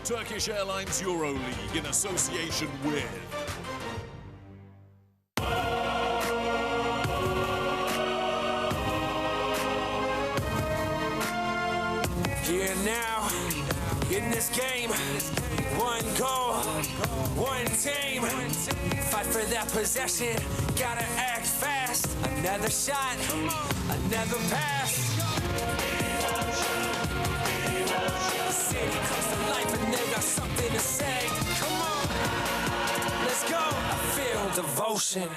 Turkish Airlines EuroLeague in association with Here now, in this game, one goal, one team. Fight for that possession, gotta act fast. Another shot, another pass. The city comes to life and they got something to say. Come on, let's go. I feel devotion.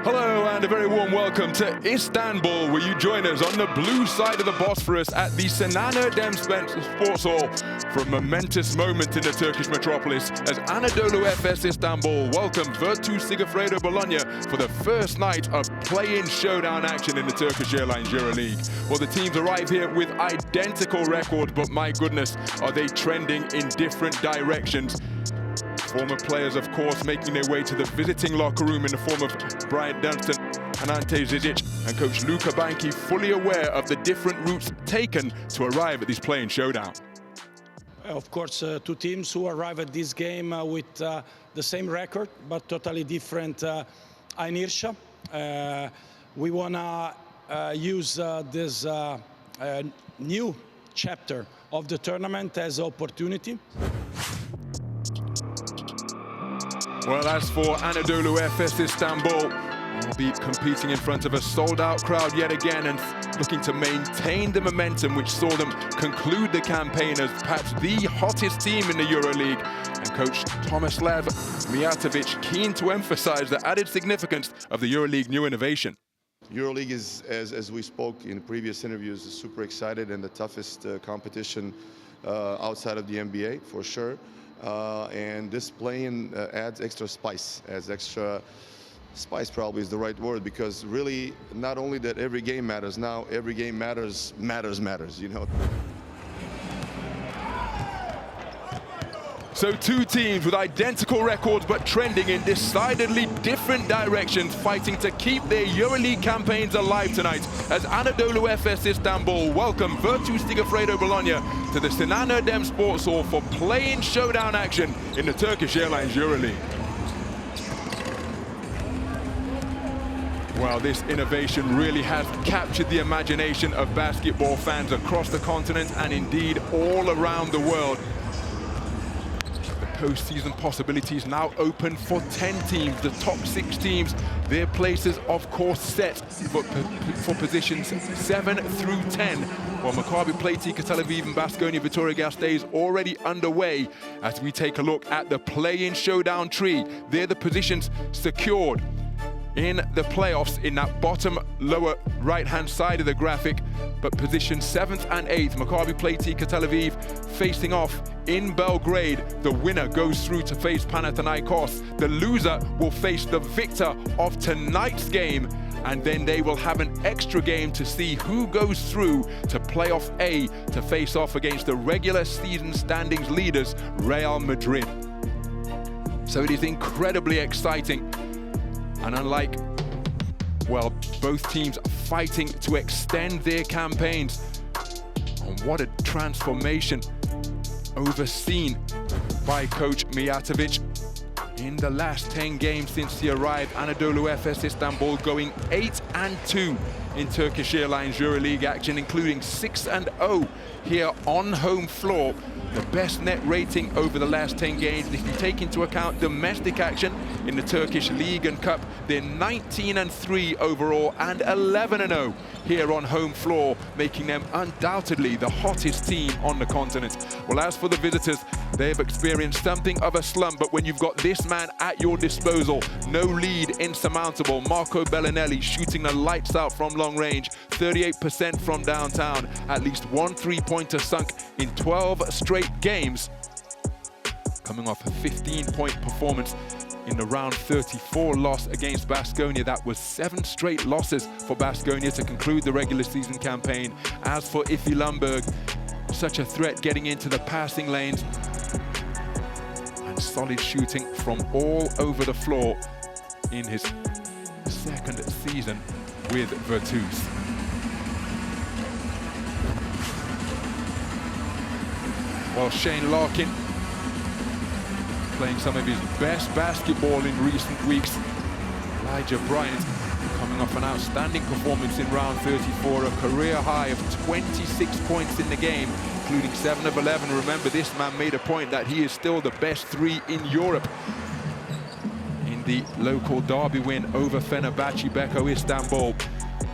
Hello and a very warm welcome to Istanbul, where you join us on the blue side of the Bosphorus at the Sinan Erdem Sports Hall for a momentous moment in the Turkish metropolis as Anadolu Efes Istanbul welcomes Virtus Sigifredo Bologna for the first night of play-in showdown action in the Turkish Airlines EuroLeague. Well, the teams arrive here with identical records, but my goodness, are they trending in different directions. Former players, of course, making their way to the visiting locker room in the form of Brian Dunstan and Ante Zizic, and coach Luka Banki fully aware of the different routes taken to arrive at this play-in showdown. Of course, two teams who arrive at this game with the same record, but totally different inertia. We want to use this new chapter of the tournament as an opportunity. Well, as for Anadolu Efes Istanbul, will be competing in front of a sold-out crowd yet again and looking to maintain the momentum which saw them conclude the campaign as perhaps the hottest team in the EuroLeague. And coach Tomislav Mijatovic keen to emphasize the added significance of the EuroLeague new innovation. EuroLeague is, as we spoke in previous interviews, is super excited and the toughest competition outside of the NBA, for sure. And this play-in adds extra spice, probably is the right word, because really not only that every game matters, now every game matters, you know. So two teams with identical records but trending in decidedly different directions, fighting to keep their EuroLeague campaigns alive tonight as Anadolu Efes Istanbul welcome Virtus Sigifredo Bologna to the Sinan Erdem Sports Hall for play-in showdown action in the Turkish Airlines EuroLeague. Well, this innovation really has captured the imagination of basketball fans across the continent and indeed all around the world. Postseason possibilities now open for 10 teams. The top 6 teams, their places of course set for positions 7 through 10. While Maccabi Playtika Tel Aviv and Baskonia Vitoria Gasteiz is already underway as we take a look at the play-in showdown tree. They're the positions secured in the playoffs in that bottom lower right-hand side of the graphic, but position 7th and 8th, Maccabi Playtika Tel Aviv facing off in Belgrade. The winner goes through to face Panathinaikos. The loser will face the victor of tonight's game, and then they will have an extra game to see who goes through to playoff A to face off against the regular season standings leaders, Real Madrid. So it is incredibly exciting. And unlike, well, both teams fighting to extend their campaigns. And what a transformation overseen by coach Mijatovic in the last 10 games since he arrived. Anadolu Efes Istanbul going 8-2 in Turkish Airlines EuroLeague action, including 6-0 here on home floor. The best net rating over the last 10 games. If you take into account domestic action in the Turkish League and Cup, they're 19-3 overall and 11-0 here on home floor, making them undoubtedly the hottest team on the continent. Well, as for the visitors, They've experienced something of a slump, but when you've got this man at your disposal, no lead insurmountable. Marco Bellinelli shooting the lights out from long range, 38% from downtown, at least one three-pointer sunk in 12 straight games, coming off a 15-point performance in the round 34 loss against Baskonia. That was 7 straight losses for Baskonia to conclude the regular season campaign. As for Iffy Lundberg, such a threat getting into the passing lanes, and solid shooting from all over the floor in his second season with Virtus. While Shane Larkin playing some of his best basketball in recent weeks, Elijah Bryant coming off an outstanding performance in round 34, a career high of 26 points in the game, including 7 of 11. Remember, this man made a point that he is still the best 3 in Europe in the local derby win over Fenerbahce Beko Istanbul.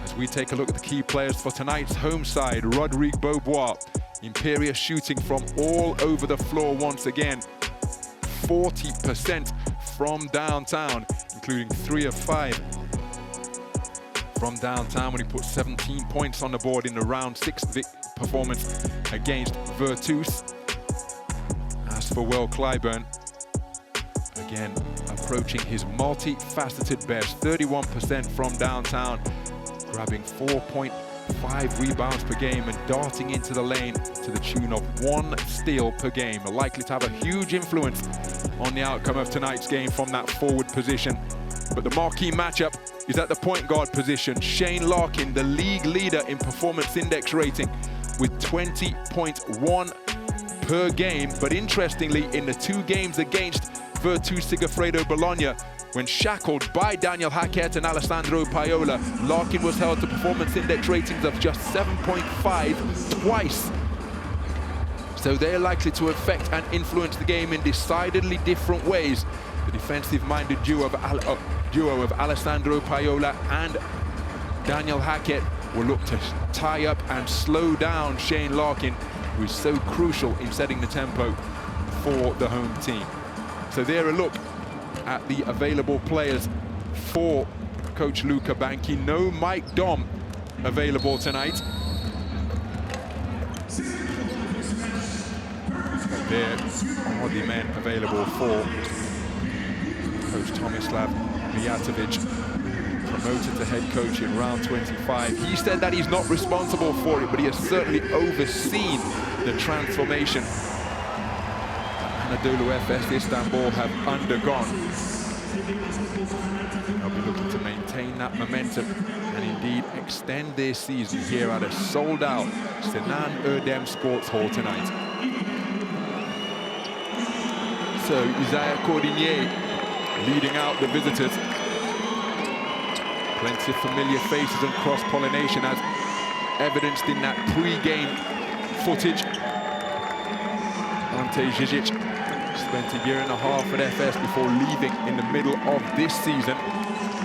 As we take a look at the key players for tonight's home side, Rodrigue Beaubois, imperious shooting from all over the floor once again, 40% from downtown, including 3 of 5 from downtown when he put 17 points on the board in the round 6 performance against Virtus. As for Will Clyburn, again approaching his multifaceted best, 31% from downtown, grabbing 4.5 rebounds per game and darting into the lane to the tune of 1 steal per game, likely to have a huge influence on the outcome of tonight's game from that forward position. But the marquee matchup is at the point guard position. Shane Larkin, the league leader in performance index rating, with 20.1 per game. But interestingly, in the 2 games against Virtus Sigifredo Bologna, when shackled by Daniel Hackett and Alessandro Paiola, Larkin was held to performance index ratings of just 7.5 twice. So they're likely to affect and influence the game in decidedly different ways. The defensive-minded duo of Alessandro Paiola and Daniel Hackett will look to tie up and slow down Shane Larkin, who is so crucial in setting the tempo for the home team. So there a look at the available players for Coach Luca Banchi. No Mike Dom available tonight. There are the men available for Coach Tomislav Mijatovic, promoted to head coach in round 25. He said that he's not responsible for it, but he has certainly overseen the transformation Anadolu Efes Istanbul have undergone. They'll be looking to maintain that momentum and indeed extend their season here at a sold-out Sinan Erdem Sports Hall tonight. So Isaiah Cordinier leading out the visitors. Plenty of familiar faces and cross-pollination as evidenced in that pre-game footage. Ante Žižić spent a year and a half at Efes before leaving in the middle of this season.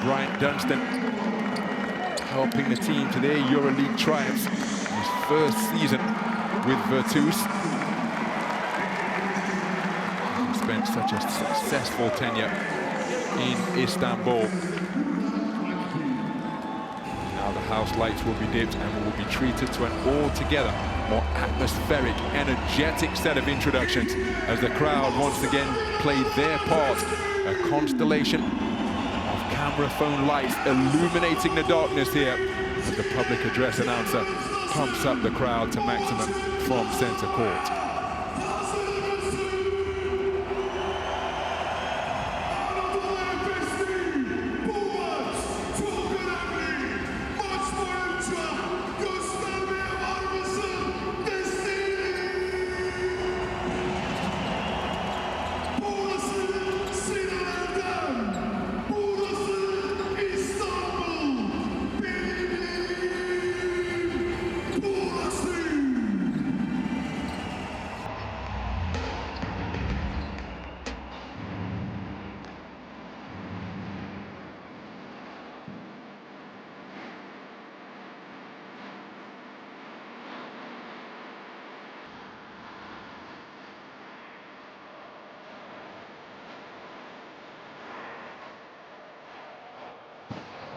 Bryant Dunstan helping the team to their EuroLeague triumphs in his first season with Virtus. He spent such a successful tenure in Istanbul. Now the house lights will be dipped and we will be treated to an altogether more atmospheric, energetic set of introductions as the crowd once again played their part. A constellation of camera phone lights illuminating the darkness here as the public address announcer pumps up the crowd to maximum from center court.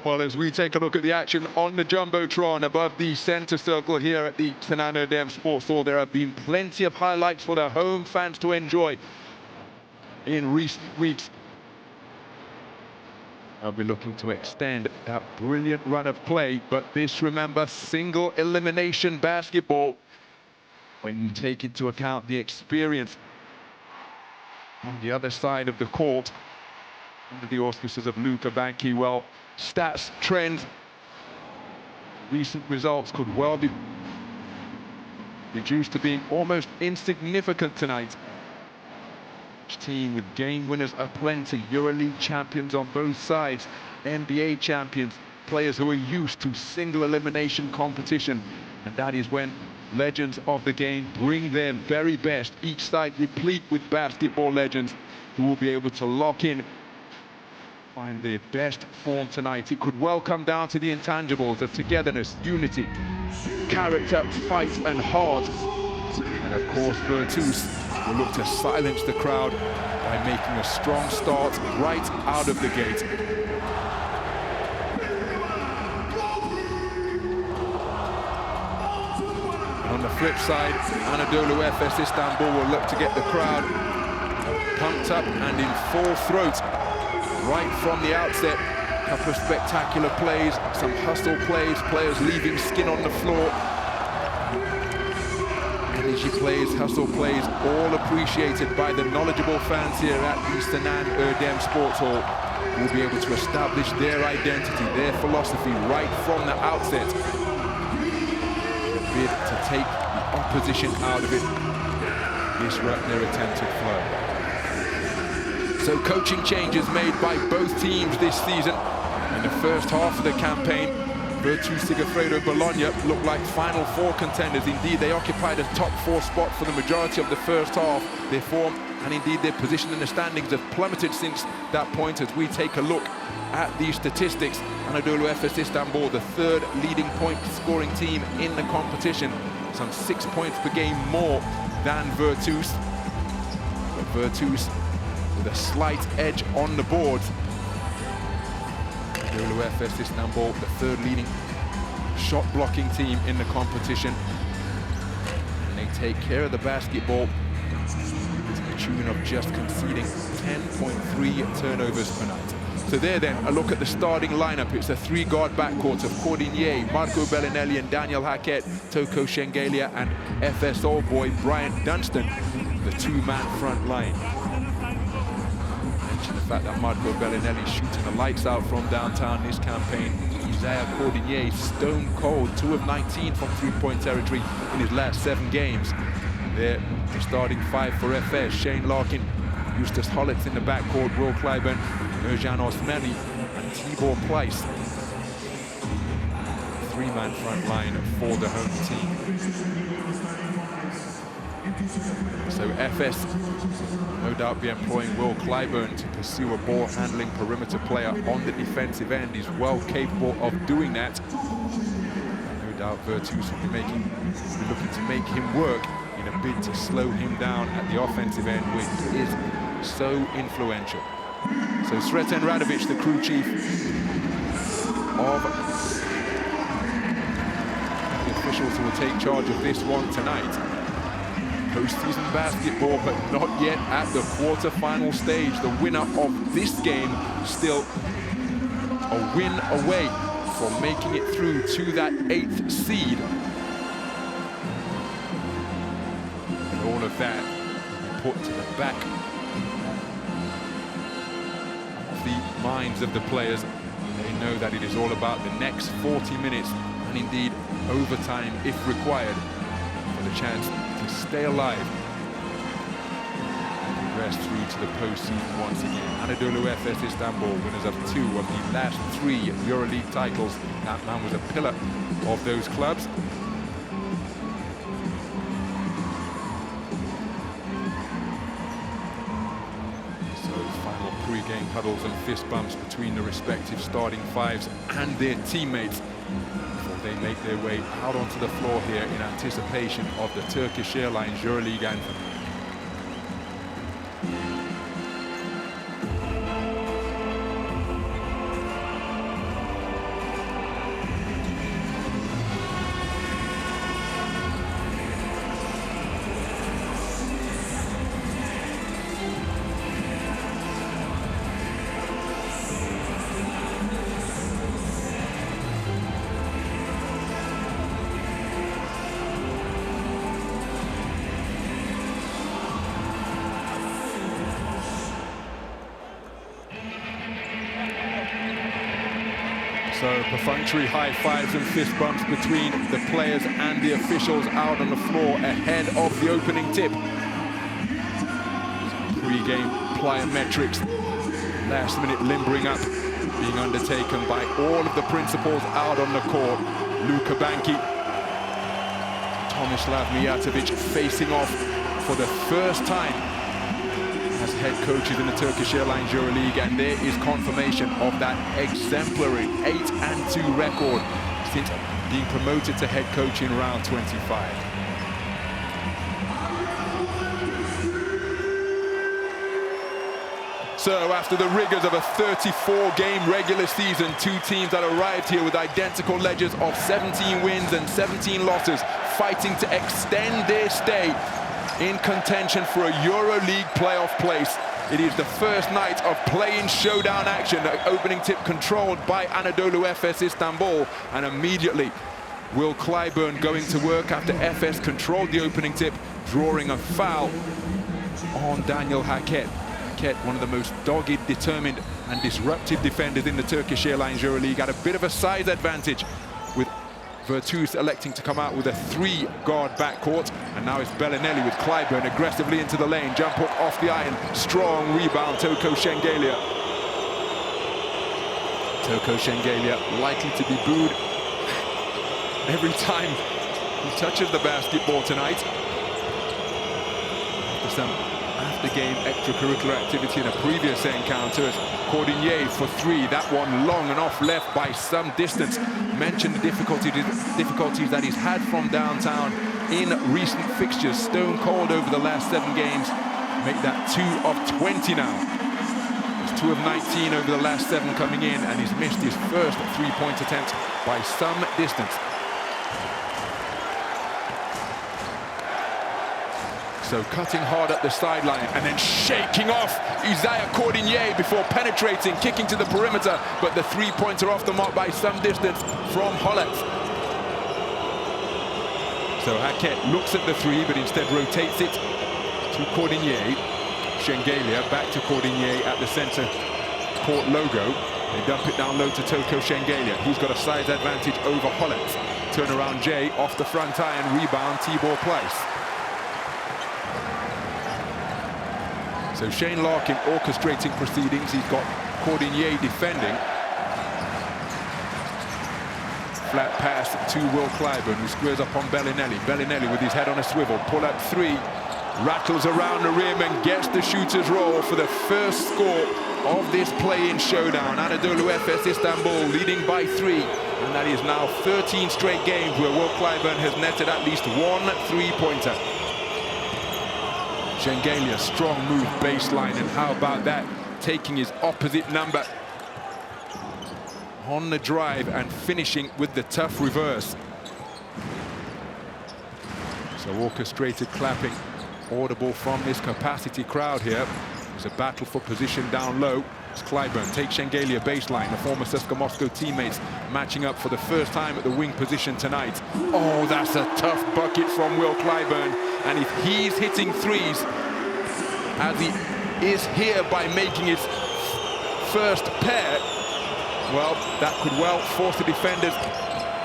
Well, as we take a look at the action on the Jumbotron above the center circle here at the Anadolu Sports Hall, there have been plenty of highlights for the home fans to enjoy in recent weeks. I'll be looking to extend that brilliant run of play, but this, remember, single elimination basketball. When you take into account the experience on the other side of the court, under the auspices of Luca Banchi, well, stats, trends, recent results could well be reduced to being almost insignificant tonight. Each team with game winners aplenty, EuroLeague champions on both sides, NBA champions, players who are used to single elimination competition, and that is when legends of the game bring their very best. Each side replete with basketball legends who will be able to lock in, find their best form tonight. It could well come down to the intangibles of togetherness, unity, character, fight and heart. And of course, Virtus will look to silence the crowd by making a strong start right out of the gate. And on the flip side, Anadolu Efes Istanbul will look to get the crowd pumped up and in full throat right from the outset. A couple of spectacular plays, some hustle plays, players leaving skin on the floor. Energy plays, hustle plays, all appreciated by the knowledgeable fans here at the Anadolu Sports Hall, who will be able to establish their identity, their philosophy right from the outset. A bid to take the opposition out of it, disrupt their attempted flow. So coaching changes made by both teams this season. In the first half of the campaign, Virtus Sigafredo Bologna looked like Final Four contenders. Indeed, they occupied a top 4 spot for the majority of the first half. Their form and indeed their position in the standings have plummeted since that point. As we take a look at these statistics, Anadolu Efes Istanbul, the 3rd leading point scoring team in the competition, some 6 points per game more than Virtus. But Virtus with a slight edge on the board. Efes Istanbul, the 3rd leading shot blocking team in the competition. And they take care of the basketball to the tune of just conceding 10.3 turnovers per night. So there then, a look at the starting lineup. It's a 3-guard backcourt of Cordinier, Marco Bellinelli and Daniel Hackett, Toko Shengelia and Efes old boy Bryant Dunstan, the 2-man front line. The fact that Marco Bellinelli shooting the lights out from downtown this campaign. Isaiah Cordinier stone cold, 2 of 19 from 3-point territory in his last 7 games. There, the starting 5 for Efes: Shane Larkin, Eustace Hollitz in the backcourt, Will Clyburn, Erjan Osmani and Tibor Pleiss. 3-man front line for the home team. So Efes no doubt be employing Will Clyburn to pursue a ball-handling perimeter player on the defensive end. He's well capable of doing that. No doubt Virtus will be looking to make him work in a bid to slow him down at the offensive end, which is so influential. So Sreten Radovic, the crew chief of the officials who will take charge of this one tonight. Postseason basketball, but not yet at the quarter-final stage. The winner of this game still a win away from making it through to that 8th seed. And all of that put to the back of the minds of the players. They know that it is all about the next 40 minutes and indeed overtime if required for the chance to stay alive and progress through to the postseason once again. Anadolu Efes Istanbul, winners of 2 of the last 3 EuroLeague titles. That man was a pillar of those clubs. So final pre-game huddles and fist bumps between the respective starting 5s and their teammates. They make their way out onto the floor here in anticipation of the Turkish Airlines EuroLeague anthem. So perfunctory high fives and fist bumps between the players and the officials out on the floor ahead of the opening tip. Pre-game plyometrics, last minute limbering up being undertaken by all of the principals out on the court. Luka Banki, Tomislav Mijatovic facing off for the first time as head coaches in the Turkish Airlines EuroLeague, and there is confirmation of that exemplary 8-2 record since being promoted to head coach in round 25. So after the rigors of a 34-game regular season, two teams that arrived here with identical ledgers of 17 wins and 17 losses, fighting to extend their stay in contention for a EuroLeague playoff place. It is the first night of play-in showdown action, the opening tip controlled by Anadolu Efes Istanbul, and immediately Will Clyburn going to work after Efes controlled the opening tip, drawing a foul on Daniel Haket. Haket, one of the most dogged, determined and disruptive defenders in the Turkish Airlines EuroLeague, had a bit of a size advantage, with Virtus electing to come out with a three-guard backcourt, and now it's Bellinelli with Clyburn aggressively into the lane. Jump hook off the iron, strong rebound, Toko Shengelia. Toko Shengelia likely to be booed every time he touches the basketball tonight. After some after-game extracurricular activity in a previous encounter, Cordinier for three, that one long and off left by some distance. Mentioned the difficulties that he's had from downtown in recent fixtures. Stone cold over the last 7 games. Make that 2 of 20 now. It's 2 of 19 over the last 7 coming in, and he's missed his first three-point attempt by some distance. So cutting hard at the sideline and then shaking off Isaiah Cordinier before penetrating, kicking to the perimeter, but the three-pointer off the mark by some distance from Hollet. So Haket looks at the three, but instead rotates it to Cordinier. Shengelia back to Cordinier at the center court logo. They dump it down low to Toko Shengelia. He's got a size advantage over Hollet. Turnaround Jay off the front iron, rebound Tibor Pleiss. So Shane Larkin orchestrating proceedings. He's got Cordinier defending. Flat pass to Will Clyburn, who squares up on Bellinelli. Bellinelli with his head on a swivel. Pull up three. Rattles around the rim and gets the shooter's roll for the first score of this play-in showdown. Anadolu Efes Istanbul leading by 3. And that is now 13 straight games where Will Clyburn has netted at least one three-pointer. Shengelia, strong move baseline, and how about that? Taking his opposite number on the drive and finishing with the tough reverse. So orchestrated clapping, audible from this capacity crowd here. There's a battle for position down low. It's Clyburn takes Shengelia baseline, the former CSKA Moscow teammates matching up for the first time at the wing position tonight. Oh, that's a tough bucket from Will Clyburn. And if he's hitting threes, as he is here by making his first pair, well, that could well force the defenders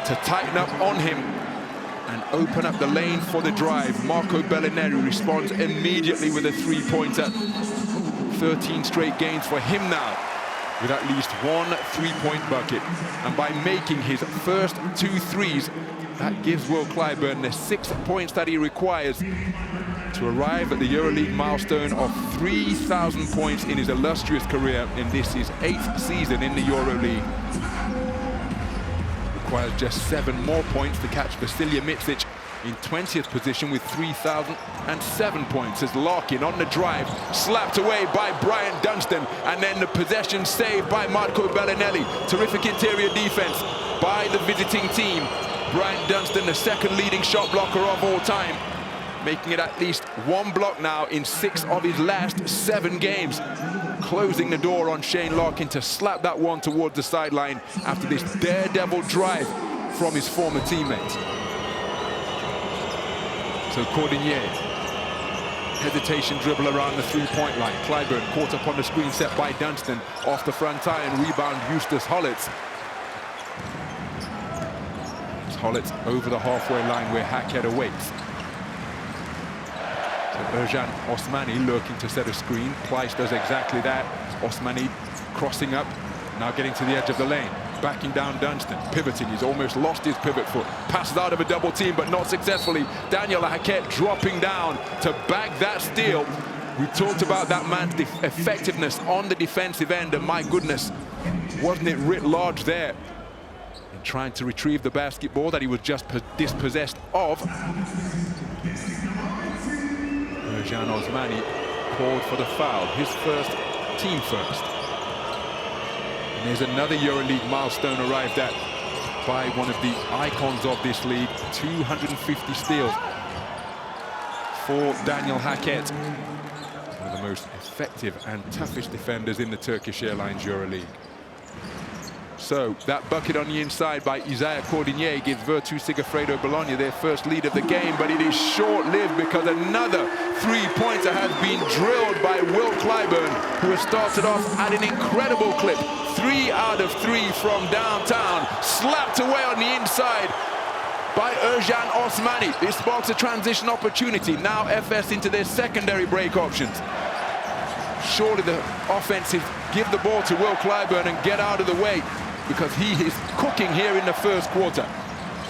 to tighten up on him and open up the lane for the drive. Marco Bellinelli responds immediately with a three-pointer. 13 straight games for him now, with at least one three-point bucket. And by making his first 2 threes, that gives Will Clyburn the 6 points that he requires to arrive at the EuroLeague milestone of 3,000 points in his illustrious career in this his 8th season in the EuroLeague. Requires just 7 more points to catch Vasilija Micic in 20th position with 3,007 points, as Larkin on the drive, slapped away by Brian Dunstan, and then the possession saved by Marco Bellinelli. Terrific interior defense by the visiting team. Brian Dunstan, the 2nd leading shot blocker of all time, making it at least 1 block now in 6 of his last 7 games. Closing the door on Shane Larkin to slap that one towards the sideline after this daredevil drive from his former teammates. So Cordinier, hesitation dribble around the three-point line. Clyburn caught up on the screen set by Dunstan, off the front iron, rebound Justus Holitz. Hollitz over the halfway line where Hackett awaits. So Ercan Osmani lurking to set a screen. Pleiss does exactly that. Osmani crossing up, now getting to the edge of the lane. Backing down Dunstan, pivoting, he's almost lost his pivot foot. Passes out of a double team, but not successfully. Daniel Hackett dropping down to bag that steal. We talked about that man's effectiveness on the defensive end, and my goodness, wasn't it writ large there in trying to retrieve the basketball that he was just dispossessed of. Ercan Osmani called for the foul, his first, team first. And there's another EuroLeague milestone arrived at by one of the icons of this league, 250 steals for Daniel Hackett, one of the most effective and toughest defenders in the Turkish Airlines EuroLeague. So that bucket on the inside by Isaiah Cordinier gives Virtus Sigifredo Bologna their first lead of the game, but it is short-lived because another three-pointer has been drilled by Will Clyburn, who has started off at an incredible clip. 3 out of 3 from downtown, slapped away on the inside by Ercan Osmani. This sparks a transition opportunity. Now Efes into their secondary break options. Surely the offensive give the ball to Will Clyburn and get out of the way, because he is cooking here in the first quarter.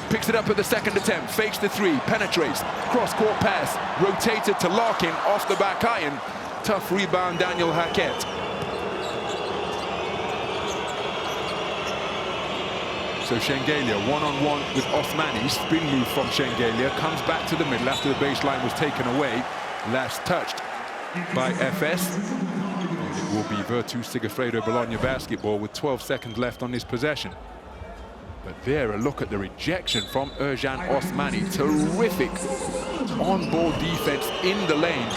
Picks it up at the second attempt, fakes the three, penetrates, cross-court pass, rotated to Larkin off the back iron. Tough rebound, Daniel Hackett. So Shengelia one-on-one with Osmani. Spin move from Shengelia, comes back to the middle after the baseline was taken away. Last touched by Efes. It will be Virtus Sigifredo Bologna basketball with 12 seconds left on this possession. But there, a look at the rejection from Ercan Osmani. Terrific on-ball defense in the lane.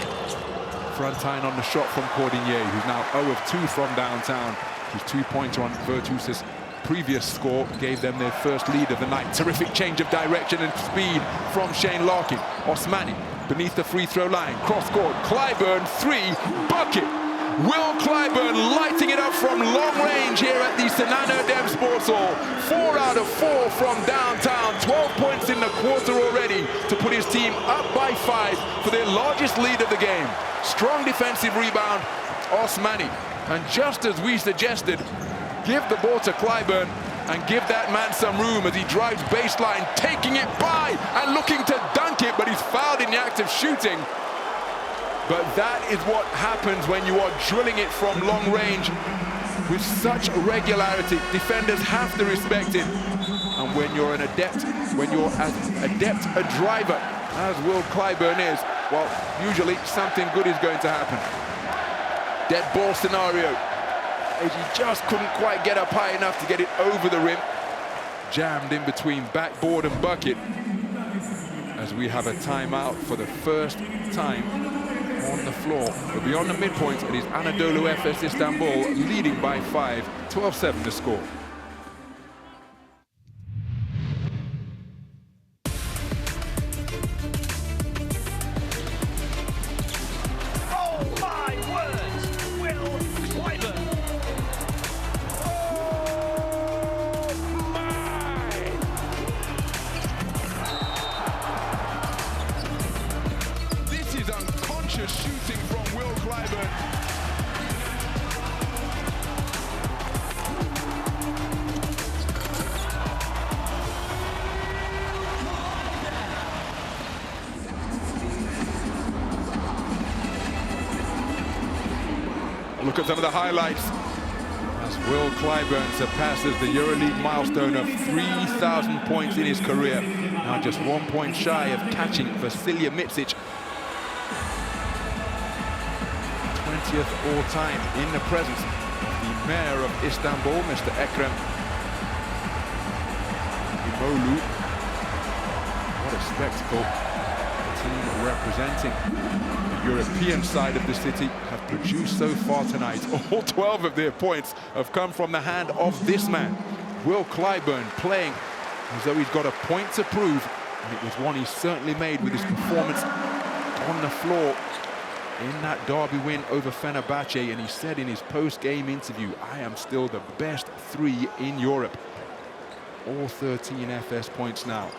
Front iron on the shot from Cordinier, who's now 0 of 2 from downtown. His two-pointer on Virtus's previous score gave them their first lead of the night. Terrific change of direction and speed from Shane Larkin. Osmani beneath the free throw line, cross-court, Clyburn, 3, bucket! Will Clyburn lighting it up from long range here at the Sinan Erdem Sports Hall. 4 out of 4 from downtown, 12 points in the quarter already to put his team up by 5 for their largest lead of the game. Strong defensive rebound, Osmani. And just as we suggested, give the ball to Clyburn and give that man some room as he drives baseline, taking it by and looking to dunk it, but he's fouled in the act of shooting. But that is what happens when you are drilling it from long range with such regularity. Defenders have to respect it. And when you're an adept, when you're as adept a driver as Will Clyburn is, well, usually something good is going to happen. Dead ball scenario, as he just couldn't quite get up high enough to get it over the rim. Jammed in between backboard and bucket, as we have a timeout for the first time on the floor. But beyond the midpoint, it is Anadolu Efes Istanbul leading by 5, 12-7 the score. Shooting from Will Clyburn. Look at some of the highlights as Will Clyburn surpasses the EuroLeague milestone of 3,000 points in his career. Now just 1 point shy of catching Vasilija Micic, 20th all-time, in the presence of the mayor of Istanbul, Mr. Ekrem İmamoğlu. What a spectacle. The team representing the European side of the city have produced so far tonight. All 12 of their points have come from the hand of this man, Will Clyburn, playing as though he's got a point to prove, and it was one he certainly made with his performance on the floor in that derby win over Fenerbahce. And he said in his post-game interview, "I am still the best 3 in Europe." all 13 Efes points now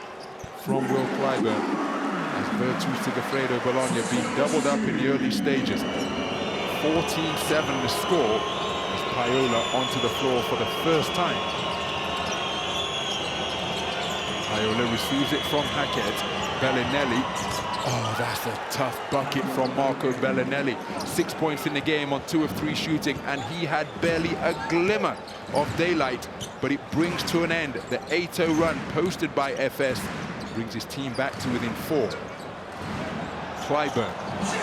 from Will Clyburn, as Virtus Sigifredo Bologna being doubled up in the early stages. 14-7 the score as Paiola onto the floor for the first time. Paiola receives it from Hackett. Bellinelli. Oh, that's a tough bucket from Marco Bellinelli. 6 points in the game on 2 of 3 shooting, and he had barely a glimmer of daylight, but it brings to an end. The 8-0 run posted by Efes brings his team back to within 4. Clyburn,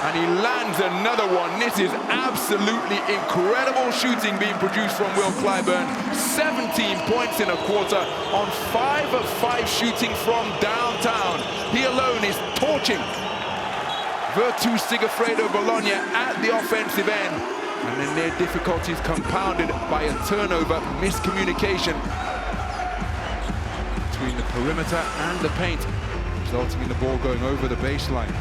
and he lands another one. This is absolutely incredible shooting being produced from Will Clyburn. 17 points in a quarter on 5 of 5 shooting from downtown. He alone is torching Virtus Sigifredo Bologna at the offensive end, and then their difficulties compounded by a turnover, miscommunication between the perimeter and the paint, resulting in the ball going over the baseline.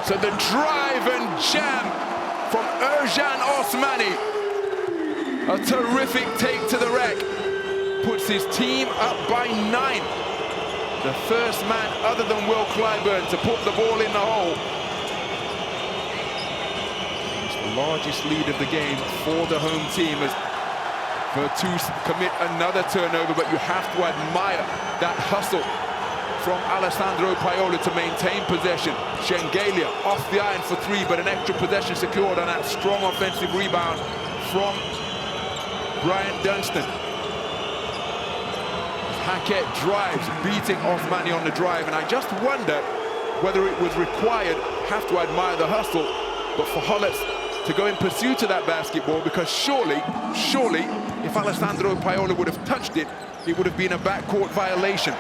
So the drive and jam from Ercan Osmani. A terrific take to the rack. Puts his team up by 9. The first man other than Will Clyburn to put the ball in the hole. It's the largest lead of the game for the home team as Virtus commit another turnover, but you have to admire that hustle from Alessandro Paiola to maintain possession. Shengelia off the iron for 3, but an extra possession secured on that strong offensive rebound from Brian Dunstan. Hackett drives, beating Osmani on the drive, and I just wonder whether it was required. Have to admire the hustle, but for Hollis to go in pursuit of that basketball, because surely, if Alessandro Paiola would have touched it, it would have been a backcourt violation.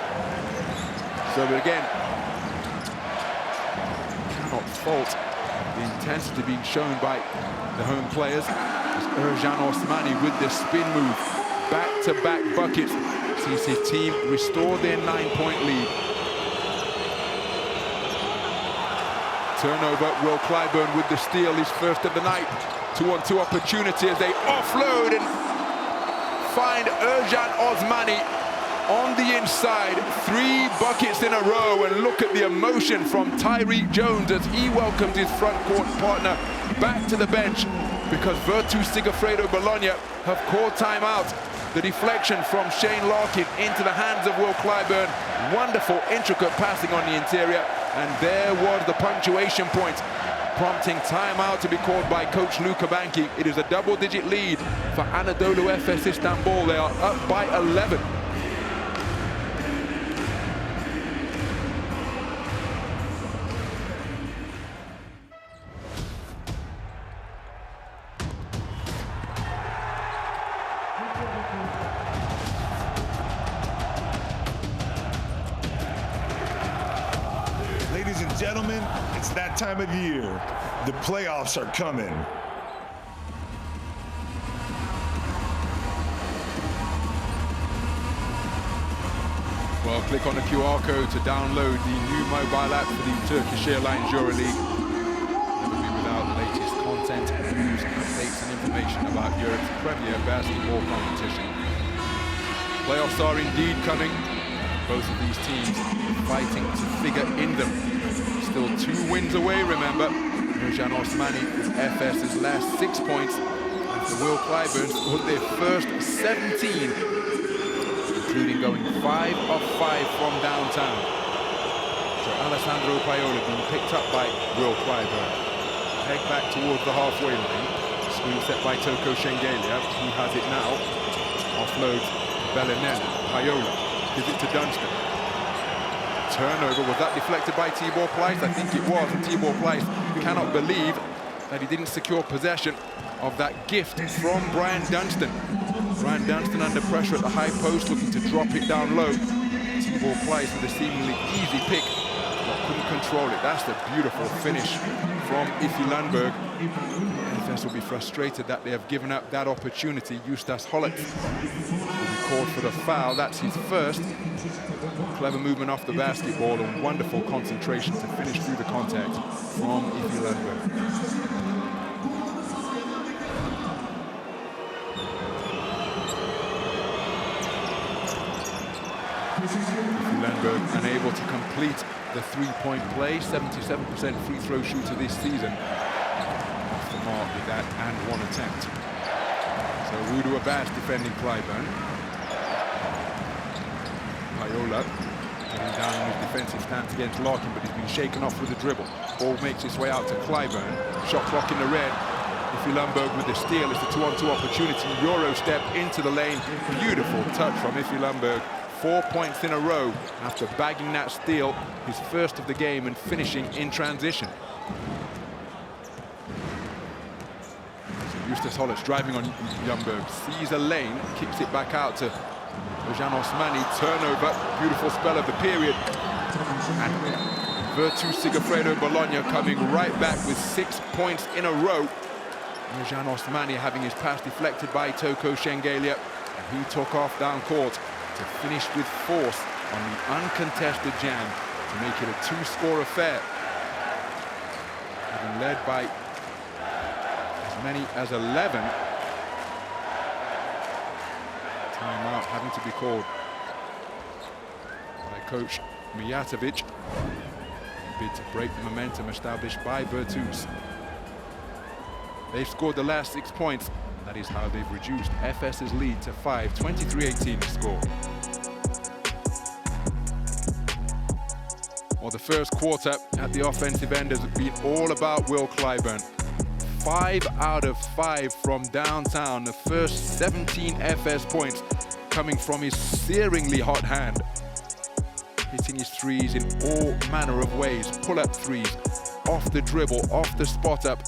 So again, cannot fault the intensity being shown by the home players. As Ercan Osmani with the spin move, back-to-back buckets, sees his team restore their 9-point lead. Turnover, Will Clyburn with the steal, his first of the night. 2-on-2 opportunity as they offload and find Ercan Osmani on the inside. 3 buckets in a row, and look at the emotion from Tyreek Jones as he welcomes his front court partner back to the bench, because Virtus Sigifredo Bologna have called timeout. The deflection from Shane Larkin into the hands of Will Clyburn. Wonderful, intricate passing on the interior, and there was the punctuation point, prompting timeout to be called by coach Luka Banki. It is a double-digit lead for Anadolu Efes Istanbul. They are up by 11. Ladies and gentlemen, it's that time of year. The playoffs are coming. Well, click on the QR code to download the new mobile app for the Turkish Airlines EuroLeague. Never be without the latest content, news, updates and information about Europe's premier basketball competition. Playoffs are indeed coming. Both of these teams fighting to figure in them. Still 2 wins away, remember. Ercan Osmani with Efes' last 6 points after Will Clyburn scored their first 17, including going 5 of 5 from downtown. So Alessandro Paiola being picked up by Will Clyburn. Peg back towards the halfway line. Screen set by Toko Shengelia. He has it now. Offloads Bellinelli. Paiola. Gives it to Dunstan. Turnover, was that deflected by Tibor Pleiss? I think it was, and Tibor Pleiss cannot believe that he didn't secure possession of that gift from Brian Dunstan. Brian Dunstan under pressure at the high post, looking to drop it down low. Tibor Pleiss with a seemingly easy pick, but couldn't control it. That's the beautiful finish from Iffy Lundberg. Efes will be frustrated that they have given up that opportunity. Justas Hollett will be called for the foul. That's his first. Clever movement off the basketball and wonderful concentration to finish through the contact from EuroLeague. EuroLeague unable to complete the three-point play. 77% free throw shooter this season. Off the mark with that and one attempt. So Rudu Abbas defending Clyburn. Payola getting down in his defensive stance against Larkin, but he's been shaken off with a dribble. Ball makes its way out to Clyburn. Shot clock in the red. EuroLeague with the steal. It's a 2-on-2 opportunity. Euro step into the lane. Beautiful touch from EuroLeague. 4 points in a row after bagging that steal, his first of the game, and finishing in transition. Justus Hollatz driving on EuroLeague, sees a lane, kicks it back out to Bojan Osmani. Turnover, beautiful spell of the period. And Virtus Sigifredo Bologna coming right back with 6 points in a row. Bojan Osmani having his pass deflected by Toko Shengelia, and he took off down court to finish with force on the uncontested jam to make it a 2-score affair. Having led by as many as 11. Timeout having to be called by coach Mijatovic. Bid to break the momentum established by Virtus. They've scored the last 6 points. That is how they've reduced Efes' lead to 5, 23-18 score. Well, the first quarter at the offensive end has been all about Will Clyburn. 5 out of 5 from downtown. The first 17 Efes points coming from his searingly hot hand. Hitting his threes in all manner of ways. Pull-up threes, off the dribble, off the spot-up.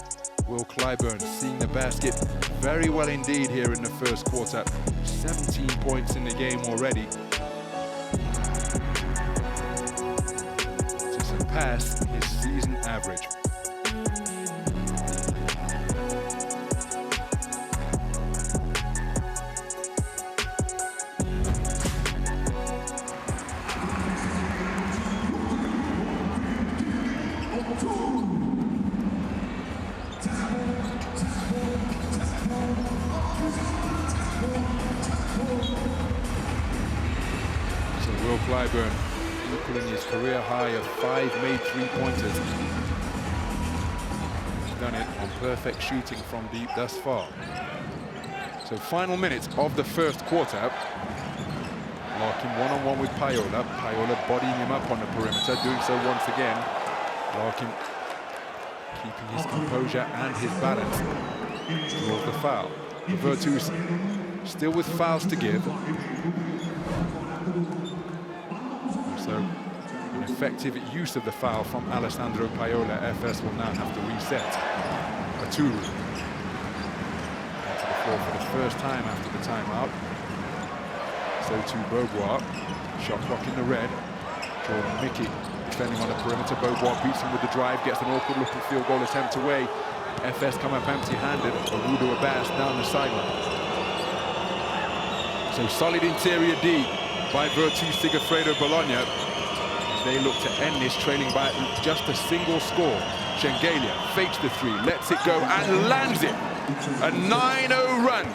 Will Clyburn seeing the basket very well indeed here in the first quarter. 17 points in the game already. To surpass his season average. Will Clyburn equaling his career high of 5 made three-pointers. He's done it on perfect shooting from deep thus far. So final minutes of the first quarter. Larkin one-on-one with Payola. Payola bodying him up on the perimeter, doing so once again. Larkin keeping his composure and his balance. Draws the foul. Virtus still with fouls to give. So an effective use of the foul from Alessandro Payola. Efes will now have to reset. Anadolu onto the floor for the first time after the timeout. So too Beaubois. Shot clock in the red. Jordan Mickey defending on the perimeter. Beaubois beats him with the drive, gets an awkward looking field goal attempt away. Efes come up empty-handed. Rudu Abbas down the sideline. So solid interior D by Virtus Sigifredo Bologna as they look to end this, trailing by just a single score. Shengelia fakes the three, lets it go and lands it. A 9-0 run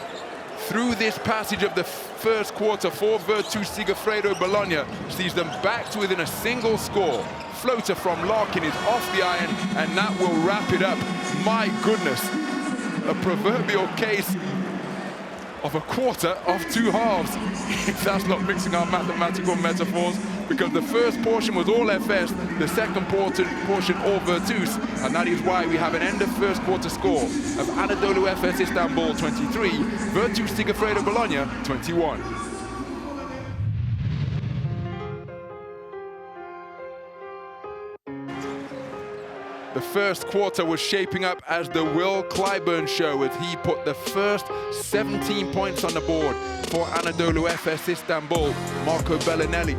through this passage of the first quarter for Virtus Sigifredo Bologna sees them back to within a single score. Floater from Larkin is off the iron, and that will wrap it up. My goodness, a proverbial case of a quarter of 2 halves. If that's not mixing our mathematical metaphors, because the first portion was all Efes, the second portion all Virtus, and that is why we have an end of first quarter score of Anadolu Efes Istanbul 23, Virtus Sigifredo Bologna 21. The first quarter was shaping up as the Will Clyburn show as he put the first 17 points on the board for Anadolu Efes Istanbul. Marco Bellinelli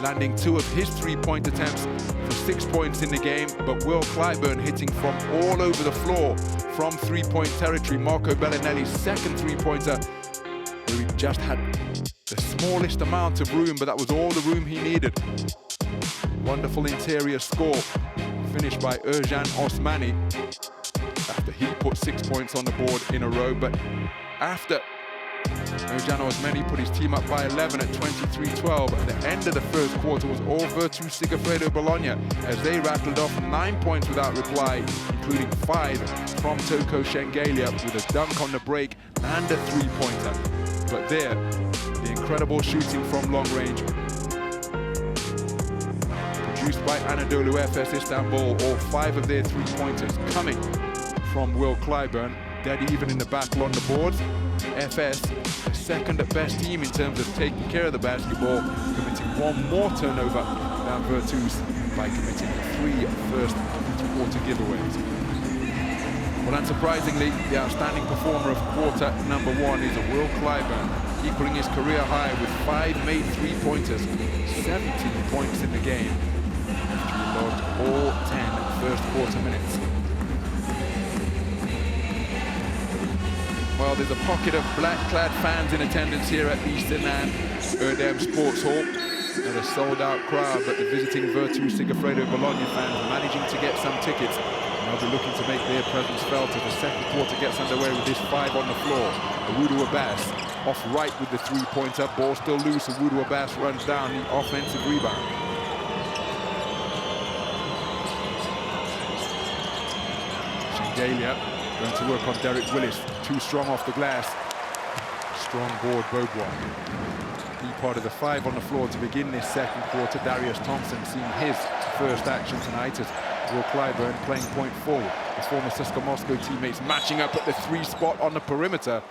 landing 2 of his 3-point attempts for 6 points in the game, but Will Clyburn hitting from all over the floor from 3-point territory. Marco Bellinelli's second 3-pointer, where he just had the smallest amount of room, but that was all the room he needed. Wonderful interior score, finished by Ercan Osmani, after he put 6 points on the board in a row. But after Ercan Osmani put his team up by 11 at 23-12, at the end of the first quarter was all Virtus Sigifredo Bologna, as they rattled off 9 points without reply, including 5 from Toko Shengelia with a dunk on the break and a three-pointer. But there, the incredible shooting from long range, produced by Anadolu Efes Istanbul, all 5 of their three-pointers coming from Will Clyburn, dead even in the battle on the boards. Efes, the second best team in terms of taking care of the basketball, committing 1 more turnover than Virtus by committing 3 first quarter giveaways. Well, unsurprisingly, the outstanding performer of quarter number 1 is Will Clyburn, equaling his career high with 5 made three-pointers, 17 points in the game, after he logged all 10 first quarter minutes. Well, there's a pocket of black-clad fans in attendance here at Eastern and Erdem Sports Hall, and a sold-out crowd, but the visiting Virtus Sigifredo Bologna fans managing to get some tickets. And they'll be looking to make their presence felt as the second quarter gets underway with this 5 on the floor. Awudu Abbas off right with the three-pointer, ball still loose. Awudu Abbas runs down the offensive rebound. Shengelia going to work on Derek Willis, too strong off the glass. Strong board, Beaubois. He part of the 5 on the floor to begin this second quarter. Darius Thompson seeing his first action tonight as Will Clyburn playing point forward. His former CSKA Moscow teammates matching up at the 3 spot on the perimeter.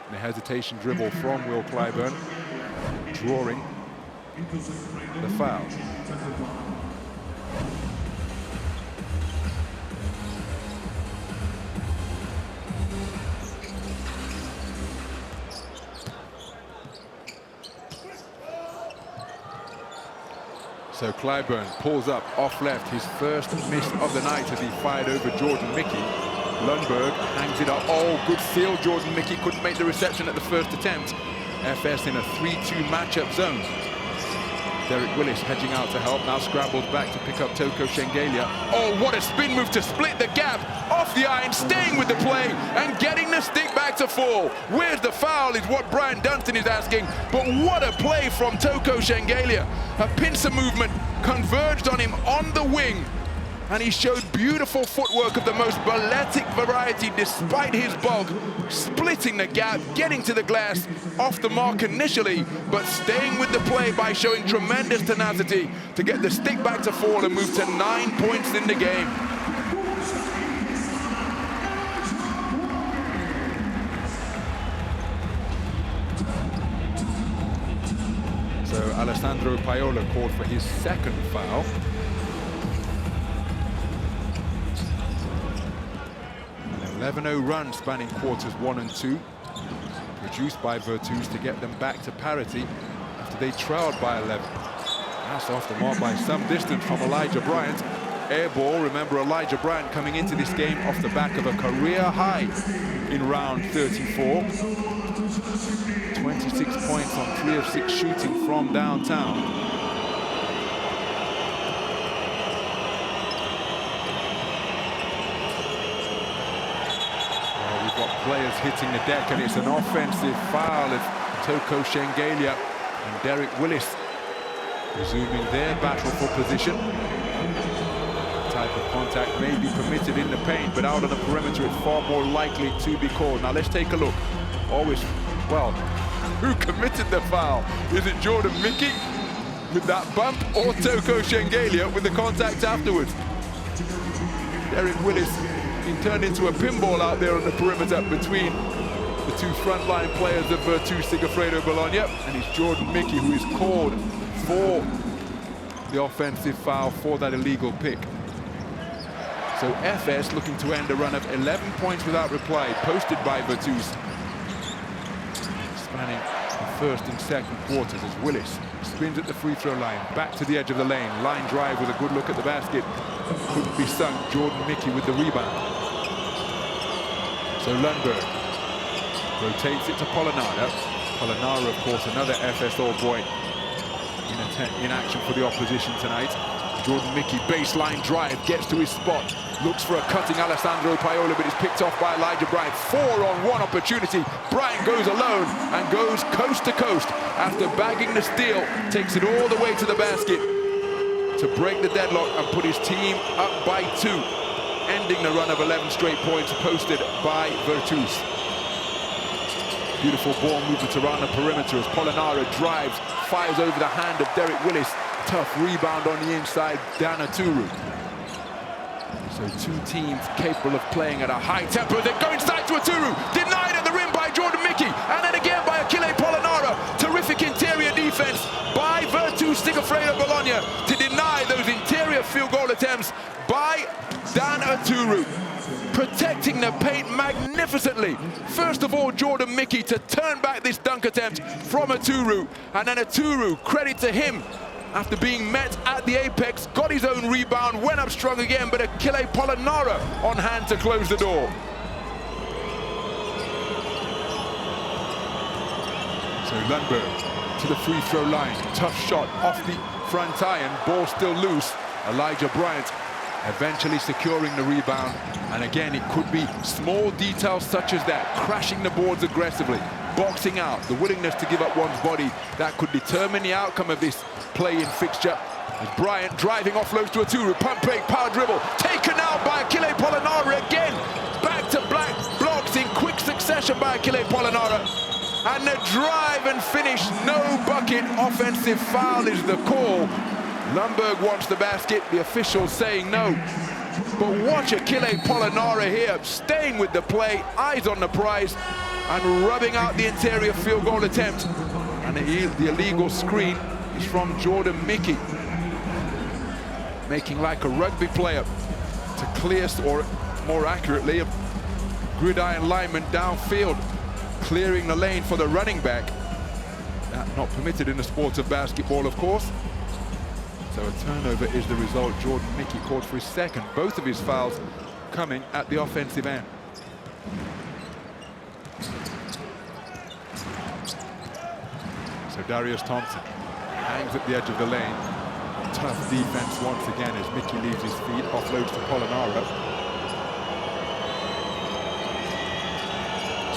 And a hesitation dribble from Will Clyburn, drawing the foul. So Clyburn pulls up off left, his first miss of the night as he fired over Jordan Mickey. Lundberg hangs it up. Oh, good steal. Jordan Mickey couldn't make the reception at the first attempt. Efes in a 3-2 matchup zone. Derek Willis hedging out to help, now scrambles back to pick up Toko Shengelia. Oh, what a spin move to split the gap, off the iron, staying with the play, and getting the stick back to fall. Where's the foul is what Brian Dunstan is asking, but what a play from Toko Shengelia. A pincer movement converged on him on the wing, and he showed beautiful footwork of the most balletic variety despite his bulk, splitting the gap, getting to the glass, off the mark initially, but staying with the play by showing tremendous tenacity to get the stick back to fall and move to 9 points in the game. So Alessandro Paiola called for his second foul. An 11-0 run spanning quarters 1 and 2, produced by Virtus to get them back to parity after they trailed by 11. That's off the mark by some distance from Elijah Bryant. Air ball, remember Elijah Bryant coming into this game off the back of a career high in round 34. 26 points on 3 of 6 shooting from downtown. Players hitting the deck, and it's an offensive foul as Toko Shengelia and Derek Willis resuming their battle for position. Type of contact may be permitted in the paint, but out on the perimeter it's far more likely to be called. Now let's take a look. Always, well, who committed the foul? Is it Jordan Mickey with that bump, or Toko Shengelia with the contact afterwards? Derek Willis turned into a pinball out there on the perimeter between the 2 frontline players of Virtus Sigifredo Bologna, and it's Jordan Mickey who is called for the offensive foul for that illegal pick. So Efes looking to end a run of 11 points without reply, posted by Virtus, spanning the first and second quarters as Willis spins at the free throw line, back to the edge of the lane, line drive with a good look at the basket. Couldn't be sunk. Jordan Mickey with the rebound. So Lundberg rotates it to Polonara. Polonara, of course, another Efes All Boy in action for the opposition tonight. Jordan Mickey, baseline drive, gets to his spot, looks for a cutting Alessandro Paiola, but is picked off by Elijah Bryant. 4-on-1 opportunity. Bryant goes alone and goes coast to coast after bagging the steal, takes it all the way to the basket to break the deadlock and put his team up by 2, ending the run of 11 straight points posted by Virtus. Beautiful ball movement around the perimeter as Polonara drives, fires over the hand of Derek Willis. Tough rebound on the inside, Anadolu. So 2 teams capable of playing at a high tempo. They go inside to Aturu, denied at the rim by Jordan Mickey, and then again by Achille Polonara. Terrific interior defense by Virtus Sigifredo Bologna to deny those interior field goal attempts by Dan Aturu. Protecting the paint magnificently. First of all, Jordan Mickey to turn back this dunk attempt from Aturu, and then Aturu, credit to him, after being met at the apex, got his own rebound, went up strong again, but Achille Polonara on hand to close the door. So Lundberg to the free throw line. Tough shot off the front iron, ball still loose. Elijah Bryant eventually securing the rebound. And again, it could be small details such as that, crashing the boards aggressively, boxing out, the willingness to give up one's body, that could determine the outcome of this play-in fixture. As Bryant driving offloads to Aturu, pump fake, power dribble, taken out by Achille Polonara again. Back-to-back blocks in quick succession by Achille Polonara. And the drive and finish, no bucket, offensive foul is the call. Lundberg wants the basket, the officials saying no. But watch Achille Polonara here, staying with the play, eyes on the prize, and rubbing out the interior field goal attempt. And the illegal screen is from Jordan Mickey, making like a rugby player to clear, or more accurately, a gridiron lineman downfield, clearing the lane for the running back. That's not permitted in the sport of basketball, of course. So a turnover is the result. Jordan Mickey called for his second, both of his fouls coming at the offensive end. So Darius Thompson hangs at the edge of the lane. Tough defense once again as Mickey leaves his feet, offloads to Polonara.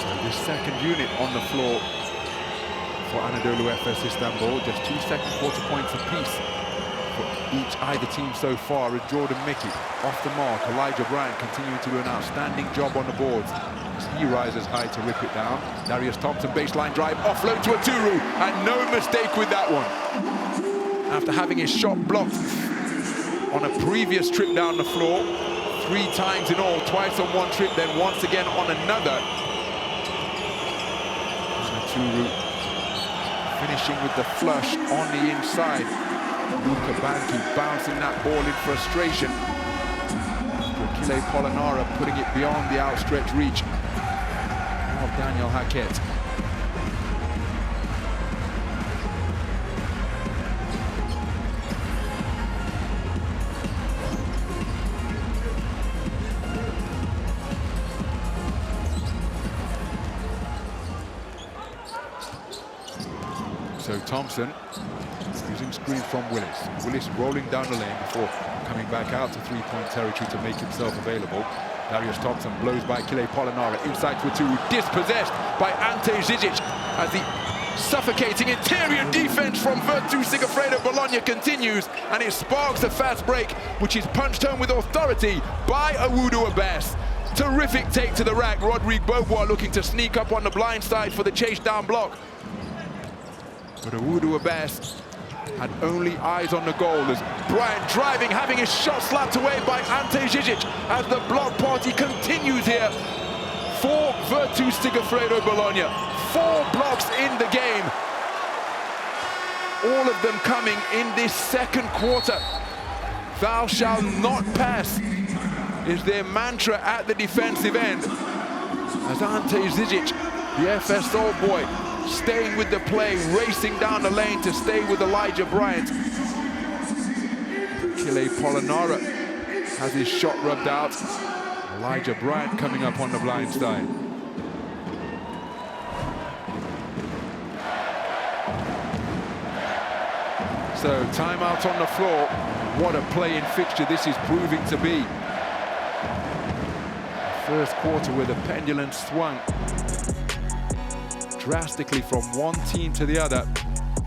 So this second unit on the floor for Anadolu Efes Istanbul, just 2 second quarter points apiece for either team so far. As Jordan Mickey off the mark, Elijah Bryant continuing to do an outstanding job on the boards as he rises high to rip it down. Darius Thompson, baseline drive, offload to Aturu, and no mistake with that one. After having his shot blocked on a previous trip down the floor, 3 times in all, twice on one trip, then once again on another. Aturu finishing with the flush on the inside. Luka Bantu bouncing that ball in frustration. Achille Polonara putting it beyond the outstretched reach of Daniel Hackett. So Thompson using screen from Willis. Willis rolling down the lane before coming back out to three-point territory to make himself available. Darius Thompson blows by Achille Polonara inside to Aturu, dispossessed by Ante Zizic as the suffocating interior defense from Virtus Sigifredo Bologna continues, and it sparks a fast break which is punched home with authority by Awudu Abbas. Terrific take to the rack. Rodrigue Beaubois looking to sneak up on the blind side for the chase down block. But Awudu Abbas had only eyes on the goal as Bryant driving, having his shot slapped away by Ante Zizic as the block party continues here for Virtus Sigifredo Bologna. 4 blocks in the game, all of them coming in this second quarter. Thou shalt not pass is their mantra at the defensive end, as Ante Zizic, the Efes All Boy, staying with the play, racing down the lane to stay with Elijah Bryant. Achille Polonara has his shot rubbed out. Elijah Bryant coming up on the blind side. So timeout on the floor. What a playing fixture this is proving to be. First quarter where the pendulum swung drastically from one team to the other.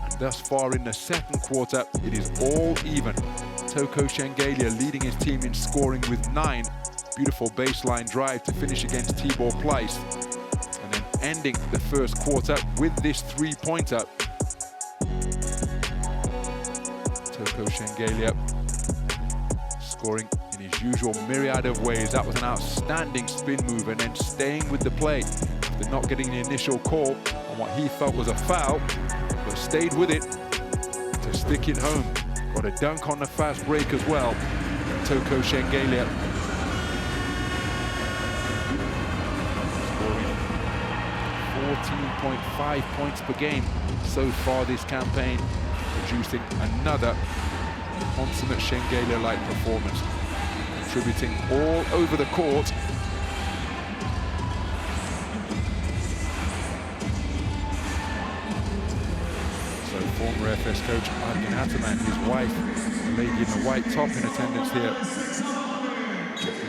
And thus far in the second quarter, it is all even. Toko Shengelia leading his team in scoring with 9. Beautiful baseline drive to finish against Tibor Pleiss. And then ending the first quarter with this three-pointer. Toko Shengelia scoring in his usual myriad of ways. That was an outstanding spin move, and then staying with the play after not getting the initial call on what he felt was a foul, but stayed with it to stick it home. Got a dunk on the fast break as well. Toko Shengelia scoring 14.5 points per game so far this campaign, producing another consummate Shengelia-like performance, contributing all over the court. So former Efes coach Ergin Ataman, his wife, the lady in the white top, in attendance here.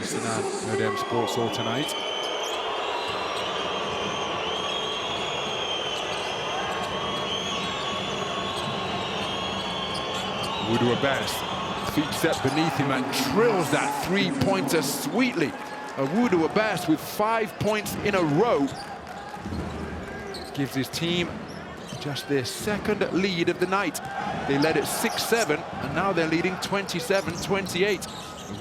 Sinan Nodem Sports Hall tonight. Wudu Abbas, feet set beneath him and drills that three-pointer sweetly. Wudu Abbas with 5 points in a row gives his team just their second lead of the night. They led at 6-7, and now they're leading 27-28.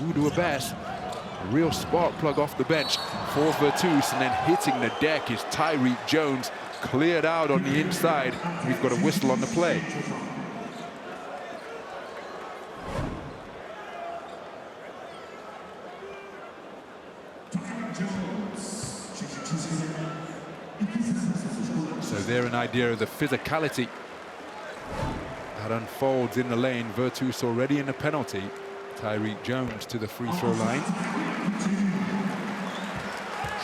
Wudu Abbas, a real spark plug off the bench for Virtus, and then hitting the deck is Tyreek Jones, cleared out on the inside. We've got a whistle on the play. So there an idea of the physicality that unfolds in the lane. Virtus already in the penalty. Tyreek Jones to the free throw line.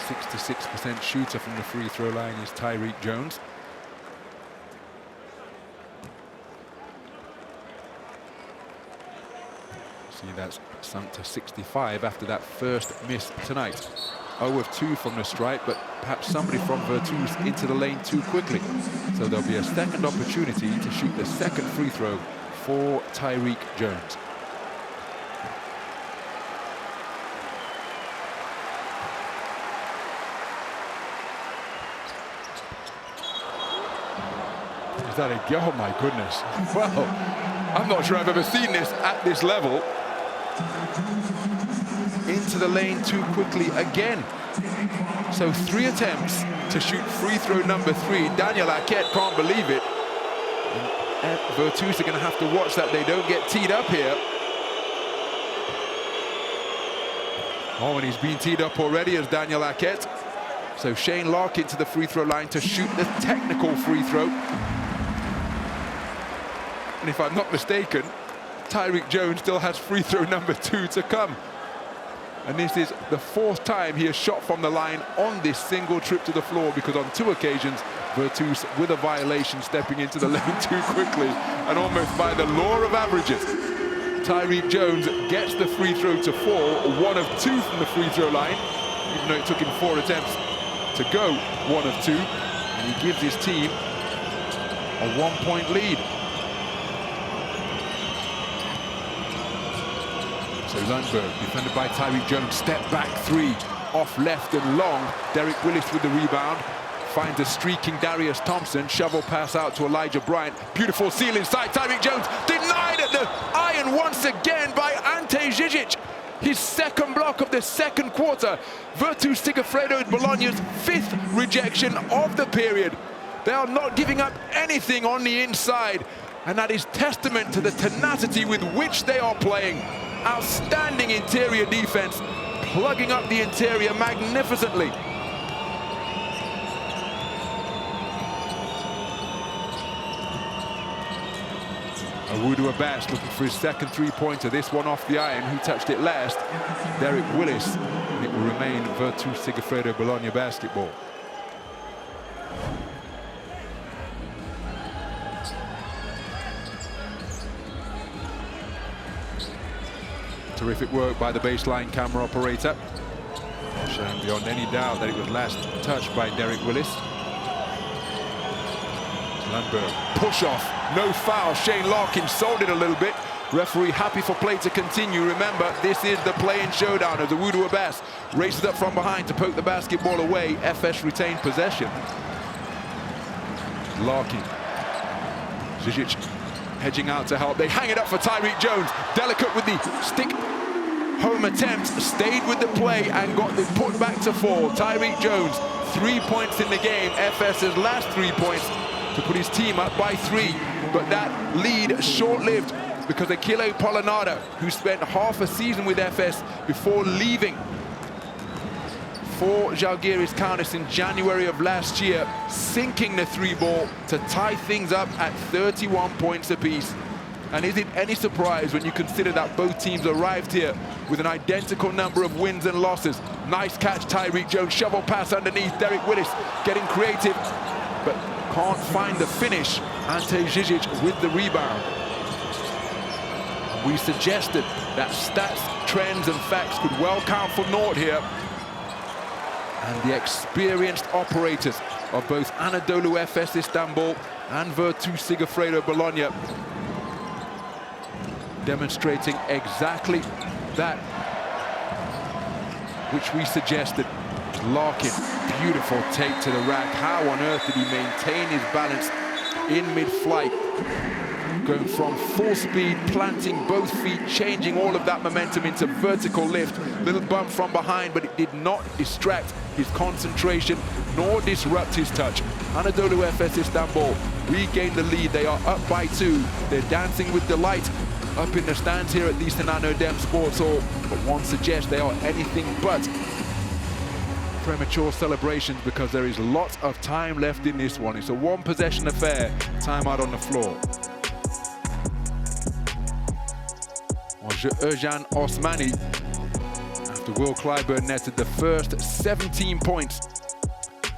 66% shooter from the free throw line is Tyreek Jones. See, that's sunk to 65 after that first miss tonight. 0 of 2 from the stripe, but perhaps somebody from Virtus into the lane too quickly. So there'll be a second opportunity to shoot the second free throw for Tyreek Jones. Is that a go? Oh my goodness. Well, I'm not sure I've ever seen this at this level. Into the lane too quickly again. So 3 attempts to shoot free throw number 3. Daniel Arquette can't believe it. And Virtus are going to have to watch that they don't get teed up here. Oh, and he's been teed up already as Daniel Arquette. So Shane Larkin to the free throw line to shoot the technical free throw. And if I'm not mistaken, Tyreek Jones still has free throw number 2 to come. And this is the 4th time he has shot from the line on this single trip to the floor, because on 2 occasions, Virtus with a violation, stepping into the lane too quickly, and almost by the law of averages, Tyreek Jones gets the free throw to fall, 1 of 2 from the free throw line, even though it took him 4 attempts to go 1 of 2, and he gives his team a 1-point lead. So Lundberg, defended by Tyreek Jones, step back 3, off left and long. Derek Willis with the rebound, finds a streaking Darius Thompson, shovel pass out to Elijah Bryant. Beautiful seal inside, Tyreek Jones denied at the iron once again by Ante Žižić. His second block of the second quarter. Virtus Sigafredo is Bologna's 5th rejection of the period. They are not giving up anything on the inside, and that is testament to the tenacity with which they are playing. Outstanding interior defense, plugging up the interior magnificently. Wudu Abbas looking for his second three-pointer, this one off the iron. Who touched it last? Derek Willis, and it will remain Virtus Sigafredo Bologna basketball. Terrific work by the baseline camera operator. Showing beyond any doubt that it was last touched by Derek Willis. Lundberg, push off, no foul. Shane Larkin sold it a little bit. Referee happy for play to continue. Remember, this is the play-in showdown as the Wudu Abbas races up from behind to poke the basketball away. Efes retained possession. Larkin. Zizic hedging out to help. They hang it up for Tyreek Jones. Delicate with the stick home attempt. Stayed with the play and got the put back to 4. Tyreek Jones, 3 points in the game. Efes' last 3 points to put his team up by 3. But that lead short-lived because Achille Polonara, who spent half a season with Efes before leaving for Žalgiris Kaunas in January of last year, sinking the 3-ball to tie things up at 31 points apiece. And is it any surprise when you consider that both teams arrived here with an identical number of wins and losses? Nice catch, Tyreek Jones, shovel pass underneath. Derek Willis getting creative, but can't find the finish. Ante Zizic with the rebound. We suggested that stats, trends and facts could well count for naught here. And the experienced operators of both Anadolu Efes Istanbul and Virtus Sigifredo Bologna demonstrating exactly that which we suggested. Larkin, beautiful take to the rack. How on earth did he maintain his balance in mid-flight? Going from full speed, planting both feet, changing all of that momentum into vertical lift. Little bump from behind, but it did not distract his concentration nor disrupt his touch. Anadolu Efes Istanbul regained the lead. They are up by 2. They're dancing with delight up in the stands here at the Sinan Dem Sports Hall. But one suggests they are anything but premature celebrations because there is lots of time left in this one. It's a one-possession affair. Timeout on the floor. Ercan Osmani, after Will Clyburn netted the first 17 points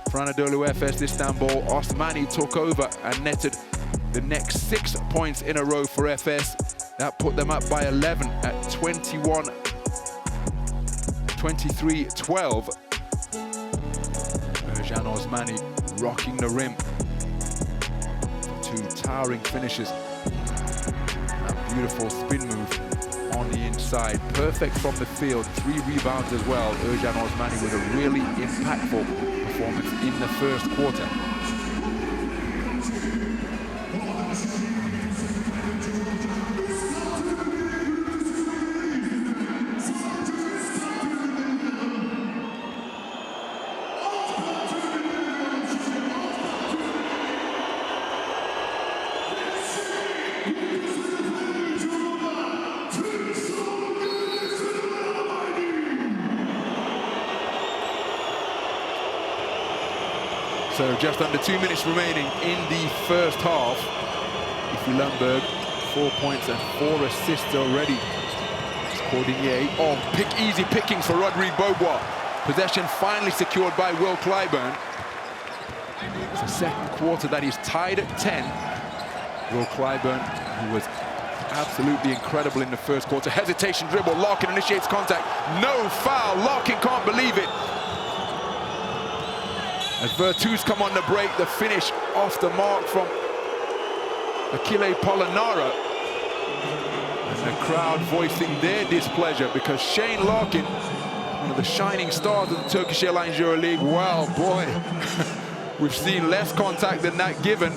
for Anadolu Efes Istanbul, Osmani took over and netted the next 6 points in a row for Efes. That put them up by 11 at 23-12. Ercan Osmani rocking the rim for 2 towering finishes. That beautiful spin move on the inside, perfect from the field, 3 rebounds as well. Ercan Osmani with a really impactful performance in the first quarter. So just under 2 minutes remaining in the first half. Ify Lundberg, 4 points and 4 assists already. Cordigné, easy pickings for Rodrigue Beaubois. Possession finally secured by Will Clyburn. It's the second quarter that is tied at 10. Will Clyburn, who was absolutely incredible in the first quarter. Hesitation dribble, Larkin initiates contact. No foul, Larkin can't believe it. As Virtus come on the break, the finish off the mark from Achille Polonara. And the crowd voicing their displeasure because Shane Larkin, one of the shining stars of the Turkish Airlines EuroLeague, wow, boy, we've seen less contact than that given.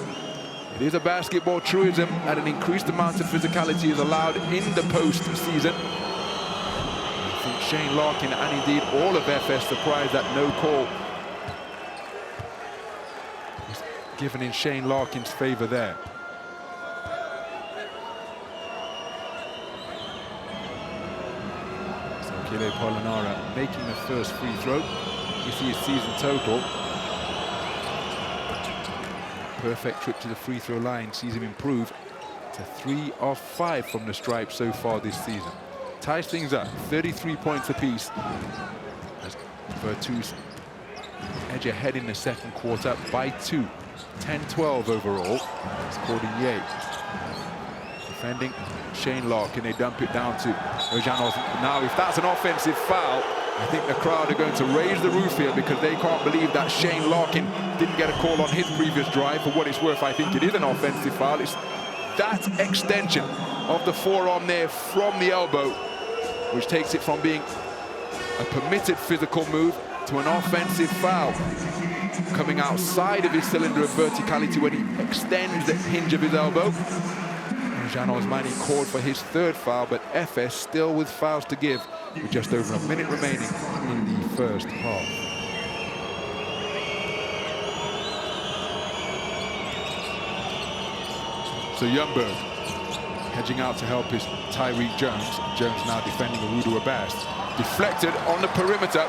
It is a basketball truism and an increased amount of physicality is allowed in the postseason. I think Shane Larkin and indeed all of Efes surprised that no call given in Shane Larkin's favor there. So Achille Polonara making the first free throw. You see his season total. Perfect trip to the free throw line sees him improve to 3 of 5 from the stripe so far this season. Ties things up, 33 points apiece. As Virtus edge ahead in the second quarter by 2. 10-12 overall. It's Cordigné. defending Shane Larkin. They dump it down to Ercan Osmani. Now, if that's an offensive foul, I think the crowd are going to raise the roof here because they can't believe that Shane Larkin didn't get a call on his previous drive. For what it's worth, I think it is an offensive foul. It's that extension of the forearm there from the elbow, which takes it from being a permitted physical move to an offensive foul. Coming outside of his cylinder of verticality when he extends the hinge of his elbow. Ercan Osmani called for his third foul, but Efes still with fouls to give with just over a minute remaining in the first half. So Ljungberg hedging out to help his Tyreek Jones. Jones now defending Arudu Abbas. Deflected on the perimeter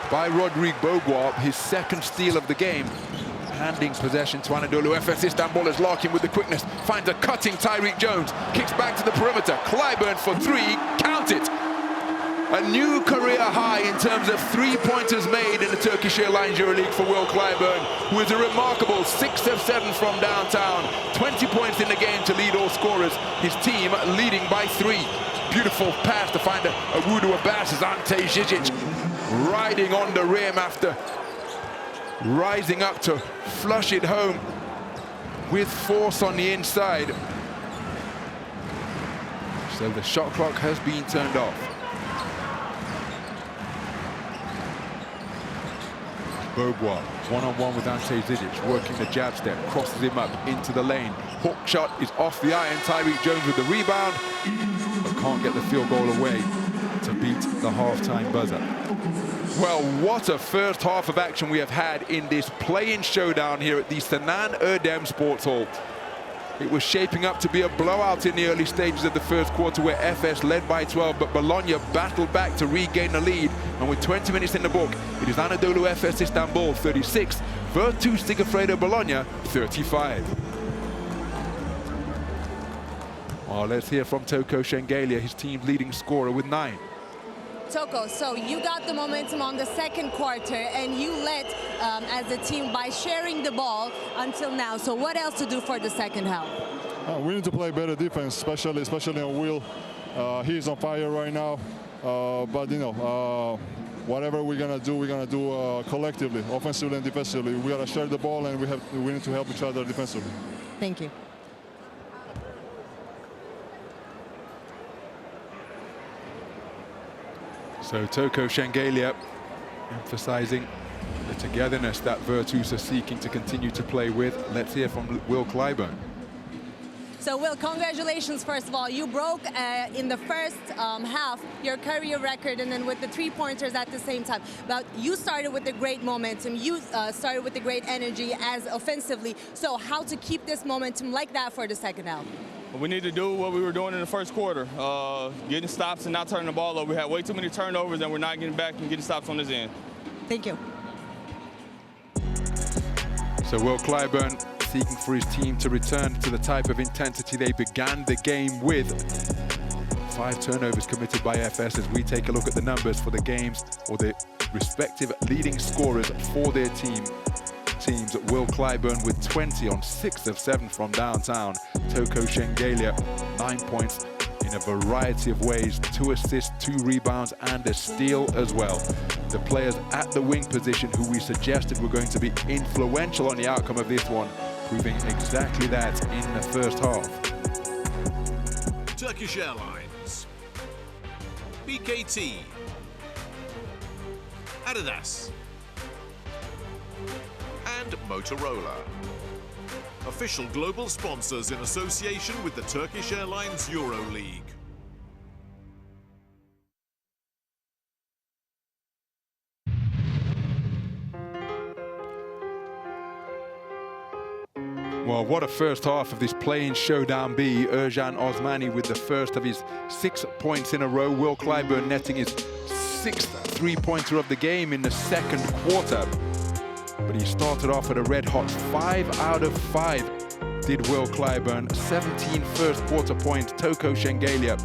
by Rodrigue Bogois, his second steal of the game. Handing possession to Anadolu. Efes Istanbul as Larkin with the quickness finds a cutting Tyreek Jones. Kicks back to the perimeter. Clyburn for three. Count it. A new career high in terms of three-pointers made in the Turkish Airlines EuroLeague for Will Clyburn, who is a remarkable 6 of 7 from downtown. 20 points in the game to lead all scorers. His team leading by 3. Beautiful pass to find Arudu Abbas as Ante Žižić riding on the rim after rising up to flush it home with force on the inside. So the shot clock has been turned off. Bogois, one-on-one with Ante Žižić, working the jab step, crosses him up into the lane. Hook shot is off the iron. Tyreek Jones with the rebound, but can't get the field goal away to beat the halftime buzzer. Well, what a first half of action we have had in this play-in showdown here at the Sinan Erdem Sports Hall. It was shaping up to be a blowout in the early stages of the first quarter where Efes led by 12, but Bologna battled back to regain the lead. And with 20 minutes in the book, it is Anadolu Efes Istanbul 36, Virtus Sigifredo Bologna 35. Well, let's hear from Toko Shengelia, his team's leading scorer with 9. Toko, so you got the momentum on the second quarter and you led as a team by sharing the ball until now. So what else to do for the second half? We need to play better defense, especially on Will. He's on fire right now. But you know, whatever we're gonna do collectively, offensively and defensively. We gotta share the ball and we need to help each other defensively. Thank you. So Toko Shengelia emphasizing the togetherness that Virtus are seeking to continue to play with. Let's hear from Will Clyburn. So Will, congratulations first of all. You broke in the first half your career record, and then with the three-pointers at the same time. But you started with a great momentum. You started with a great energy as offensively. So how to keep this momentum like that for the second half? We need to do what we were doing in the first quarter, getting stops and not turning the ball over. We had way too many turnovers and we're not getting back and getting stops on this end. Thank you. So Will Clyburn seeking for his team to return to the type of intensity they began the game with. 5 turnovers committed by Efes as we take a look at the numbers for the games or the respective leading scorers for their teams. Will Clyburn with 20 on 6 of 7 from downtown. Toko Shengelia, 9 points in a variety of ways, 2 assists, 2 rebounds, and a steal as well. The players at the wing position who we suggested were going to be influential on the outcome of this one, proving exactly that in the first half. Turkish Airlines, BKT, Adidas, and Motorola. Official global sponsors in association with the Turkish Airlines EuroLeague. Well, what a first half of this play-in showdown be. Ercan Osmani with the first of his 6 points in a row. Will Clyburn netting his 6th three-pointer of the game in the second quarter. But he started off at a red-hot 5 out of 5 did Will Clyburn. 17 first quarter points. Toko Shengelia,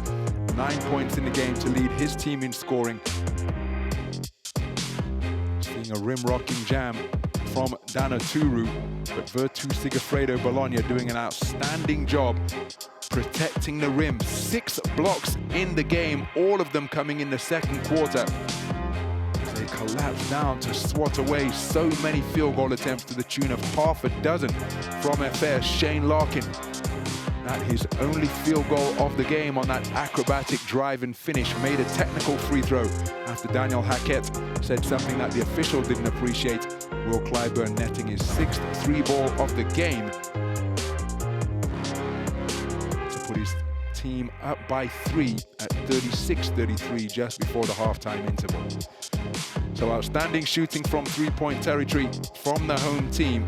9 points in the game to lead his team in scoring. Seeing a rim-rocking jam from Anadolu, but Virtus Sigifredo Bologna doing an outstanding job protecting the rim. 6 blocks in the game, all of them coming in the second quarter. They collapse down to swat away so many field goal attempts to the tune of half a dozen from Efes. Shane Larkin, at his only field goal of the game on that acrobatic drive and finish, made a technical free throw after Daniel Hackett said something that the official didn't appreciate. Will Clyburn netting his 6th 3-ball of the game to put his team up by 3 at 36-33 just before the halftime interval. So outstanding shooting from three-point territory from the home team.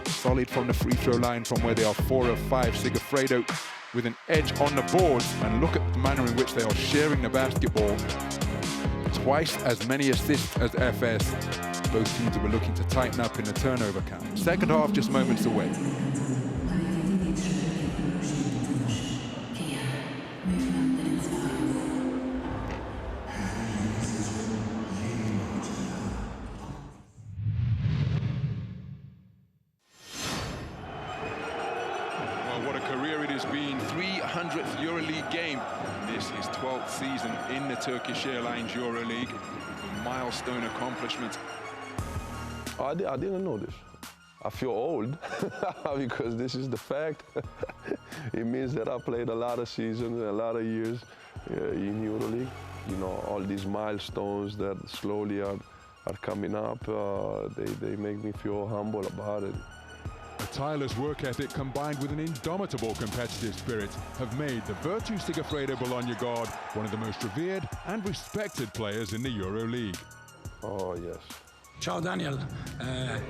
Solid from the free throw line from where they are 4 of 5. Sigafredo with an edge on the boards, and look at the manner in which they are sharing the basketball. Twice as many assists as Efes. Both teams were looking to tighten up in the turnover count. Second half just moments away. What a career it has been. 300th EuroLeague game. This is 12th season in the Turkish Airlines EuroLeague. A milestone accomplishment. I didn't know this. I feel old because this is the fact. It means that I played a lot of seasons, a lot of years in EuroLeague. You know, all these milestones that slowly are coming up, they make me feel humble about it. A tireless work ethic combined with an indomitable competitive spirit have made the Virtu Sigafredo Bologna guard one of the most revered and respected players in the EuroLeague. Oh, yes. Ciao Daniel,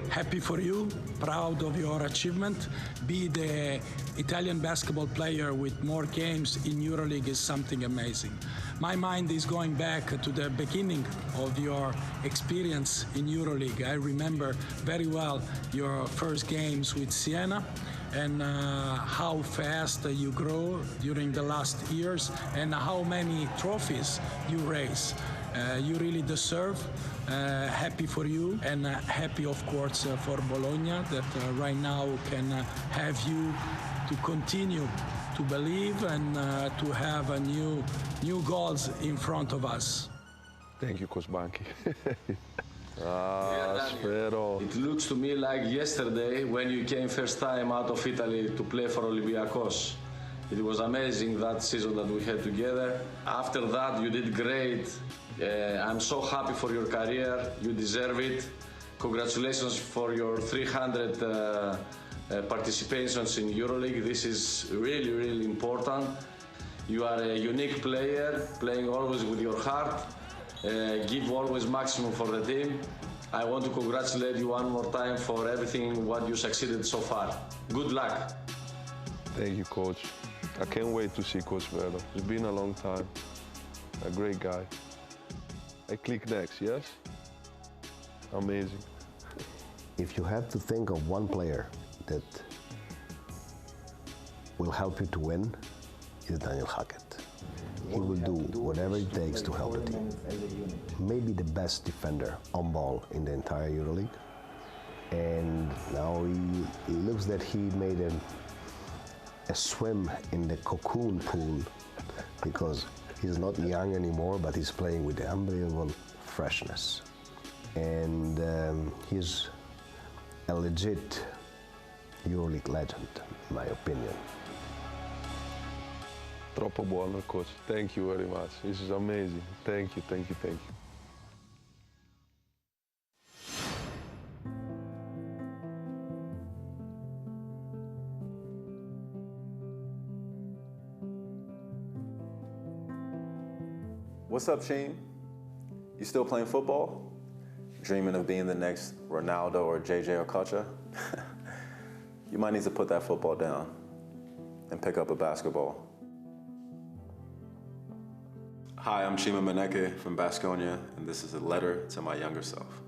happy for you, proud of your achievement. Be the Italian basketball player with more games in EuroLeague is something amazing. My mind is going back to the beginning of your experience in EuroLeague. I remember very well your first games with Siena and how fast you grow during the last years and how many trophies you raise. You really deserve. Happy for you and happy, of course, for Bologna that right now can have you to continue to believe and to have a new goals in front of us. Thank you, Coach Banchi. Spero. It looks to me like yesterday when you came first time out of Italy to play for Olympiacos. It was amazing that season that we had together. After that, you did great. I'm so happy for your career. You deserve it. Congratulations for your 300 participations in EuroLeague. This is really, really important. You are a unique player, playing always with your heart. Give always maximum for the team. I want to congratulate you one more time for everything what you succeeded so far. Good luck. Thank you, Coach. I can't wait to see Coach Vero. It's been a long time. A great guy. I click next, yes? Amazing. If you have to think of one player that will help you to win, is Daniel Hackett. He will do whatever it takes to help the team. Maybe the best defender on ball in the entire EuroLeague. And now it looks that he made a swim in the cocoon pool because he's not young anymore, but he's playing with unbelievable freshness. And he's a legit EuroLeague legend, in my opinion. Troppo buono, Coach. Thank you very much. This is amazing. Thank you, thank you, thank you. What's up, Sheen? You still playing football? Dreaming of being the next Ronaldo or JJ Okocha? You might need to put that football down and pick up a basketball. Hi, I'm Chima Maneke from Baskonia, and this is a letter to my younger self.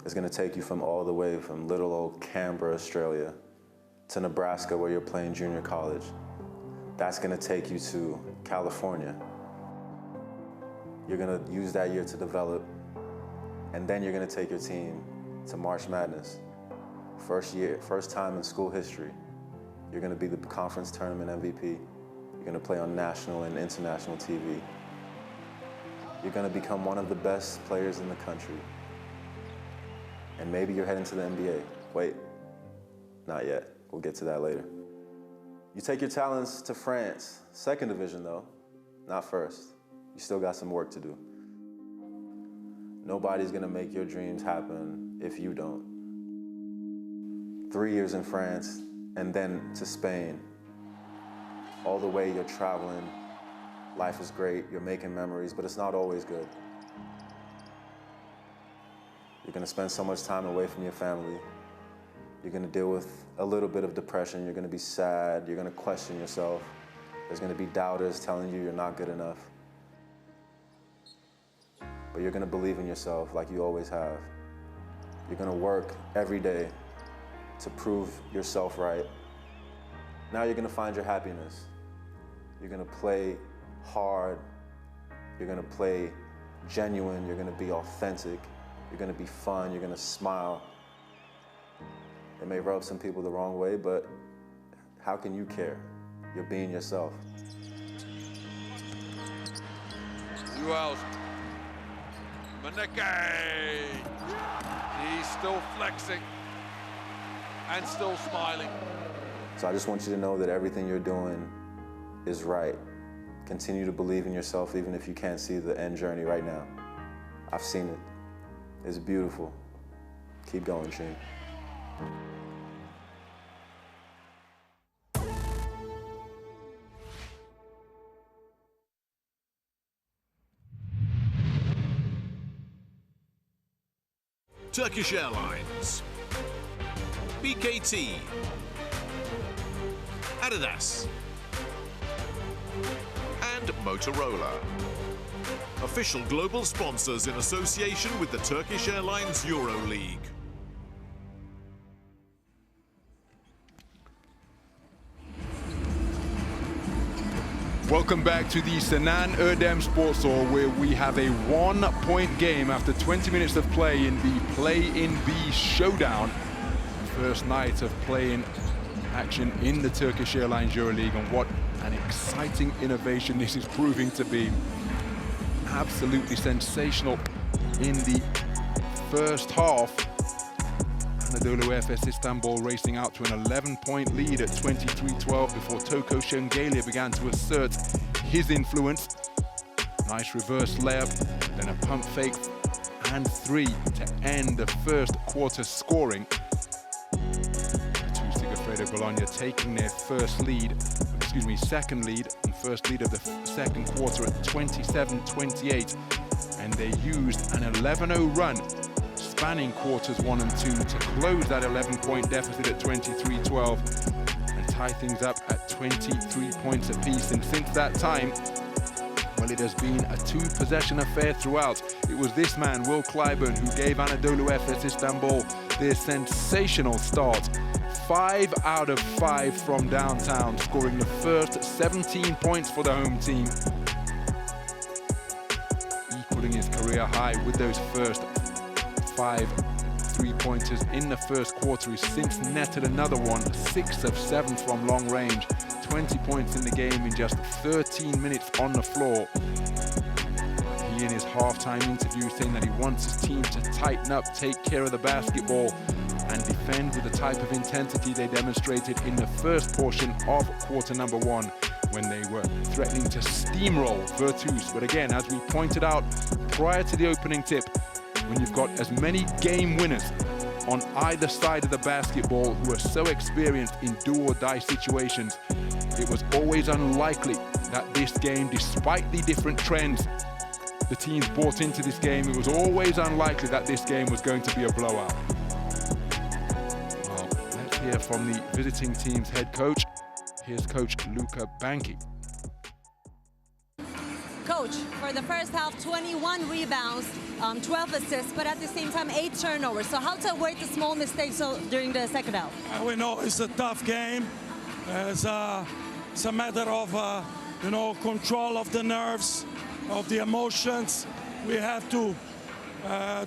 It's gonna take you from all the way from little old Canberra, Australia, to Nebraska where you're playing junior college. That's gonna take you to California. You're gonna use that year to develop, and then you're gonna take your team to March Madness. first time in school history. You're going to be the conference tournament MVP. You're going to play on national and international TV. You're going to become one of the best players in the country. And maybe you're heading to the NBA. Wait, not yet. We'll get to that later. You take your talents to France, second division though, not first. You still got some work to do. Nobody's gonna make your dreams happen if you don't. 3 years in France, and then to Spain. All the way you're traveling, life is great, you're making memories, but it's not always good. You're gonna spend so much time away from your family. You're gonna deal with a little bit of depression, you're gonna be sad, you're gonna question yourself. There's gonna be doubters telling you you're not good enough. But you're gonna believe in yourself like you always have. You're gonna work every day to prove yourself right. Now you're gonna find your happiness. You're gonna play hard, you're gonna play genuine, you're gonna be authentic, you're gonna be fun, you're gonna smile. It may rub some people the wrong way, but how can you care? You're being yourself. Who else? Maneke! He's still flexing and still smiling. So I just want you to know that everything you're doing is right. Continue to believe in yourself even if you can't see the end journey right now. I've seen it. It's beautiful. Keep going, Sheen. Turkish Airlines, BKT, Adidas, and Motorola. Official global sponsors in association with the Turkish Airlines EuroLeague. Welcome back to the Sinan Erdem Sports Hall, where we have a 1-point game after 20 minutes of play in the Play-in B showdown. First night of play-in action in the Turkish Airlines EuroLeague, and what an exciting innovation this is proving to be. Absolutely sensational in the first half. Anadolu Efes Istanbul racing out to an 11-point lead at 23-12 before Toko Şengelya began to assert his influence. Nice reverse layup, then a pump fake and three to end the first quarter scoring. The two Sigafredo Bologna taking their second lead and first lead of the second quarter at 27-28, and they used an 11-0 run spanning quarters 1 and 2 to close that 11-point deficit at 23-12 and tie things up at 23 points apiece. And since that time, well, it has been a two-possession affair throughout. It was this man, Will Clyburn, who gave Anadolu Efes Istanbul their sensational start. 5 out of 5 from downtown, scoring the first 17 points for the home team, equaling his career high with those first 5 three-pointers in the first quarter. He's since netted another one, 6 of 7 from long range, 20 points in the game in just 13 minutes on the floor. He in his halftime interview saying that he wants his team to tighten up, take care of the basketball, and defend with the type of intensity they demonstrated in the first portion of quarter number 1, when they were threatening to steamroll Virtus. But again, as we pointed out prior to the opening tip, when you've got as many game winners on either side of the basketball who are so experienced in do-or-die situations, it was always unlikely that this game, despite the different trends the teams brought into this game, it was always unlikely that this game was going to be a blowout. Well, let's hear from the visiting team's head coach. Here's Coach Luka Banki. Coach, for the first half, 21 rebounds, 12 assists, but at the same time, 8 turnovers. So how to avoid the small mistakes during the second half? We know it's a tough game. It's a matter of, control of the nerves, of the emotions. We have to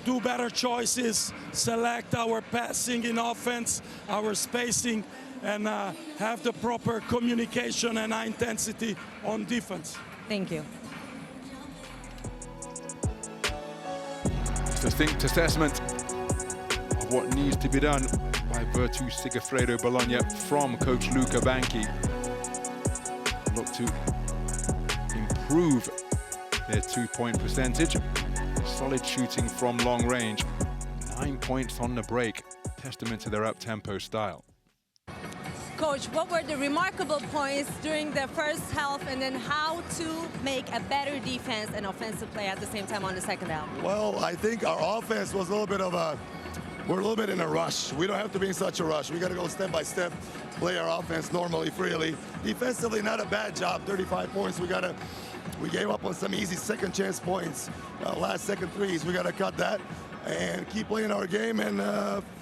do better choices, select our passing in offense, our spacing, and have the proper communication and high intensity on defense. Thank you. Succinct assessment of what needs to be done by Virtus Sigifredo Bologna from coach Luca Banchi. Look to improve their two-point percentage. Solid shooting from long range. 9 points on the break. Testament to their up-tempo style. Coach, what were the remarkable points during the first half, and then how to make a better defense and offensive play at the same time on the second half? Well, I think our offense was a little bit of we're a little bit in a rush. We don't have to be in such a rush. We got to go step by step, play our offense normally, freely. Defensively, not a bad job, 35 points. We gave up on some easy second chance points, last second threes. We got to cut that and keep playing our game and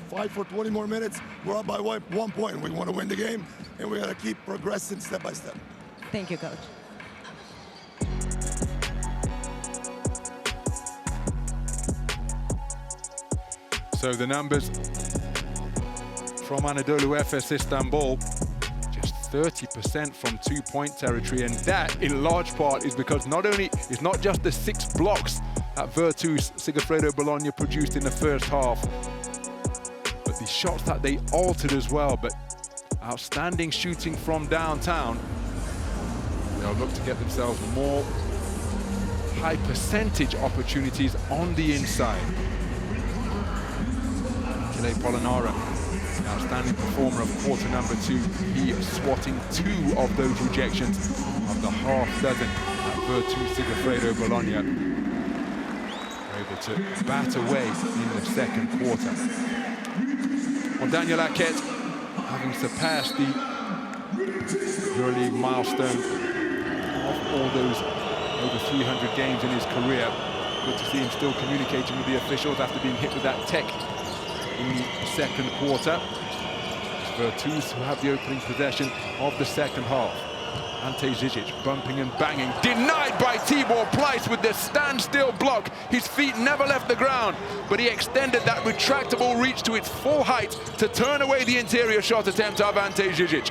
fight for 20 more minutes. We're up by 1 point. We want to win the game, and we got to keep progressing step by step. Thank you, Coach. So the numbers from Anadolu Efes Istanbul, just 30% from two-point territory, and that in large part is because it's not just the 6 blocks that Virtus Sigifredo Bologna produced in the first half, but the shots that they altered as well. But outstanding shooting from downtown. They'll look to get themselves more high percentage opportunities on the inside. Achille Polonara, the outstanding performer of quarter number 2. He swatting 2 of those rejections of the half dozen at Virtus Sigifredo Bologna. Able to bat away in the second quarter. Well, Daniel Hackett, having surpassed the EuroLeague milestone of all those over 300 games in his career. Good to see him still communicating with the officials after being hit with that tech in the second quarter. It's Virtus who have the opening possession of the second half. Ante Zizic bumping and banging, denied by Tibor Pleiss with the standstill block. His feet never left the ground, but he extended that retractable reach to its full height to turn away the interior shot attempt of Ante Zizic.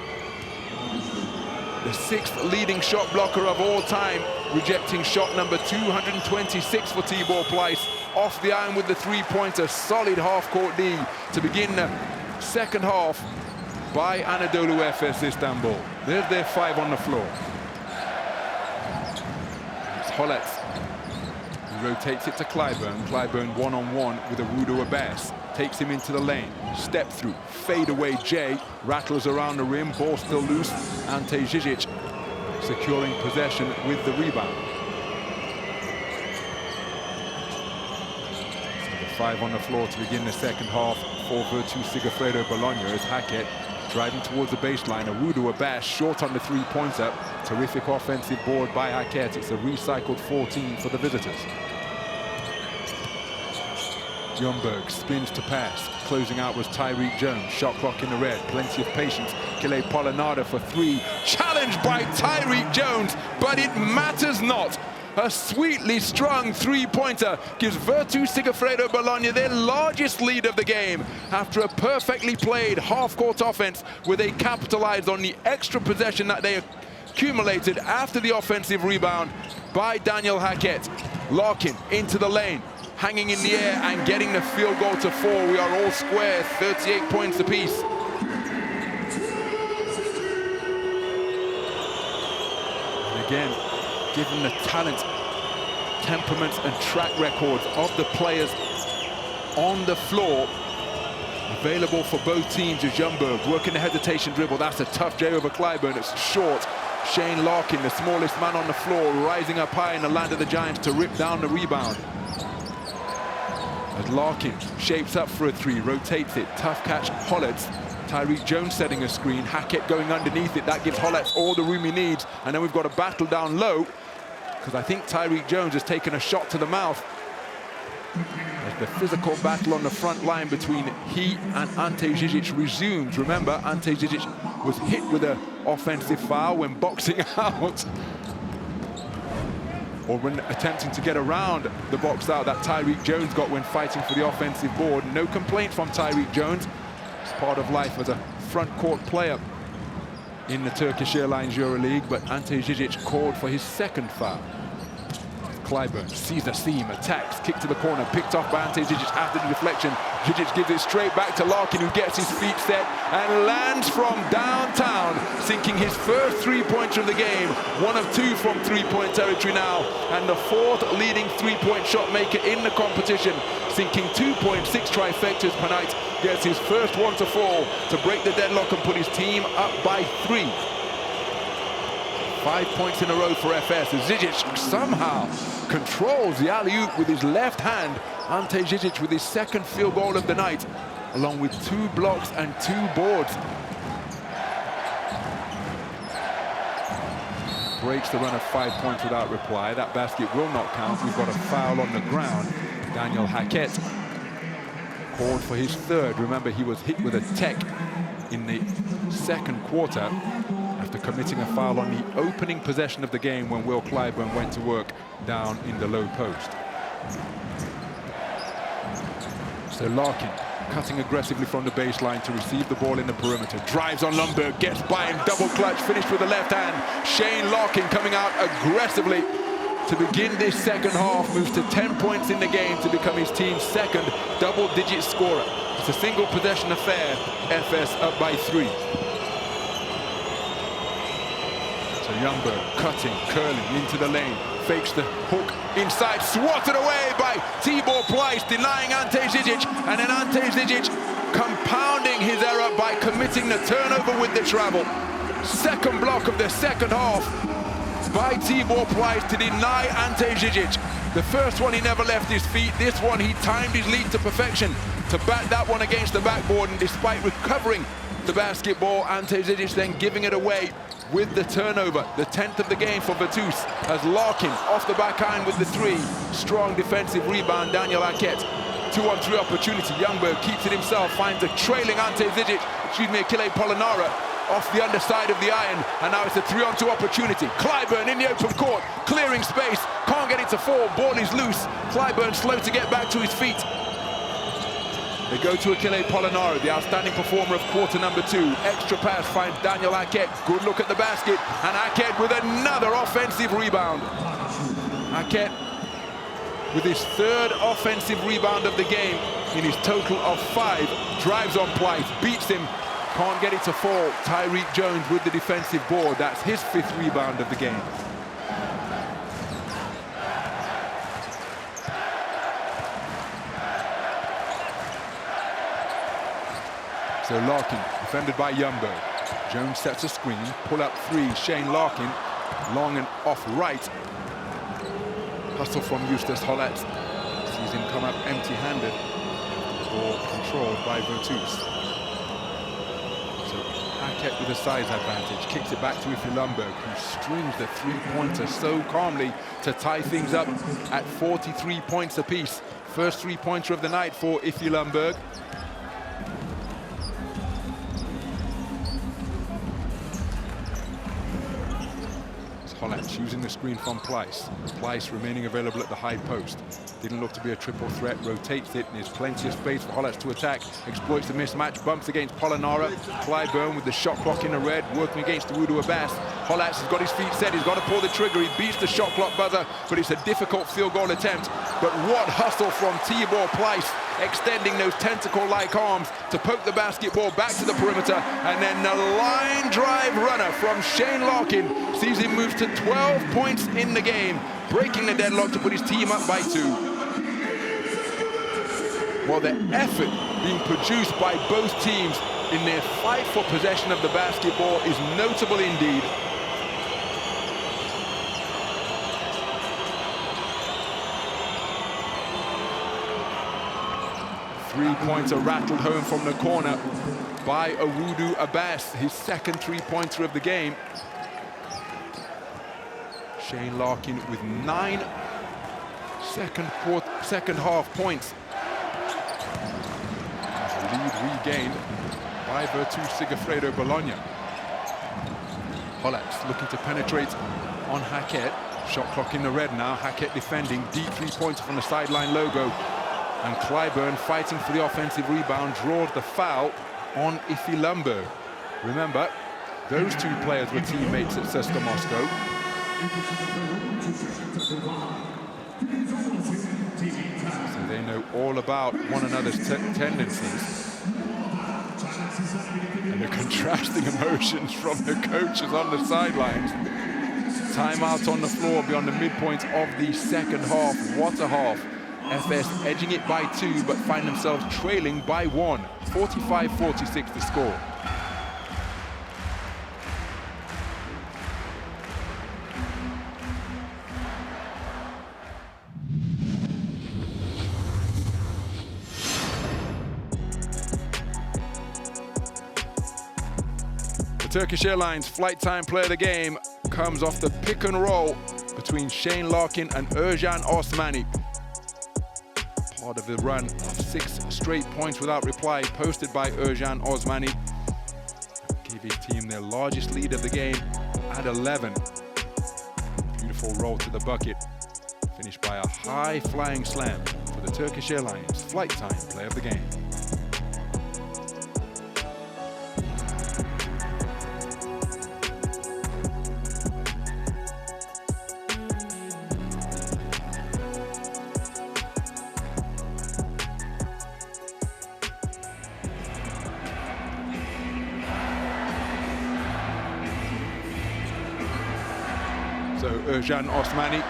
The 6th leading shot blocker of all time, rejecting shot number 226 for Tibor Pleiss. Off the iron with the three-pointer, solid half-court D to begin the second half by Anadolu Efes Istanbul. There's their 5 on the floor. It's Holets who rotates it to Clyburn. Clyburn one-on-one with Arudo Abbas. Takes him into the lane. Step through, fade away Jay. Rattles around the rim, ball still loose. Ante Zizic securing possession with the rebound. 5 on the floor to begin the second half for Virtus Sigifredo Bologna as Hackett driving towards the baseline. Arudo Abbas short on the three-pointer. Terrific offensive board by Hackett. It's a recycled 14 for the visitors. Ljungberg spins to pass. Closing out was Tyreek Jones. Shot clock in the red. Plenty of patience. Achille Polonara for 3. Challenged by Tyreek Jones, but it matters not. A sweetly strung three-pointer gives Virtus Sigifredo Bologna their largest lead of the game after a perfectly played half-court offense where they capitalized on the extra possession that they accumulated after the offensive rebound by Daniel Hackett. Larkin into the lane, hanging in the air and getting the field goal to 4. We are all square, 38 points apiece. And again, given the talent, temperaments and track records of the players on the floor, available for both teams is Ljungberg working the hesitation dribble. That's a tough J over Clyburn. It's short. Shane Larkin, the smallest man on the floor, rising up high in the land of the Giants to rip down the rebound. As Larkin shapes up for a 3, rotates it. Tough catch, Holets. Tyreek Jones setting a screen. Hackett going underneath it. That gives Holets all the room he needs. And then we've got a battle down low, because I think Tyreek Jones has taken a shot to the mouth. As the physical battle on the front line between he and Ante Zizic resumes. Remember, Ante Zizic was hit with an offensive foul when boxing out. or when attempting to get around the box out that Tyreek Jones got when fighting for the offensive board. No complaint from Tyreek Jones. It's part of life as a front court player in the Turkish Airlines EuroLeague, but Ante Zizic called for his second foul. Clyburn sees the seam, attacks, kick to the corner, picked off by Ante Zizic after the deflection. Zizic gives it straight back to Larkin, who gets his feet set and lands from downtown, sinking his first three-pointer of the game. 1 of 2 from three-point territory now, and the 4th leading three-point shot maker in the competition, sinking 2.6 trifectas per night, gets his first one to fall to break the deadlock and put his team up by 3. 5 points in a row for Efes. Zizic somehow controls the alley-oop with his left hand. Ante Zizic with his second field goal of the night, along with 2 blocks and 2 boards. Breaks the run of 5 points without reply. That basket will not count. We've got a foul on the ground. Daniel Hackett called for his 3rd. Remember, he was hit with a tech in the second quarter after committing a foul on the opening possession of the game when Will Clyburn went to work down in the low post. So Larkin cutting aggressively from the baseline to receive the ball in the perimeter. Drives on Lundberg, gets by him, double clutch, finished with the left hand. Shane Larkin coming out aggressively to begin this second half, moves to 10 points in the game to become his team's second double-digit scorer. It's a single possession affair, Efes up by 3. So Youngberg cutting, curling into the lane, fakes the hook inside, swatted away by Tibor Pleiss, denying Ante Zizic, and then Ante Zizic compounding his error by committing the turnover with the travel. Second block of the second half by Tibor Pleiss to deny Ante Zizic. The first one he never left his feet, this one he timed his lead to perfection to bat that one against the backboard, and despite recovering the basketball, Ante Zizic then giving it away with the turnover, the 10th of the game for Virtus, as Larkin off the backhand with the 3. Strong defensive rebound, Daniel Hackett. 2-on-3 opportunity, Youngberg keeps it himself, finds a trailing Ante Zizic, Achille Polonara off the underside of the iron, and now it's a 3-on-2 opportunity. Clyburn in the open court, clearing space, can't get it to fall, ball is loose. Clyburn slow to get back to his feet. They go to Achille Polonara, the outstanding performer of quarter number 2. Extra pass finds Daniel Hackett. Good look at the basket, and Hackett with another offensive rebound. Hackett with his 3rd offensive rebound of the game in his total of 5. Drives on Pleiss, beats him, can't get it to fall. Tyreek Jones with the defensive board. That's his 5th rebound of the game. So Larkin, defended by Youngberg. Jones sets a screen, pull up 3, Shane Larkin, long and off right. Hustle from Eustace Hollett. Sees him come up empty-handed. Ball controlled by Virtus. So Hackett with a size advantage, kicks it back to Ife Lundberg, who strings the 3-pointer so calmly to tie things up at 43 points apiece. First 3-pointer of the night for Ife Lundberg. Hollett using the screen from Pleiss. Pleiss remaining available at the high post. Didn't look to be a triple threat, rotates it, and there's plenty of space for Hollett to attack. Exploits the mismatch, bumps against Polonara. Clyburn with the shot clock in the red, working against Wudu Abbas. Hollett has got his feet set, he's got to pull the trigger, he beats the shot clock buzzer, but it's a difficult field goal attempt. But what hustle from Tibor Pleiss, extending those tentacle-like arms to poke the basketball back to the perimeter, and then the line drive runner from Shane Larkin sees him move to 12 points in the game, breaking the deadlock to put his team up by 2. Well, the effort being produced by both teams in their fight for possession of the basketball is notable indeed. Three-pointer rattled home from the corner by Wudu Abbas, his second 3-pointer of the game. Shane Larkin with 9 second half points. The lead regained by Virtus Sigifredo Bologna. Hollett looking to penetrate on Hackett. Shot clock in the red now. Hackett defending. Deep three-pointer from the sideline logo. And Clyburn fighting for the offensive rebound, draws the foul on Ifi Lundberg. Remember, those two players were teammates at CSKA Moscow. So they know all about one another's tendencies. And the contrasting emotions from the coaches on the sidelines. Timeout on the floor beyond the midpoint of the second half. What a half. Efes edging it by 2, but find themselves trailing by 1. 45-46 the score. The Turkish Airlines flight time player of the game comes off the pick and roll between Shane Larkin and Ercan Osmani. Part of the run of 6 straight points without reply posted by Ercan Osmani. Gave his team their largest lead of the game at 11. Beautiful roll to the bucket. Finished by a high-flying slam for the Turkish Airlines flight time player of the game. So Ercan Osmani,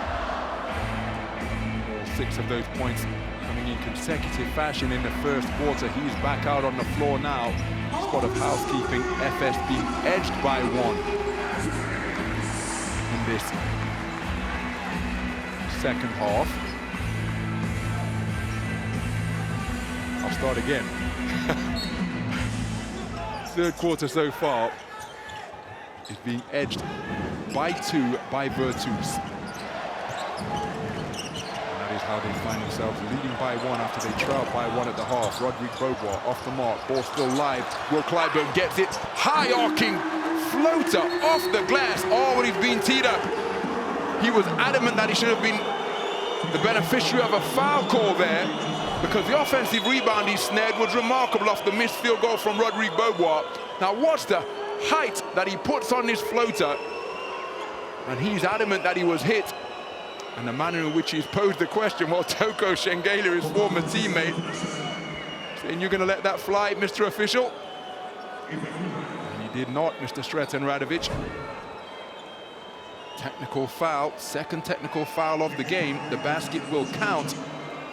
all 6 of those points coming in consecutive fashion in the first quarter. He's back out on the floor now. Spot of housekeeping, Efes being edged by 1 in this second half. I'll start again. Third quarter so far is being edged by 2 by Virtus. And that is how they find themselves leading by 1 after they trailed by 1 at the half. Rodrigue Beaubois off the mark, ball still live. Will Clyburn gets it, high arcing floater off the glass. Oh, he's been teed up. He was adamant that he should have been the beneficiary of a foul call there, because the offensive rebound he snared was remarkable off the missed field goal from Rodrigue Beaubois. Now watch the height that he puts on this floater, and he's adamant that he was hit. And the manner in which he's posed the question, well, Toko Şengeli, his former teammate, saying, "You're going to let that fly, Mr. Official?" And he did not, Mr. Sreten Radovic. Technical foul, second technical foul of the game. The basket will count,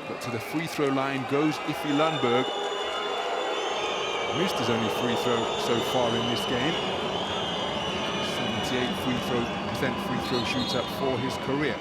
but to the free throw line goes Ifi Lundberg. Missed his only free throw so far in this game. 78% free throw shooter for his career.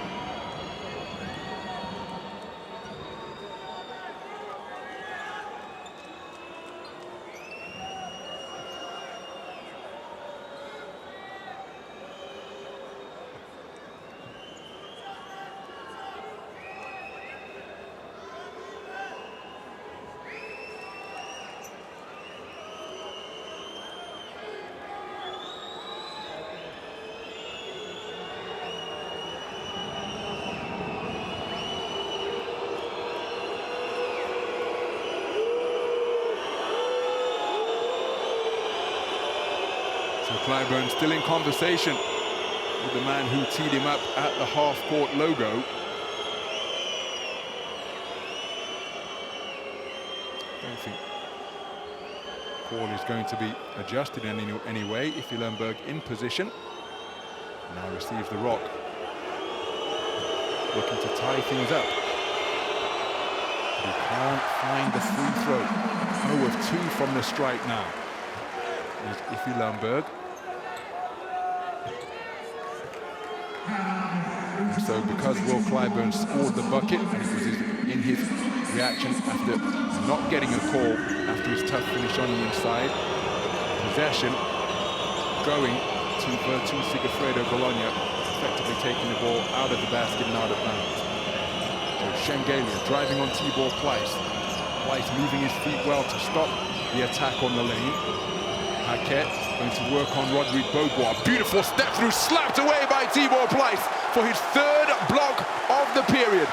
Clyburn still in conversation with the man who teed him up at the half-court logo. I don't think call is going to be adjusted in any way. Ifi Lundberg in position. Now receives the rock. Looking to tie things up. He can't find the free throw. 0 of 2 from the strike now. Is Ifi Lundberg. So because Will Clyburn scored the bucket, and it was in his reaction after not getting a call after his tough finish on the inside, possession going to Virtus Sigifredo Bologna, effectively taking the ball out of the basket and out of bounds. So Şengeli driving on Tibor Pleiss. Pleiss moving his feet well to stop the attack on the lane. Paquette going to work on Rodrigue Beaubois. Beautiful step through, slapped away by Tibor Pleiss for his third block of the period.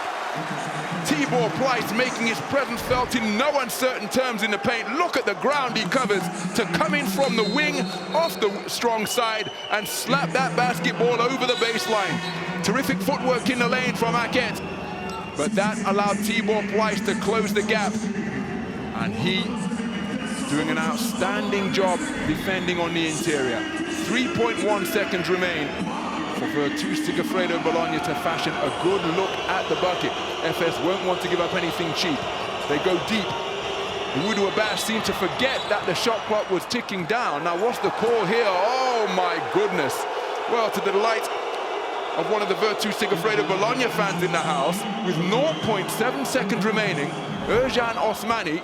Tibor Pleiss making his presence felt in no uncertain terms in the paint. Look at the ground he covers to come in from the wing off the strong side and slap that basketball over the baseline. Terrific footwork in the lane from Paquette, but that allowed Tibor Pleiss to close the gap, and he doing an outstanding job defending on the interior. 3.1 seconds remain for Virtus Sigifredo Bologna to fashion a good look at the bucket. Efes won't want to give up anything cheap. They go deep. Wudu Abbas seemed to forget that the shot clock was ticking down. Now what's the call here? Oh my goodness. Well, to the delight of one of the Virtus Sigifredo Bologna fans in the house, with 0.7 seconds remaining, Ercan Osmani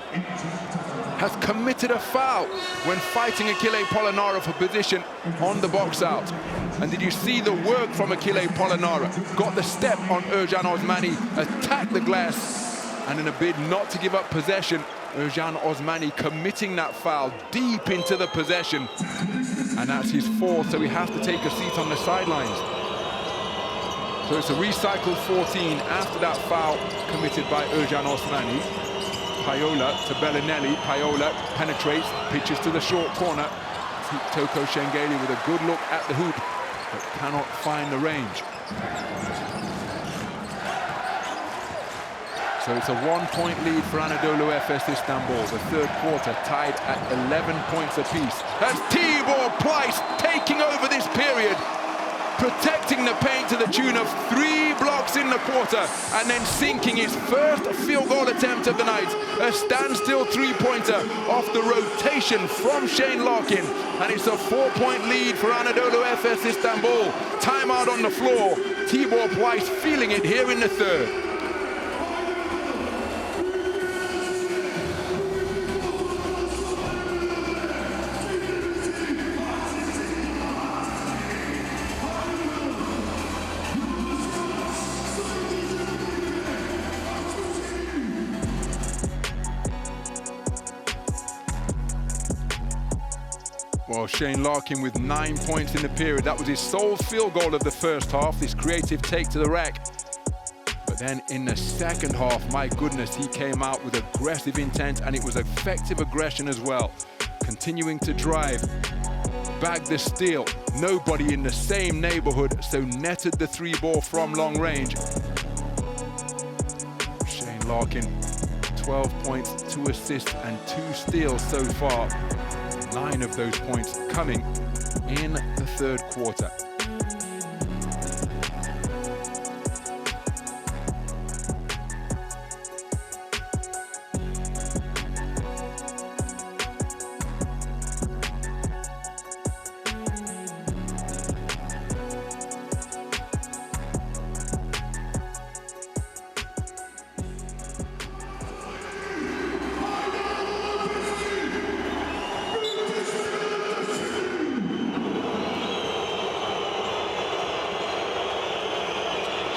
has committed a foul when fighting Achille Polonara for position on the box out. And did you see the work from Achille Polonara? Got the step on Ercan Osmani, attacked the glass, and in a bid not to give up possession, Ercan Osmani committing that foul deep into the possession. And that's his fourth, so he has to take a seat on the sidelines. So it's a recycled 14 after that foul committed by Ercan Osmani. Paiola to Bellinelli. Paiola penetrates, pitches to the short corner. Toko Shengeli with a good look at the hoop, but cannot find the range. So it's a 1-point lead for Anadolu Efes Istanbul. The third quarter tied at 11 points apiece. As Tibor Pleiss taking over this period, protecting the paint to the tune of 3 blocks in the quarter, and then sinking his first field goal attempt of the night. A standstill three-pointer off the rotation from Shane Larkin, and it's a 4-point lead for Anadolu Efes Istanbul. Timeout on the floor. Tibor Pleiss feeling it here in the third. Well, Shane Larkin with 9 points in the period. That was his sole field goal of the first half, this creative take to the rack. But then in the second half, my goodness, he came out with aggressive intent, and it was effective aggression as well. Continuing to drive, bagged the steal. Nobody in the same neighborhood, so netted the 3-ball from long range. Shane Larkin, 12 points, 2 assists, and 2 steals so far. 9 of those points coming in the third quarter.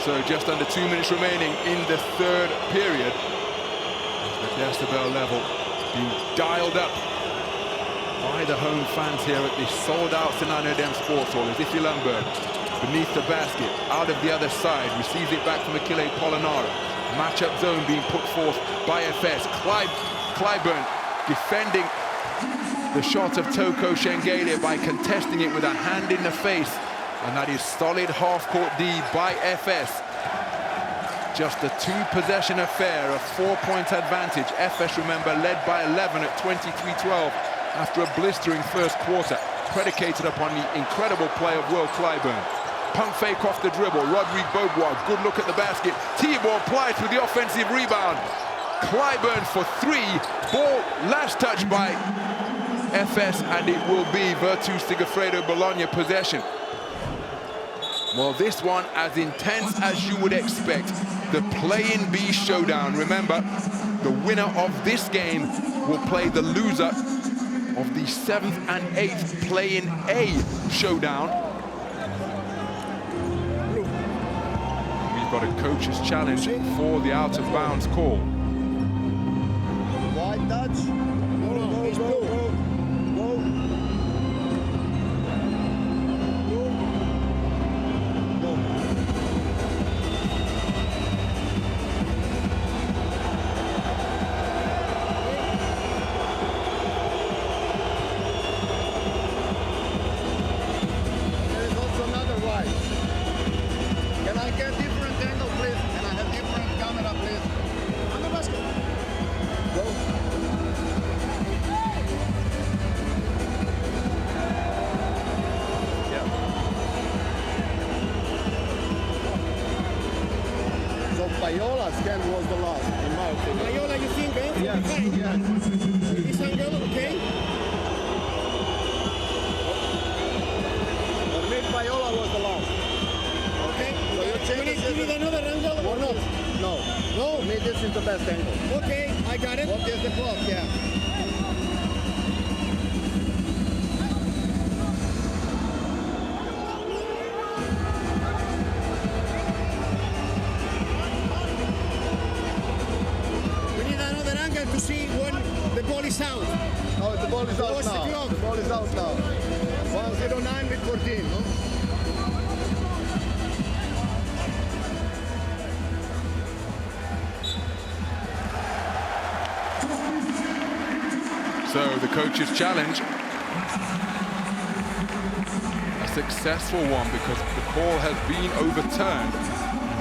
So just under 2 minutes remaining in the third period. The decibel level being dialed up by the home fans here at the sold-out Sinano Dem Sports Hall. As Iffy Lundberg beneath the basket, out of the other side, receives it back from Achille Polonara. Matchup zone being put forth by Efes. Clyburn defending the shot of Toko Shengeli by contesting it with a hand in the face. And that is solid half-court D by Efes. Just a 2-possession affair, a 4-point advantage. Efes, remember, led by 11 at 23-12 after a blistering first quarter, predicated upon the incredible play of Will Clyburn. Pump fake off the dribble. Rodrigue Beaubois, good look at the basket. Tibor Pleiss with the offensive rebound. Clyburn for 3. Ball last touch by Efes, and it will be Virtus Sigifredo Bologna possession. Well, this one as intense as you would expect. The play-in B showdown. Remember, the winner of this game will play the loser of the 7th and 8th play-in A showdown. We've got a coach's challenge for the out-of-bounds call. Wide touch. Go. Paiola's hand was the last, in my opinion. Paiola, you think, eh? Yes, yes. This angle, okay? For me, Paiola was the last. Okay. So you change You need another angle or not? No. No? For me, this is the best angle. Okay, I got it. What is the clock? Yeah. We need another angle to see when the ball is out. Oh, the ball is out What's the now. clock? The ball is out now. 1:09 with 14, no? So the coach's challenge, a successful one because the call has been overturned.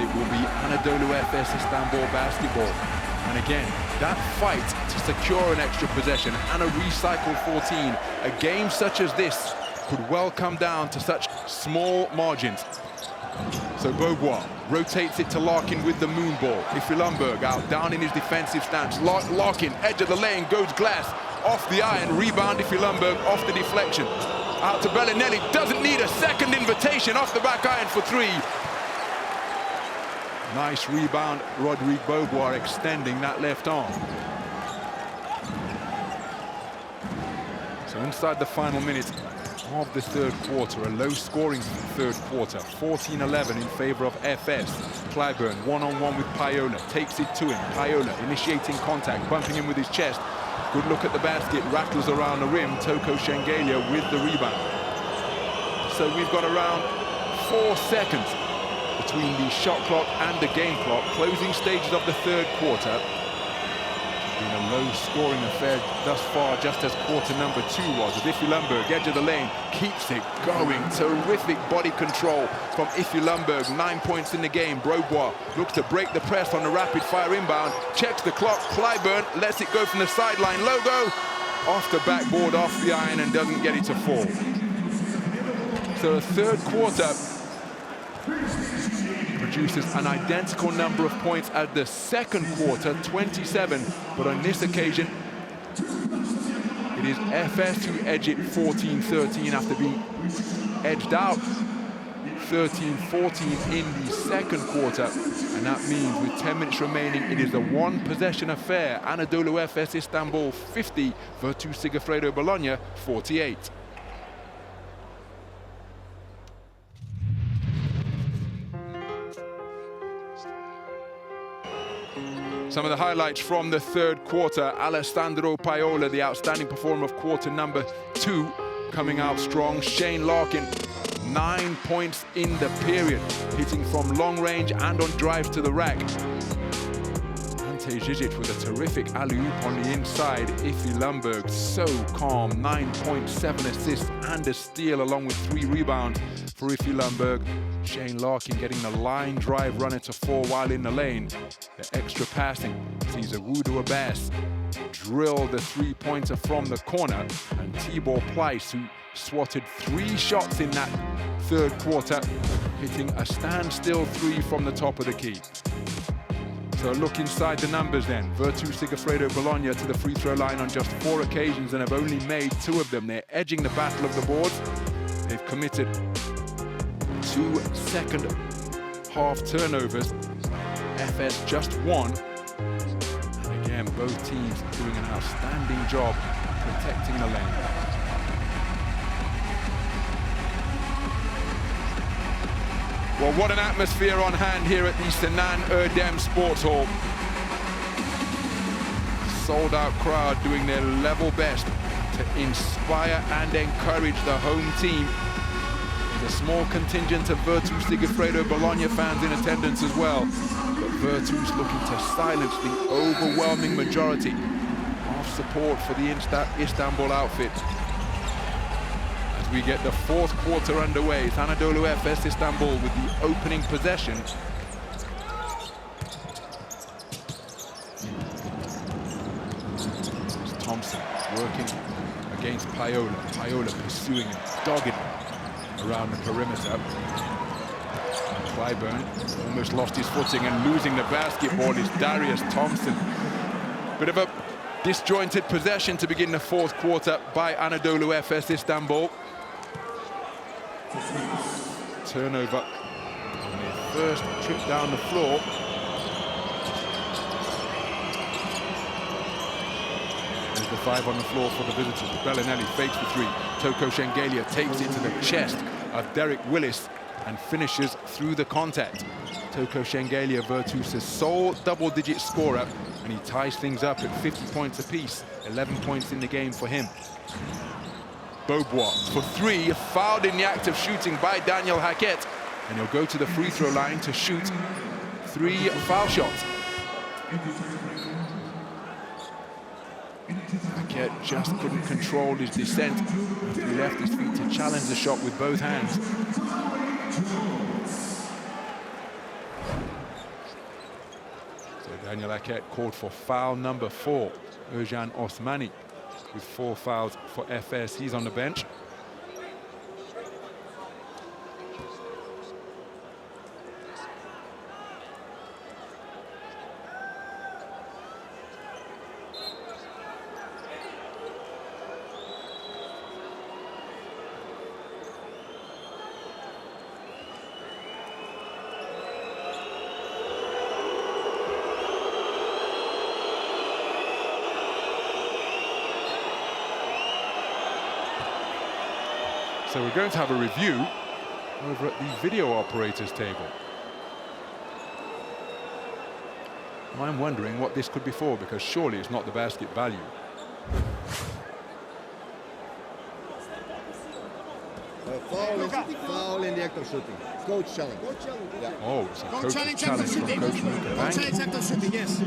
It will be Anadolu Efes Istanbul basketball. And again, that fight to secure an extra possession and a recycled 14, a game such as this could well come down to such small margins. So Beaubois rotates it to Larkin with the moon ball. Ifilumberg out, down in his defensive stance. Larkin, edge of the lane, goes Glass. Off the iron, rebound Ifilumberg off the deflection. Out to Bellinelli, doesn't need a second invitation, off the back iron for three. Nice rebound, Rodrigue Beaubois extending that left arm. So inside the final minutes of the third quarter, a low-scoring third quarter, 14-11 in favor of Efes. Clyburn, one-on-one with Paiola, takes it to him. Paiola initiating contact, bumping him with his chest. Good look at the basket, rattles around the rim. Toko Shengelia with the rebound. So we've got around 4 seconds between the shot clock and the game clock. Closing stages of the third quarter. It's been a low-scoring affair thus far, just as quarter number 2 was. As Ifilumberg, edge of the lane, keeps it going. Terrific body control from Ifilumberg. 9 points in the game. Beaubois looks to break the press on the rapid-fire inbound. Checks the clock. Clyburn lets it go from the sideline. Logo off the backboard, off the iron, and doesn't get it to fall. So the third quarter produces an identical number of points as the second quarter, 27. But on this occasion, it is Efes who edge it 14-13 after being edged out 13-14 in the second quarter. And that means with 10 minutes remaining, it is a one-possession affair. Anadolu Efes Istanbul 50, Virtus Sigifredo Bologna 48. Some of the highlights from the third quarter. Alessandro Paiola, the outstanding performer of quarter number 2, coming out strong. Shane Larkin, 9 points in the period, hitting from long range and on drives to the rack. Ante Zizic with a terrific alley-oop on the inside. Ifilumberg, so calm, 9.7 assists and a steal along with 3 rebounds for Ifilumberg. Shane Larkin getting the line drive runner to 4 while in the lane. The extra passing sees Awudu Abbas drill the 3-pointer from the corner, and Tibor Pleiss, who swatted 3 shots in that third quarter, hitting a standstill 3 from the top of the key. So look inside the numbers then. Virtus Sigifredo Bologna to the free throw line on just 4 occasions and have only made 2 of them. They're edging the battle of the boards. They've committed 2 second half turnovers. Efes just 1. And again, both teams doing an outstanding job protecting the lane. Well, what an atmosphere on hand here at the Sinan Erdem Sports Hall. Sold out crowd doing their level best to inspire and encourage the home team. There's a small contingent of Virtus Sigifredo Bologna fans in attendance as well. But Virtus looking to silence the overwhelming majority of support for the Istanbul outfit. As we get the fourth quarter underway, it's Anadolu Efes Istanbul with the opening possession. It's Thompson working against Paiola. Paiola pursuing him, dogging him around the perimeter. Clyburn almost lost his footing, and losing the basketball is Darius Thompson. Bit of a disjointed possession to begin the fourth quarter by Anadolu Efes Istanbul. Turnover on their first trip down the floor. There's the 5 on the floor for the visitors. Bellinelli fakes the 3. Toko Shengelia takes it to the chest of Derek Willis and finishes through the contact. Toko Shengelia, Virtus' sole double-digit scorer, and he ties things up at 50 points apiece. 11 points in the game for him. Beaubois for 3, fouled in the act of shooting by Daniel Hackett, and he'll go to the free throw line to shoot 3 foul shots. Hackett just couldn't control his descent. He left his feet to challenge the shot with both hands. So Daniel Hackett called for foul number 4. Ercan Osmani with 4 fouls for Efes. He's on the bench. So we're going to have a review over at the video operators table. I'm wondering what this could be for, because surely it's not the basket value. Foul in the act of shooting. Coach challenge. Yeah. Oh, it's a coach challenge from Coach Luka. Coach act of shooting, yes.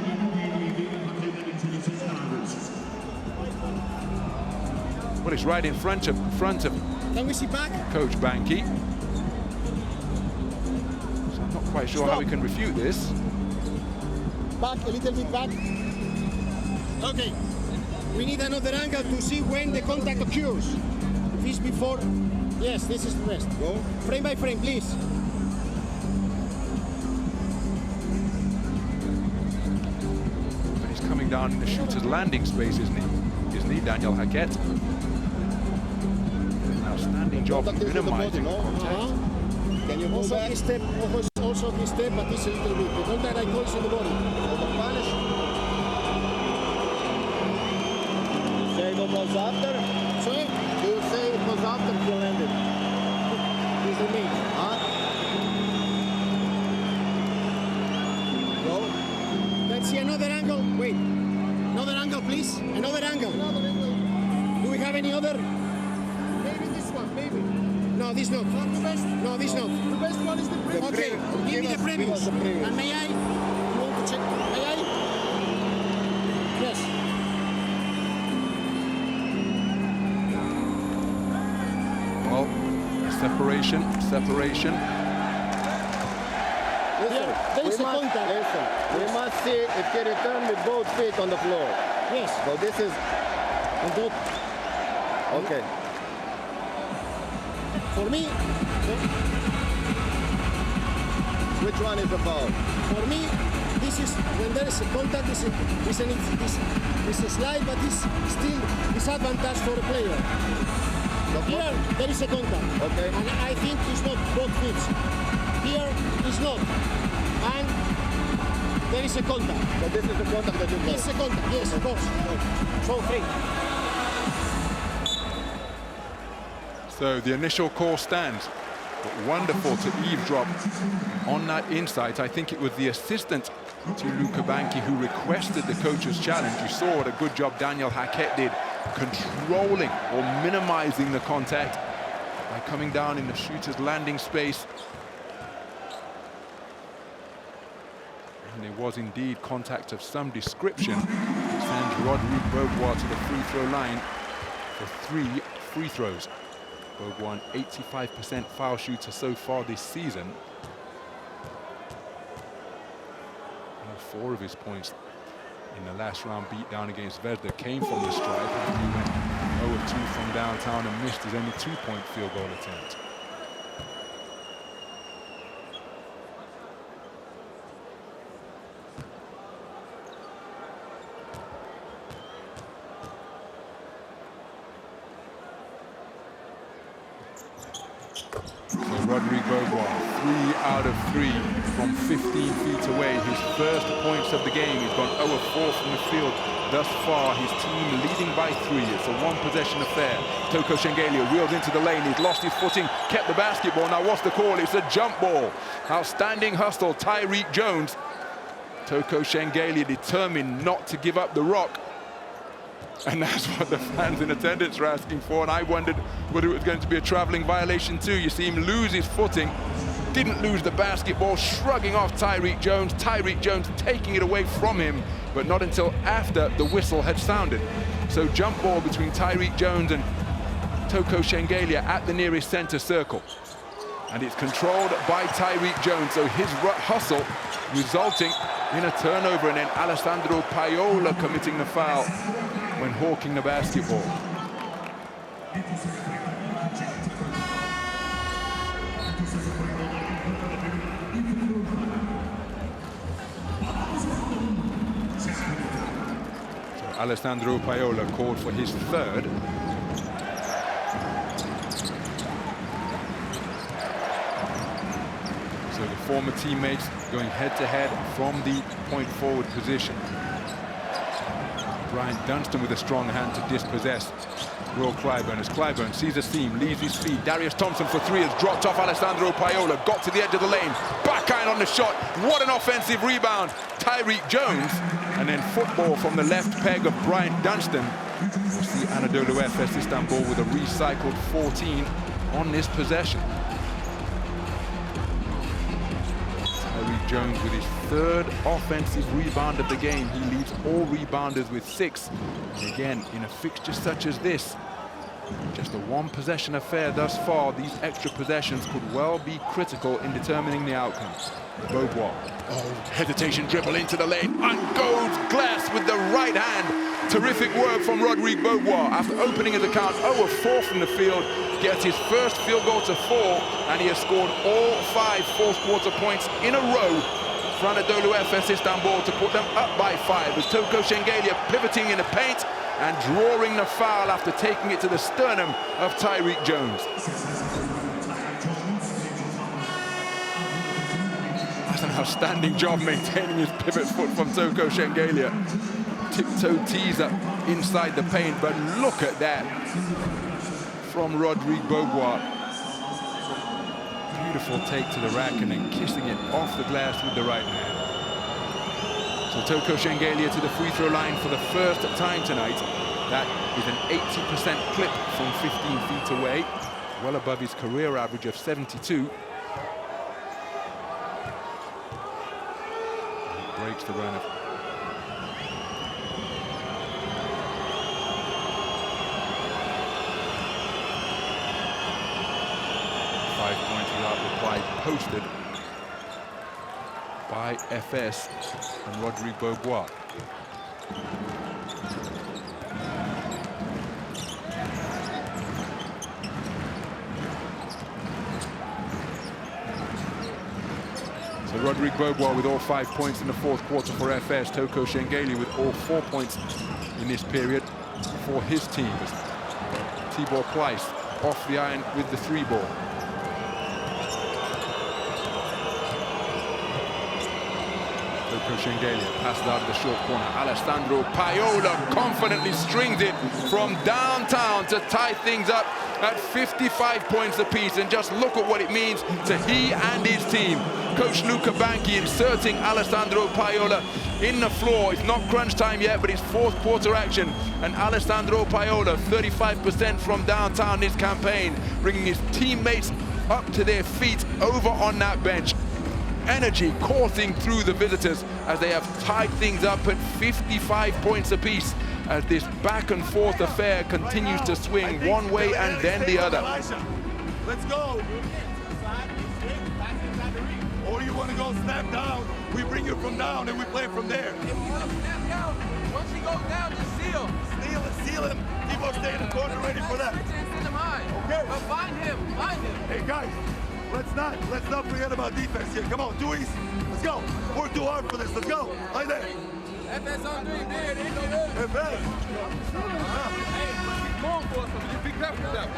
Well, it's right in front of Can we see back? Coach Banky. So I'm not quite sure how we can refute this. Back, a little bit back. Okay. We need another angle to see when the contact occurs. If it's before. Yes, this is the best. Go. Frame by frame, please. But he's coming down in the shooter's landing space, isn't he? Isn't he, Daniel Hackett? Outstanding job minimizing contact. Can you also back? Also his step, but it's a little bit. The contact I call in the body. You say it was after? Sorry? Do you say it was after you landed? This is me. Huh? Go. Let's see another angle. Wait. Another angle, please. Another angle. Do we have any other? Maybe this one, maybe. No, this not. Not the best? No, this not. The best one is the previous. Okay, give me the previous. And may I? You want to check? May I? Yes. Well, separation. There is a contact. Listen, we must see if he returned with both feet on the floor. Yes. So this is... Okay. For me... Which one is the foul? For me, this is when there is a contact, this is a slide, but it's still disadvantage for the player. Here, there is a contact. Okay. And I think it's not both feet. Here, it's not. And there is a contact. But this is the contact that you got? It's a contact, yes, of course. So, free. So the initial call stands. But wonderful to eavesdrop on that insight. I think it was the assistant to Luka Banky who requested the coach's challenge. You saw what a good job Daniel Hackett did, controlling or minimizing the contact by coming down in the shooter's landing space. And there was indeed contact of some description. Sends Rodrigue Beaubois to the free throw line for 3 free throws. Beaubois, an 85% foul shooter so far this season. And 4 of his points in the last round beatdown against Vesda came from the stripe. And he went 0 of 2 from downtown and missed his only 2-point field goal attempt. Rodrigue Beaubois, 3 out of 3 from 15 feet away. His first points of the game. He's gone 0 of 4 from the field thus far. His team leading by 3. It's a one-possession affair. Toko Shengelia wheels into the lane. He's lost his footing, kept the basketball. Now what's the call? It's a jump ball. Outstanding hustle, Tyreek Jones. Toko Shengelia determined not to give up the rock. And that's what the fans in attendance are asking for. And I wondered whether it was going to be a traveling violation too. You see him lose his footing, didn't lose the basketball, shrugging off Tyreek Jones. Tyreek Jones taking it away from him, but not until after the whistle had sounded. So jump ball between Tyreek Jones and Toko Shengelia at the nearest center circle. And it's controlled by Tyreek Jones, so his hustle resulting in a turnover, and then Alessandro Paiola committing the foul when hawking the basketball. So Alessandro Paiola called for his third. So the former teammates going head-to-head from the point forward position. Brian Dunstan with a strong hand to dispossess Will Clyburn, as Clyburn sees a seam, leaves his feet. Darius Thompson for 3 has dropped off Alessandro Paiola, got to the edge of the lane, backhand on the shot. What an offensive rebound. Tyreek Jones, and then football from the left peg of Brian Dunstan. We'll see Anadolu Efes Istanbul with a recycled 14 on this possession. Tyreek Jones with his third offensive rebound of the game. He leads all rebounders with 6. And again, in a fixture such as this, just a one-possession affair thus far, these extra possessions could well be critical in determining the outcome. Beaubois, hesitation dribble into the lane, and goes glass with the right hand. Terrific work from Rodrigue Beaubois. After opening his account 0 of 4 from the field, gets his first field goal to 4, and he has scored all 5 fourth-quarter points in a row for Anadolu Efes Istanbul to put them up by 5, as Toko Shengelia pivoting in the paint and drawing the foul after taking it to the sternum of Tyreek Jones. That's an outstanding job maintaining his pivot foot from Toko Shengelia. Tiptoe teaser inside the paint, but look at that from Rodrigue Beaubois. Beautiful take to the rack and then kissing it off the glass with the right hand. So Toko Shengelia to the free throw line for the first time tonight. That is an 80% clip from 15 feet away, well above his career average of 72. Breaks the run of reply posted by Efes and Rodrigue Beaubois. So Rodrigue Beaubois with all 5 points in the fourth quarter for Efes. Toko Shengelia with all 4 points in this period for his team. Tibor Pleiss off the iron with the 3 ball. Toko Shengelia passes out of the short corner. Alessandro Paiola confidently strings it from downtown to tie things up at 55 points apiece. And just look at what it means to he and his team. Coach Luca Banchi inserting Alessandro Paiola in the floor. It's not crunch time yet, but it's fourth quarter action. And Alessandro Paiola, 35% from downtown this campaign, bringing his teammates up to their feet over on that bench. Energy coursing through the visitors as they have tied things up at 55 points apiece, as this back and forth affair continues to swing one way and then the other. Let's go. Or you want to go snap down, we bring you from down and we play from there. Snap down. Once he goes down, just seal. Seal him. Keep on staying in the corner ready for that. Send him high. Okay. But find him. Hey guys, let's not forget about defense here. Come on, 2 East. Let's go. Work too hard for this. Let's go. Right there. Efes on 3, there. They go there. Efes. Hey, he's going for something. Just be careful with that.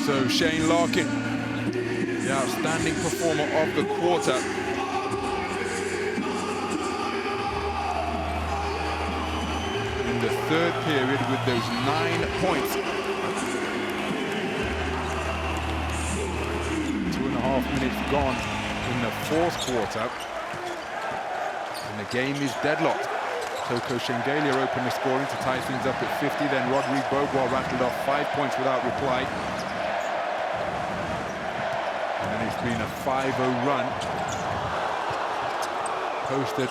So Shane Larkin, the outstanding performer of the quarter. In the third period with those 9 points. 2.5 minutes gone in the fourth quarter. And the game is deadlocked. Toko Shengelia opened the scoring to tie things up at 50. Then Rodrigue Beaubois rattled off 5 points without reply. And then it's been a 5-0 run. Posted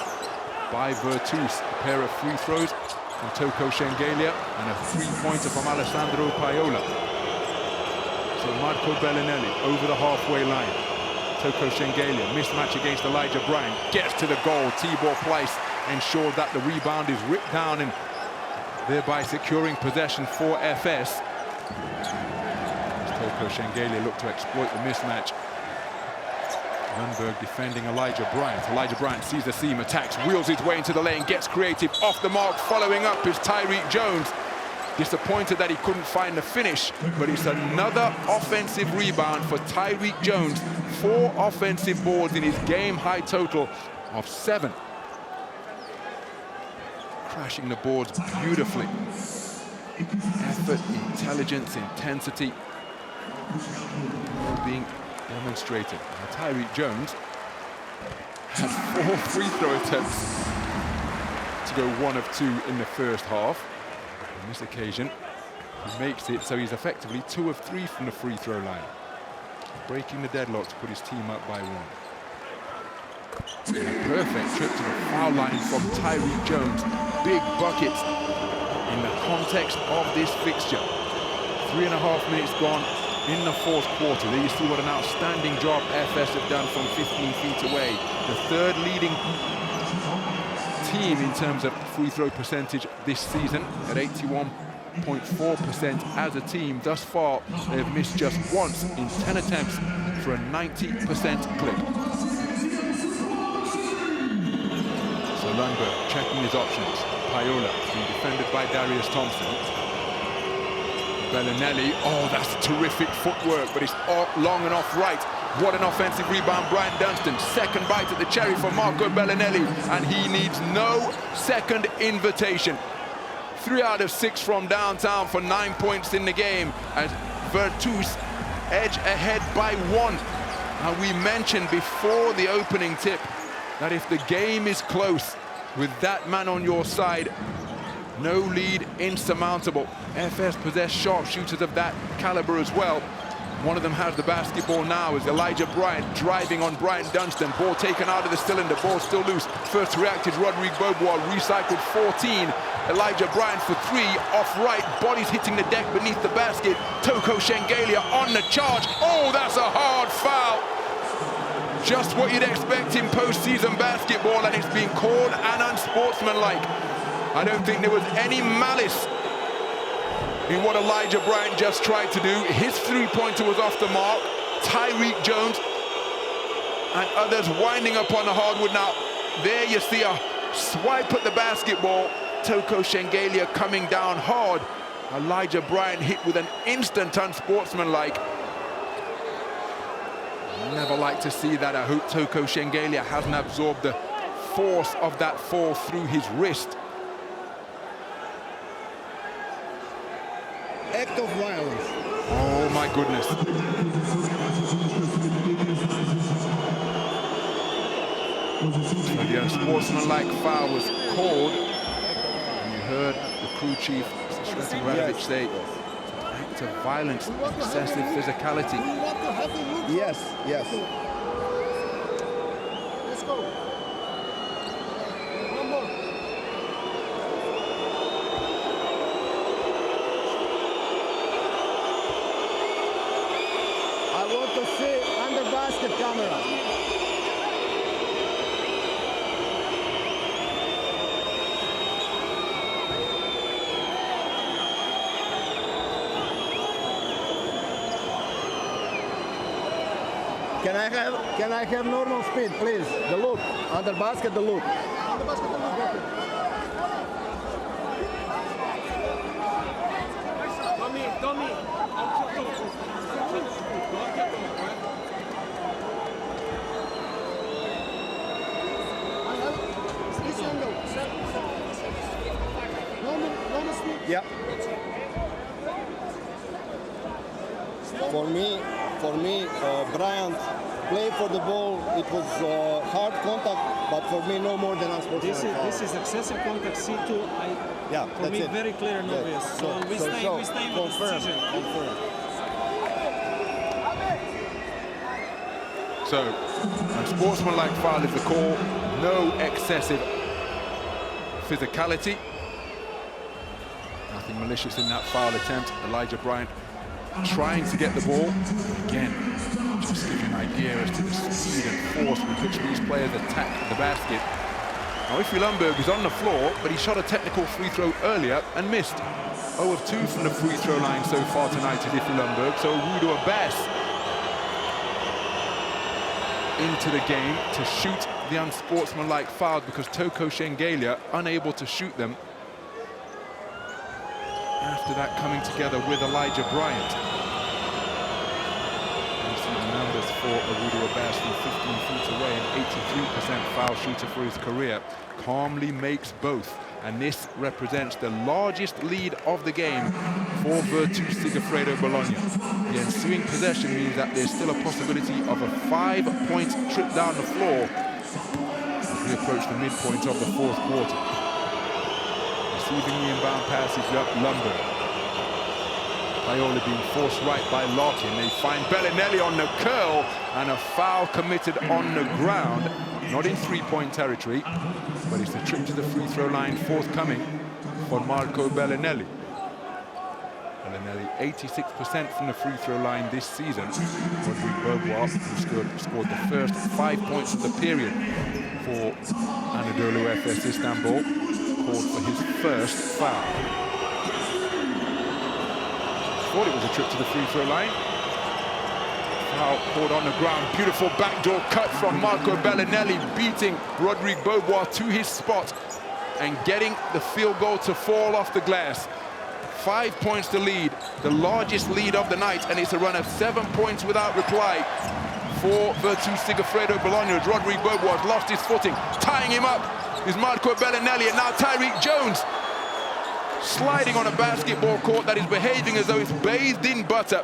by Virtus. A pair of free throws from Toko Shengelia and a 3-pointer from Alessandro Paiola. So Marco Bellinelli over the halfway line. Toko Shengelia, mismatch against Elijah Bryant, gets to the goal. Tibor Pleiss ensured that the rebound is ripped down and thereby securing possession for Efes. Toko Shengelia looked to exploit the mismatch. Lundberg defending Elijah Bryant. Elijah Bryant sees the seam, attacks, wheels his way into the lane, gets creative, off the mark. Following up is Tyreek Jones. Disappointed that he couldn't find the finish, but it's another offensive rebound for Tyreek Jones. 4 offensive boards in his game-high total of 7. Crashing the boards beautifully. Effort, intelligence, intensity being demonstrated. Now, Tyreek Jones had 4 free throw attempts to go 1 of 2 in the first half. On this occasion, he makes it, so he's effectively 2 of 3 from the free throw line. Breaking the deadlock to put his team up by 1. And a perfect trip to the foul line from Tyreek Jones. Big buckets in the context of this fixture. 3.5 minutes gone in the fourth quarter. There you see what an outstanding job Efes have done from 15 feet away. The third leading team in terms of free throw percentage this season at 81.4% as a team. Thus far, they've missed just once in 10 attempts for a 90% clip. So Lundberg checking his options. Paiola being defended by Darius Thompson. Bellinelli, oh, that's terrific footwork, but it's long and off right. What an offensive rebound, Brian Dunstan. Second bite at the cherry for Marco Bellinelli, and he needs no second invitation. 3 out of 6 from downtown for 9 points in the game, as Virtus edge ahead by 1. And we mentioned before the opening tip that if the game is close, with that man on your side, no lead insurmountable. Efes possess sharpshooters of that caliber as well. One of them has the basketball now as Elijah Bryant driving on Brian Dunstan. Ball taken out of the cylinder, ball still loose. First reacted Rodrigue Beaubois, recycled 14. Elijah Bryant for 3, off right, bodies hitting the deck beneath the basket. Toko Shengelia on the charge. Oh, that's a hard foul. Just what you'd expect in postseason basketball, and it's been called an unsportsmanlike. I don't think there was any malice in what Elijah Bryant just tried to do. His 3-pointer was off the mark. Tyreek Jones and others winding up on the hardwood. Now, there you see a swipe at the basketball. Toko Shengelia coming down hard. Elijah Bryant hit with an instant unsportsmanlike. Never like to see that. I hope Toko Shengelia hasn't absorbed the force of that fall through his wrist. Act of violence. Oh my goodness. So the unsportsmanlike foul was called. And you heard the crew chief, Sreti Radovic, say, act of violence, excessive physicality. Yes, yes. Let's go. One more. I want to see under basket camera. Can I have normal speed, please? The loop. Under basket, the loop. Under basket, the loop. Tommy. Yeah. For me, Bryant played for the ball. It was hard contact, but for me, no more than unsportsmanlike. This is excessive contact. C2. Yeah, for me, very clear and obvious. So we stay with the decision. Confirm. So, unsportsmanlike foul is the call. No excessive physicality. Nothing malicious in that foul attempt. Elijah Bryant trying to get the ball. Again, just to give you an idea as to the speed and force with which these players attack the basket. Now, Ife Lundberg is on the floor, but he shot a technical free throw earlier and missed. 0 of 2 from the free throw line so far tonight is Ife Lundberg. So Wudu Abbas into the game to shoot the unsportsmanlike foul because Toko Shengelia unable to shoot them. After that, coming together with Elijah Bryant. You see the numbers for Wudu Abbas from 15 feet away, an 83% foul shooter for his career. Calmly makes both, and this represents the largest lead of the game for Virtus Sigifredo Bologna. The ensuing possession means that there's still a possibility of a 5-point trip down the floor as we approach the midpoint of the fourth quarter. Receiving the inbound pass is Lundberg. Paiola being forced right by Larkin. They find Bellinelli on the curl, and a foul committed on the ground. Not in three-point territory, but it's the trip to the free throw line forthcoming for Marco Bellinelli. Bellinelli 86% from the free throw line this season. Rodrigue Beaubois, who scored the first 5 points of the period for Anadolu Efes Istanbul, called for his first foul. Thought it was a trip to the free throw line. Foul caught on the ground. Beautiful backdoor cut from Marco Bellinelli, beating Rodrigue Beaubois to his spot and getting the field goal to fall off the glass. 5 points to lead, the largest lead of the night, and it's a run of 7 points without reply for Virtus Sigifredo Bologna. Rodrigue Beaubois lost his footing. Tying him up is Marco Bellinelli, and now Tyreek Jones sliding on a basketball court that is behaving as though it's bathed in butter.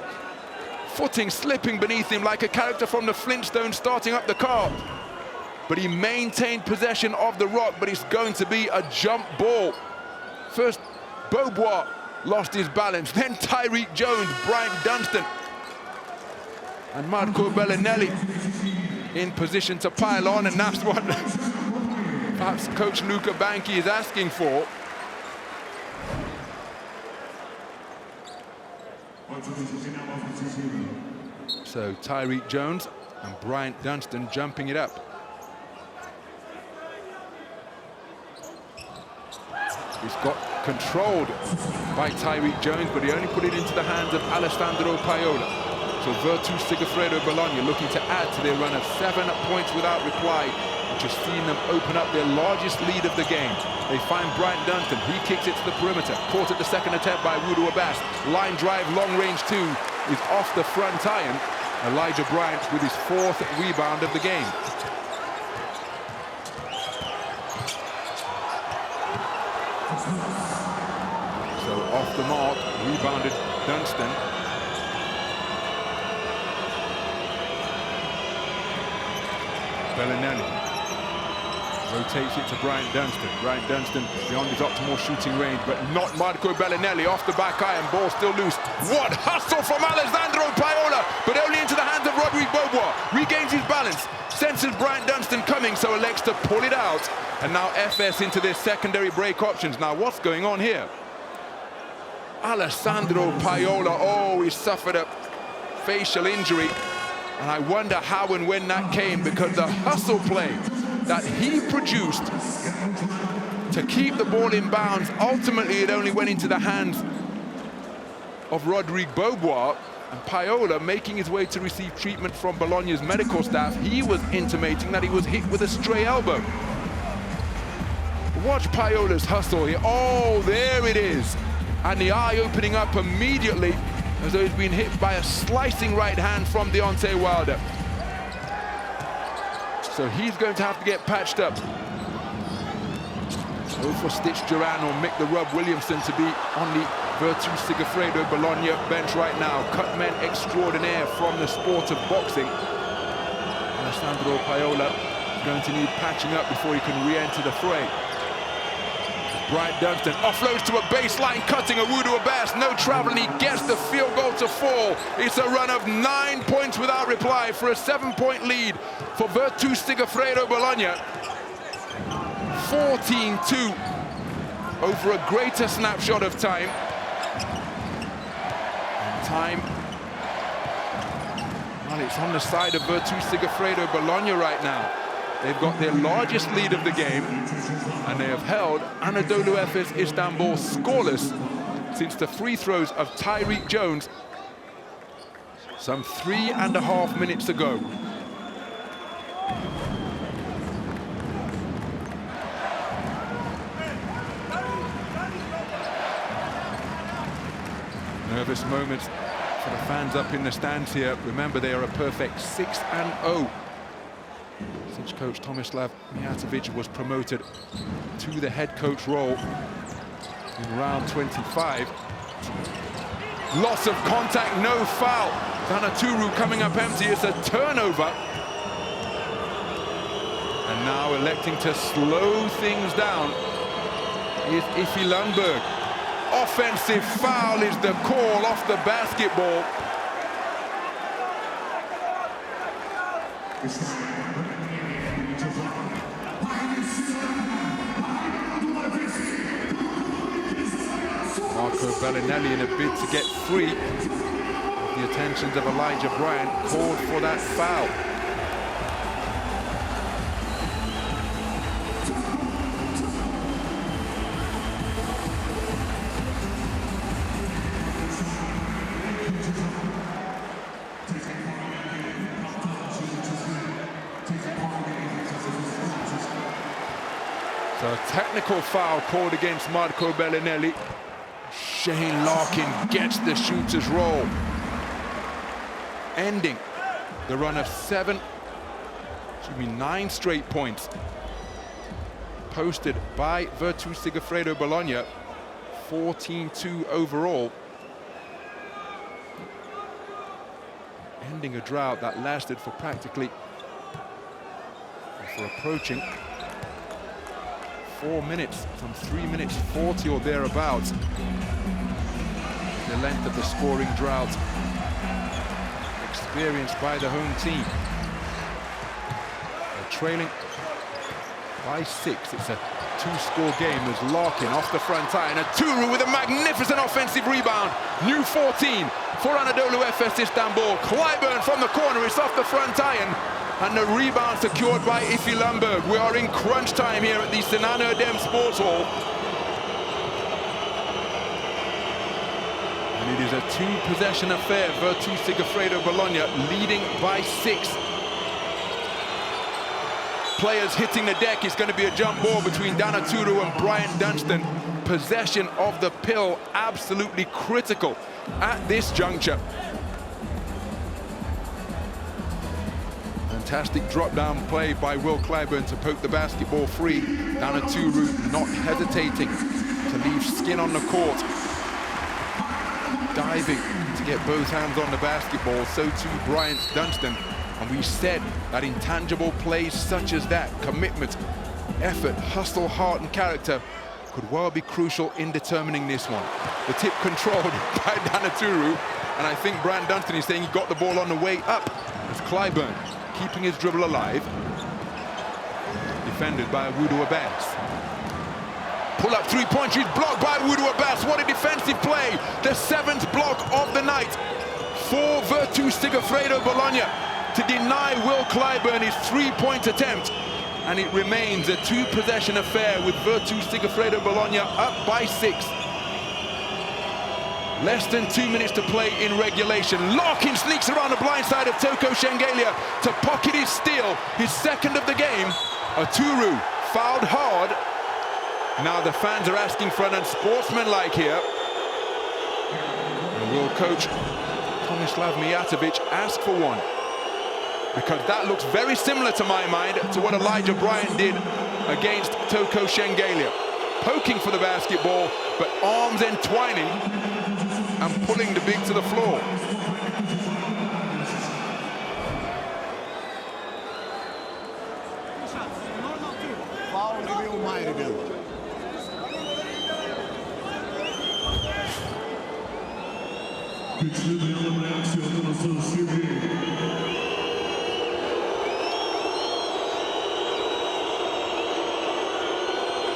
Footing slipping beneath him like a character from the Flintstones starting up the car. But he maintained possession of the rock, but it's going to be a jump ball. First, Beaubois lost his balance, then Tyreek Jones, Bryant Dunstan, and Marco Bellinelli in position to pile on, and that's what perhaps Coach Luca Banchi is asking for. So Tyreek Jones and Bryant Dunstan jumping it up. It's got controlled by Tyreek Jones, but he only put it into the hands of Alessandro Paiola. So Virtus Sigifredo Bologna looking to add to their run of 7 points without reply, which has seen them open up their largest lead of the game. They find Bryant Dunstan. He kicks it to the perimeter. Caught at the second attempt by Wudu Abbas. Line drive, long range 2 is off the front iron. Elijah Bryant with his 4th rebound of the game. So off the mark, rebounded Dunstan. Bellinelli rotates it to Bryant Dunstan. Bryant Dunstan beyond his optimal shooting range, but not Marco Bellinelli. Off the back iron, ball still loose. What hustle from Alessandro Paiola, but only into the hands of Rodrigue Beaubois. Regains his balance, senses Bryant Dunstan coming, so elects to pull it out. And now Efes into their secondary break options. Now what's going on here? Alessandro Paiola, oh, he suffered a facial injury. And I wonder how and when that came, because the hustle play that he produced to keep the ball in bounds, ultimately it only went into the hands of Rodrigue Beaubois, and Paiola making his way to receive treatment from Bologna's medical staff. He was intimating that he was hit with a stray elbow. Watch Paiola's hustle here. Oh, there it is. And the eye opening up immediately as though he's been hit by a slicing right hand from Deontay Wilder. So he's going to have to get patched up. Go for Stitch Duran or Mick the Rub Williamson to be on the Virtus Sigifredo Bologna bench right now. Cut men extraordinaire from the sport of boxing. Alessandro Paiola is going to need patching up before he can re-enter the fray. Bryant Dunstan offloads to a baseline, cutting Awudu Abbas. No traveling, he gets the field goal to fall. It's a run of 9 points without reply for a 7-point lead for Virtus Sigifredo Bologna. 14-2 over a greater snapshot of time. And time, well, it's on the side of Virtus Sigifredo Bologna right now. They've got their largest lead of the game, and they have held Anadolu Efes Istanbul scoreless since the free throws of Tyreek Jones some 3.5 minutes ago. Nervous moments for the fans up in the stands here. Remember, they are a perfect 6-0 since coach Tomislav Mijatovic was promoted to the head coach role in round 25. Loss of contact, no foul. Danaturu coming up empty. It's a turnover. And now electing to slow things down is Iffy Lundberg. Offensive foul is the call off the basketball. Marco Bellinelli, in a bid to get free of the attentions of Elijah Bryant, called for that foul. So a technical foul called against Marco Bellinelli. Shane Larkin gets the shooter's roll, ending the run of 9 straight points posted by Virtus Sigifredo Bologna. 14-2 overall, ending a drought that lasted for approaching 4 minutes, some 3 minutes 40 or thereabouts. The length of the scoring drought experienced by the home team. They're trailing by 6. It's a 2-score game as Larkin off the front iron. Aturu with a magnificent offensive rebound. New 14 for Anadolu Efes Istanbul. Clyburn from the corner, it's off the front iron. And the rebound secured by Iffy Lundberg. We are in crunch time here at the Sinan Erdem Sports Hall. And it is a 2-possession affair. Virtus Sigifredo Bologna leading by 6. Players hitting the deck. It's going to be a jump ball between Danaturu and Bryant Dunstan. Possession of the pill absolutely critical at this juncture. Fantastic drop-down play by Will Clyburn to poke the basketball free. Danaturu not hesitating to leave skin on the court. Diving to get both hands on the basketball, so too Bryant Dunstan. And we said that intangible plays such as that, commitment, effort, hustle, heart and character, could well be crucial in determining this one. The tip controlled by Danaturu, and I think Bryant Dunstan is saying he got the ball on the way up as Clyburn keeping his dribble alive. Defended by Awudu Abbas. Pull up three-point shoot blocked by Awudu Abbas. What a defensive play. The 7th block of the night for Virtus Sigifredo Bologna to deny Will Clyburn his 3-point attempt. And it remains a 2-possession affair with Virtus Sigifredo Bologna up by 6. Less than 2 minutes to play in regulation. Larkin sneaks around the blind side of Toko Shengelia to pocket his steal, his 2nd of the game. Aturu fouled hard. Now the fans are asking for an unsportsmanlike here. And will coach Tomislav Mijatovic ask for one? Because that looks very similar to my mind to what Elijah Bryant did against Toko Shengelia. poking for the basketball, but arms entwining and pulling the big to the floor. Foul review, my review.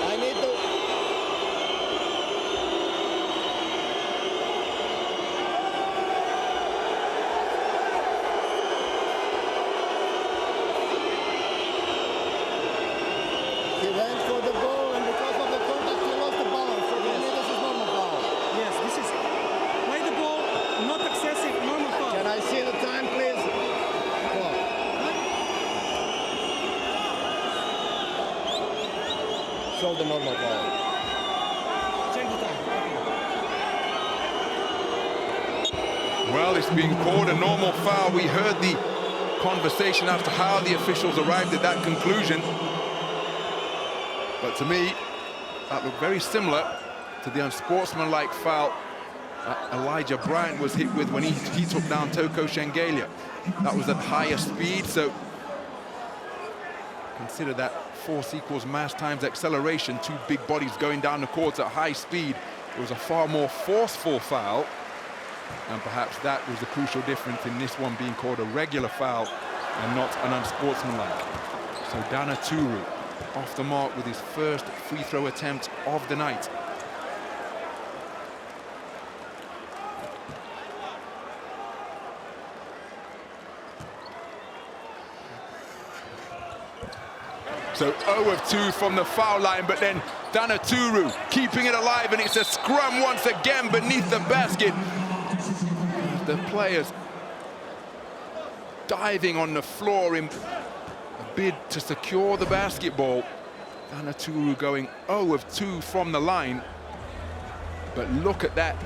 I need to... He went for the ball, and because of the contact, he lost the balance. So yes. This is normal foul. Yes, this is play the ball, not excessive, normal foul. Can I see the time, please? Clock. Show the normal foul. Change the time. Well, it's being called a normal foul. We heard the conversation as to how the officials arrived at that conclusion. But to me, that looked very similar to the unsportsmanlike foul that Elijah Bryant was hit with when he took down Toko Shengelia. That was at higher speed, so consider that force equals mass times acceleration, two big bodies going down the court at high speed. It was a far more forceful foul, and perhaps that was the crucial difference in this one being called a regular foul and not an unsportsmanlike. So Danaturu off the mark with his first free throw attempt of the night. So 0 of 2 from the foul line, but then Danaturu keeping it alive, and it's a scrum once again beneath the basket. The players diving on the floor in a bid to secure the basketball. Danaturu going 0 of 2 from the line. But look at that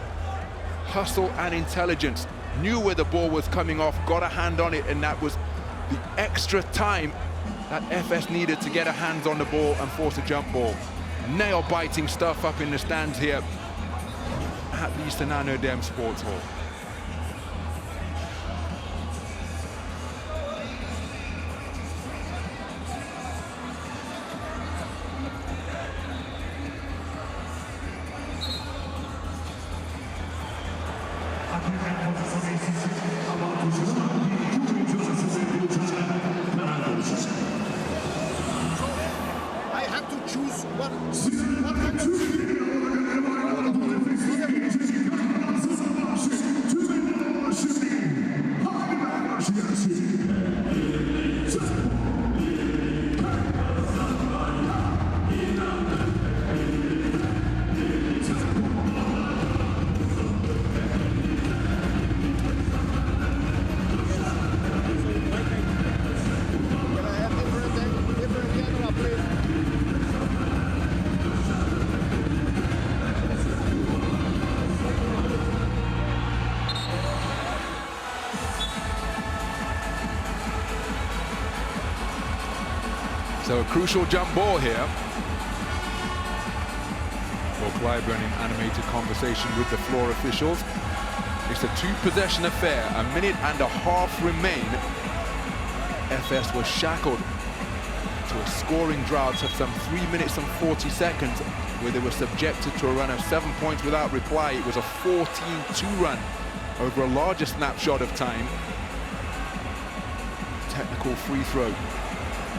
hustle and intelligence. Knew where the ball was coming off, got a hand on it, and that was the extra time that Efes needed to get a hands on the ball and force a jump ball. Nail-biting stuff up in the stands here at the Eastern Anadolu Sports Hall. I have to choose one. So a crucial jump ball here. Will Clyburn in animated conversation with the floor officials. It's a two-possession affair. A minute and a half remain. Efes was shackled to a scoring drought of some 3 minutes and 40 seconds, where they were subjected to a run of 7 points without reply. It was a 14-2 run over a larger snapshot of time. Technical free throw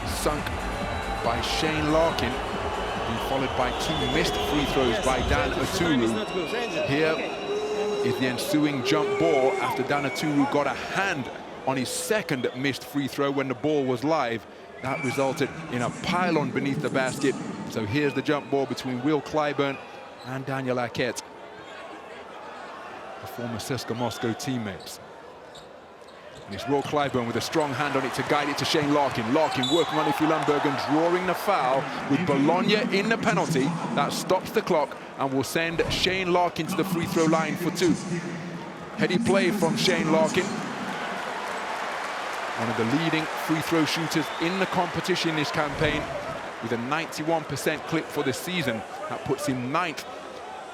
sunk by Shane Larkin, being followed by two missed free throws by Danaturu. Here is the ensuing jump ball after Danaturu got a hand on his second missed free throw when the ball was live. That resulted in a pylon beneath the basket. So here's the jump ball between Will Clyburn and Daniel Arquette, the former CSKA Moscow teammates. And it's Will Clyburn with a strong hand on it to guide it to Shane Larkin. Larkin working on Iffy Lundberg and drawing the foul with Bologna in the penalty. That stops the clock and will send Shane Larkin to the free throw line for two. Heady play from Shane Larkin, one of the leading free throw shooters in the competition this campaign. with a 91% clip for the season. That puts him 9th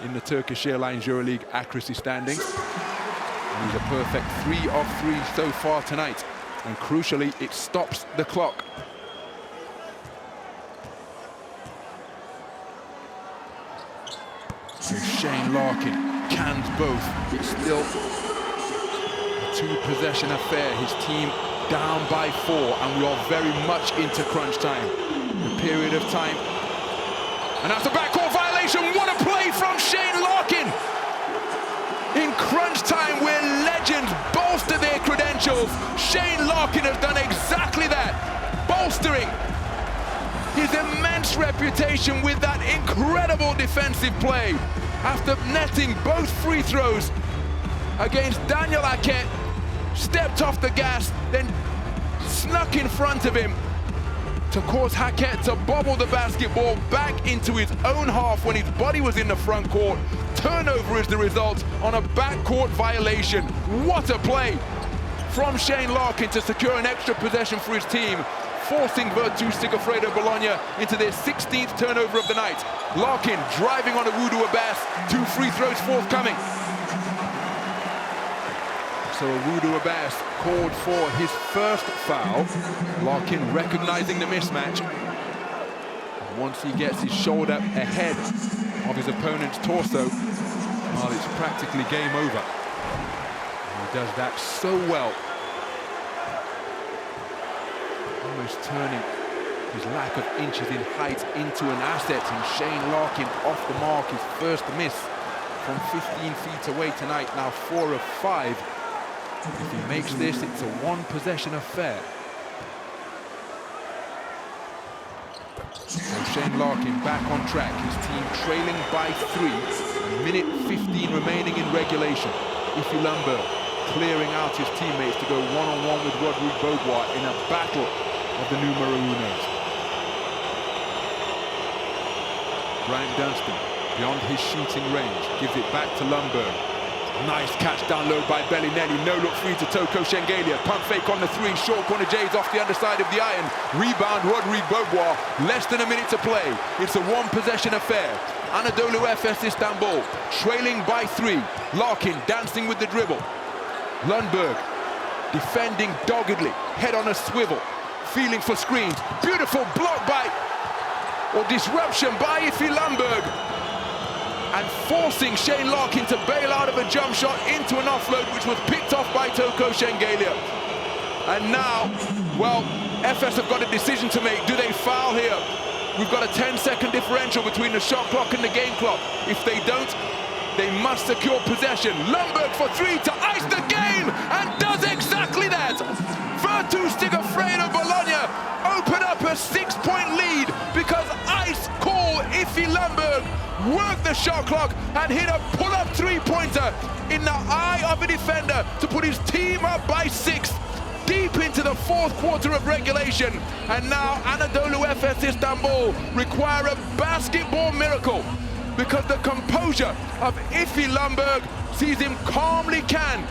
in the Turkish Airlines EuroLeague accuracy standings. And he's a perfect 3 of 3 so far tonight. And crucially, it stops the clock. So Shane Larkin cans both. It's still a 2-possession affair. His team down by 4, and we are very much into crunch time. The period of time. And that's a backcourt violation. What a play from Shane Larkin! In crunch time, where legends bolster their credentials, Shane Larkin has done exactly that, bolstering his immense reputation with that incredible defensive play. After netting both free throws against Daniel Hackett, stepped off the gas, then snuck in front of him to cause Hackett to bobble the basketball back into his own half when his body was in the front court. Turnover is the result on a backcourt violation. What a play from Shane Larkin to secure an extra possession for his team, forcing Virtus Sigafredo Bologna into their 16th turnover of the night. Larkin driving on a Wudu Abbas, 2 free throws forthcoming. So Wudu Abbas called for his first foul. Larkin recognizing the mismatch. And once he gets his shoulder ahead of his opponent's torso, well, it's practically game over. And he does that so well. Almost turning his lack of inches in height into an asset, and Shane Larkin off the mark, his first miss from 15 feet away tonight, now 4 of 5. If he makes this, it's a 1-possession affair. So Shane Larkin back on track, his team trailing by 3, a minute 15 remaining in regulation. Iffy Lumber clearing out his teammates to go one-on-one with Rodrigue Beaubois in a battle of the numero unos. Brian Dunstan, beyond his shooting range, gives it back to Lumberg. Nice catch down low by Bellinelli. No look free to Toko Shengelia. Pump fake on the 3. Short corner Jays off the underside of the iron. Rebound Rodrigue Beaubois. Less than a minute to play. It's a 1-possession affair. Anadolu Efes Istanbul trailing by 3. Larkin dancing with the dribble. Lundberg defending doggedly. Head on a swivel. Feeling for screens. Beautiful block by, or disruption by Iffy Lumberg. And forcing Shane Larkin to bail out of a jump shot into an offload, which was picked off by Toko Shengelia. And now, well, Efes have got a decision to make. Do they foul here? We've got a 10-second differential between the shot clock and the game clock. If they don't, they must secure possession. Lumberg for 3 to ice the game, and does exactly that. Virtus Sigafredo Bologna open up a 6-point lead because ice-cold Iffy Lumberg worked the shot clock and hit a pull-up 3-pointer in the eye of a defender to put his team up by 6 deep into the 4th quarter of regulation. And now Anadolu Efes Istanbul require a basketball miracle, because the composure of Iffy Lumberg sees him calmly can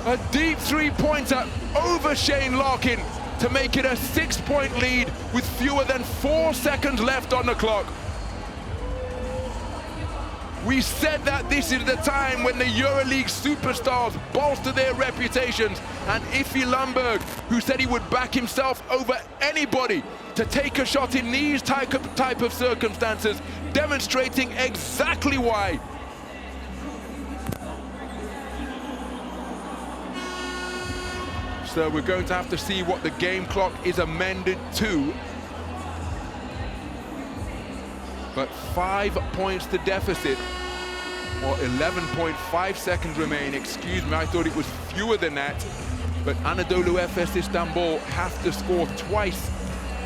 a deep 3-pointer over Shane Larkin to make it a 6-point lead with fewer than 4 seconds left on the clock. We said that this is the time when the EuroLeague superstars bolster their reputations, and Iffy Lumberg, who said he would back himself over anybody to take a shot in these type of circumstances, demonstrating exactly why. So we're going to have to see what the game clock is amended to. But 5 points to deficit, or 11.5 seconds remain. Excuse me, I thought it was fewer than that. But Anadolu Efes Istanbul have to score twice.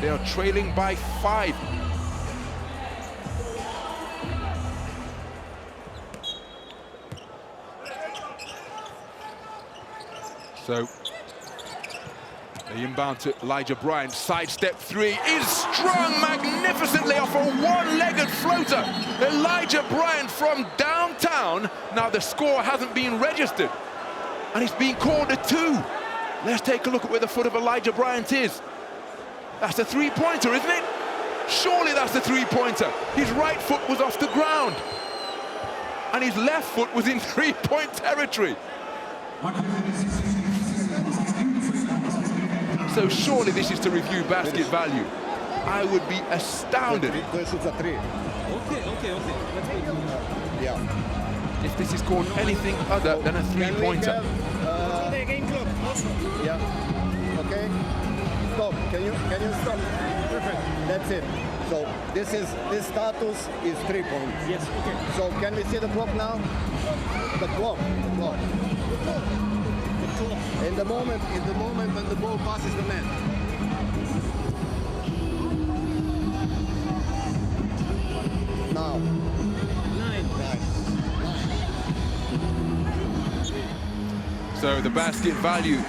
They are trailing by 5. So the inbound to Elijah Bryant, sidestep 3 is strung magnificently off a one-legged floater. Elijah Bryant from downtown. Now the score hasn't been registered, and it's been called a 2. Let's take a look at where the foot of Elijah Bryant is. That's a 3-pointer, isn't it? Surely that's a three-pointer. His right foot was off the ground. And his left foot was in three-point territory. So surely this is to review basket value. I would be astounded. If this is called anything other than a three-pointer. Yeah. Okay. Stop. Can you stop? Perfect. That's it. So this status is 3 points. Yes. Okay. So can we see the clock now? The clock. In the moment when the ball passes the man. Now. 9. So the basket value.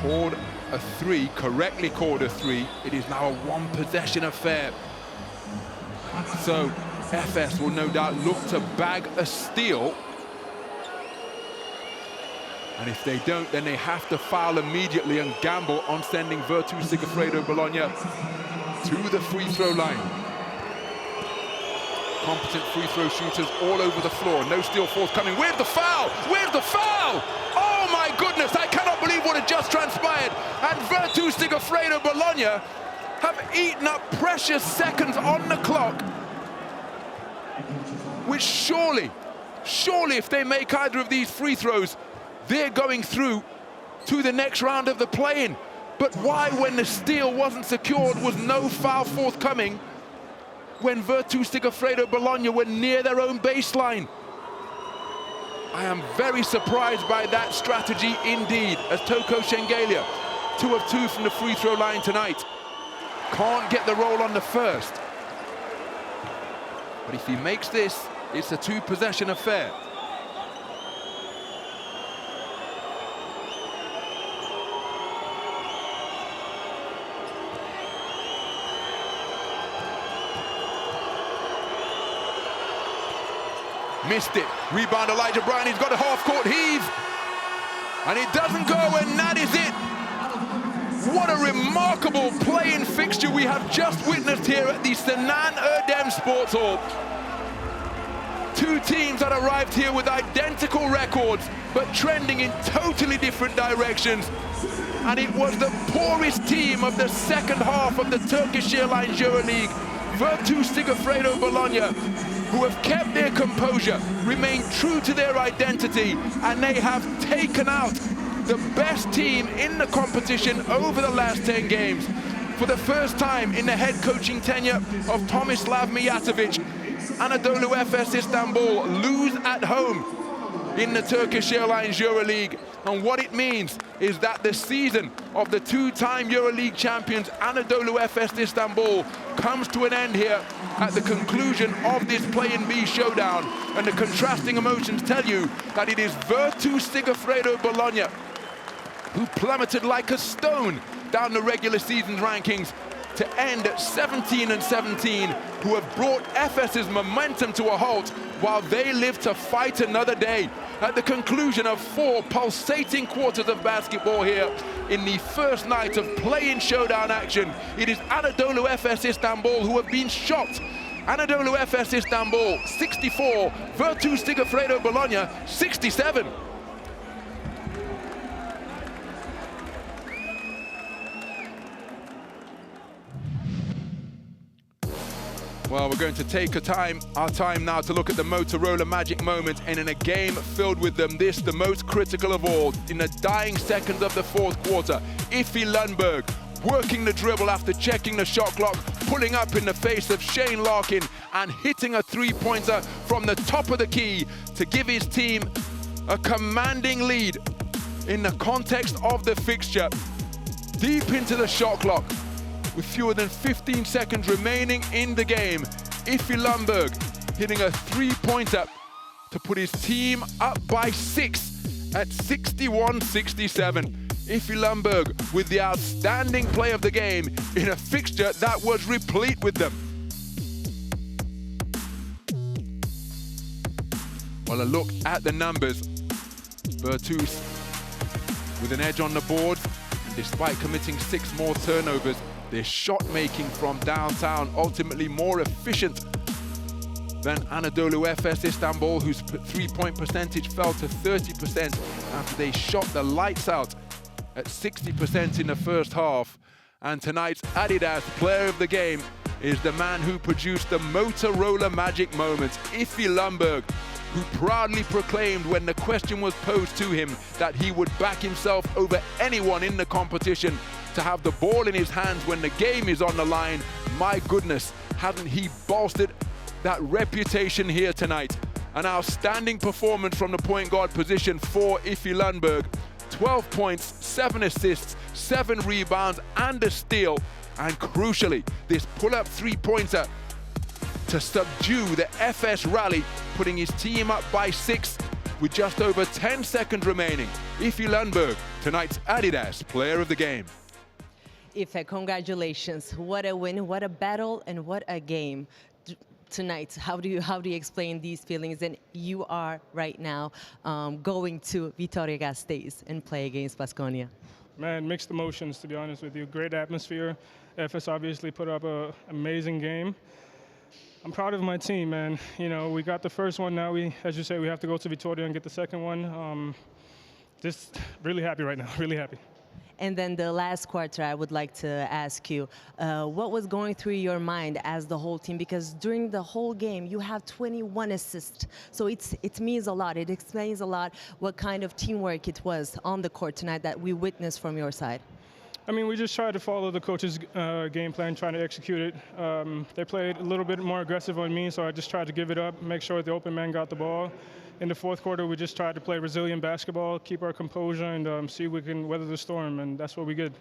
Called a 3, correctly called a 3. It is now a one-possession affair. So Efes will no doubt look to bag a steal. And if they don't, then they have to foul immediately and gamble on sending Virtus Sigifredo Bologna to the free throw line. Competent free throw shooters all over the floor. No steal forthcoming. Where's the foul? Where's the foul? Oh my goodness, I cannot believe what had just transpired. And Virtus Sigifredo Bologna have eaten up precious seconds on the clock. Which surely if they make either of these free throws, they're going through to the next round of the play-in. But why, when the steal wasn't secured, was no foul forthcoming when Virtus Sigifredo Bologna were near their own baseline? I am very surprised by that strategy indeed, as Toko Shengelia, 2 of 2 from the free throw line tonight. Can't get the roll on the first. But if he makes this, it's a 2-possession affair. Missed it. Rebound Elijah Bryan. He's got a half-court heave. And it doesn't go, and that is it. What a remarkable play-in fixture we have just witnessed here at the Sinan Erdem Sports Hall. 2 teams that arrived here with identical records, but trending in totally different directions. And it was the poorest team of the second half of the Turkish Airlines EuroLeague, Virtus Sigifredo Bologna, who have kept their composure, remained true to their identity, and they have taken out the best team in the competition over the last 10 games. For the first time in the head coaching tenure of Tomislav Mijatovic, Anadolu Efes Istanbul lose at home in the Turkish Airlines EuroLeague. And what it means is that the season of the 2-time EuroLeague champions Anadolu Efes Istanbul comes to an end here at the conclusion of this play-in B showdown. And the contrasting emotions tell you that it is Virtus Sigifredo Bologna who plummeted like a stone down the regular season rankings to end at 17-17, who have brought Efes's momentum to a halt while they live to fight another day. At the conclusion of 4 pulsating quarters of basketball here in the first night of play-in showdown action, it is Anadolu Efes Istanbul who have been shocked. Anadolu Efes Istanbul 64, Virtus Sigifredo Bologna 67. Well, we're going to take our time now to look at the Motorola magic moment, and in a game filled with them, this the most critical of all. In the dying seconds of the 4th quarter, Iffy Lundberg working the dribble after checking the shot clock, pulling up in the face of Shane Larkin and hitting a 3-pointer from the top of the key to give his team a commanding lead in the context of the fixture. Deep into the shot clock, with fewer than 15 seconds remaining in the game, Iffy Lundberg hitting a 3-pointer to put his team up by 6 at 61-67. Iffy Lundberg with the outstanding play of the game in a fixture that was replete with them. Well, a look at the numbers. Virtus with an edge on the board. Despite committing 6 more turnovers, their shot making from downtown ultimately more efficient than Anadolu Efes Istanbul, whose three-point percentage fell to 30% after they shot the lights out at 60% in the first half. And tonight's Adidas player of the game is the man who produced the Motorola magic moments, Iffy Lundberg, who proudly proclaimed when the question was posed to him that he would back himself over anyone in the competition to have the ball in his hands when the game is on the line. My goodness, hasn't he bolstered that reputation here tonight? An outstanding performance from the point guard position for Iffy Lundberg. 12 points, 7 assists, 7 rebounds and a steal. And crucially, this pull-up three-pointer to subdue the Efes rally, putting his team up by 6 with just over 10 seconds remaining. Iffy Lundberg, tonight's Adidas player of the game. Ife, congratulations. What a win, what a battle, and what a game tonight. How do you explain these feelings? And you are right now going to Vitoria-Gasteiz and play against Bologna. Man, mixed emotions, to be honest with you. Great atmosphere. Efes obviously put up an amazing game. I'm proud of my team, man. You know, we got the first one. Now as you say, we have to go to Vitoria and get the second one. Just really happy right now, really happy. And then the last quarter, I would like to ask you, what was going through your mind as the whole team? Because during the whole game, you have 21 assists. So it means a lot. It explains a lot what kind of teamwork it was on the court tonight that we witnessed from your side. I mean, we just tried to follow the coach's game plan, trying to execute it. They played a little bit more aggressive on me, so I just tried to give it up, make sure the open man got the ball. In the fourth quarter, we just tried to play resilient basketball, keep our composure, and see if we can weather the storm, and that's what we did.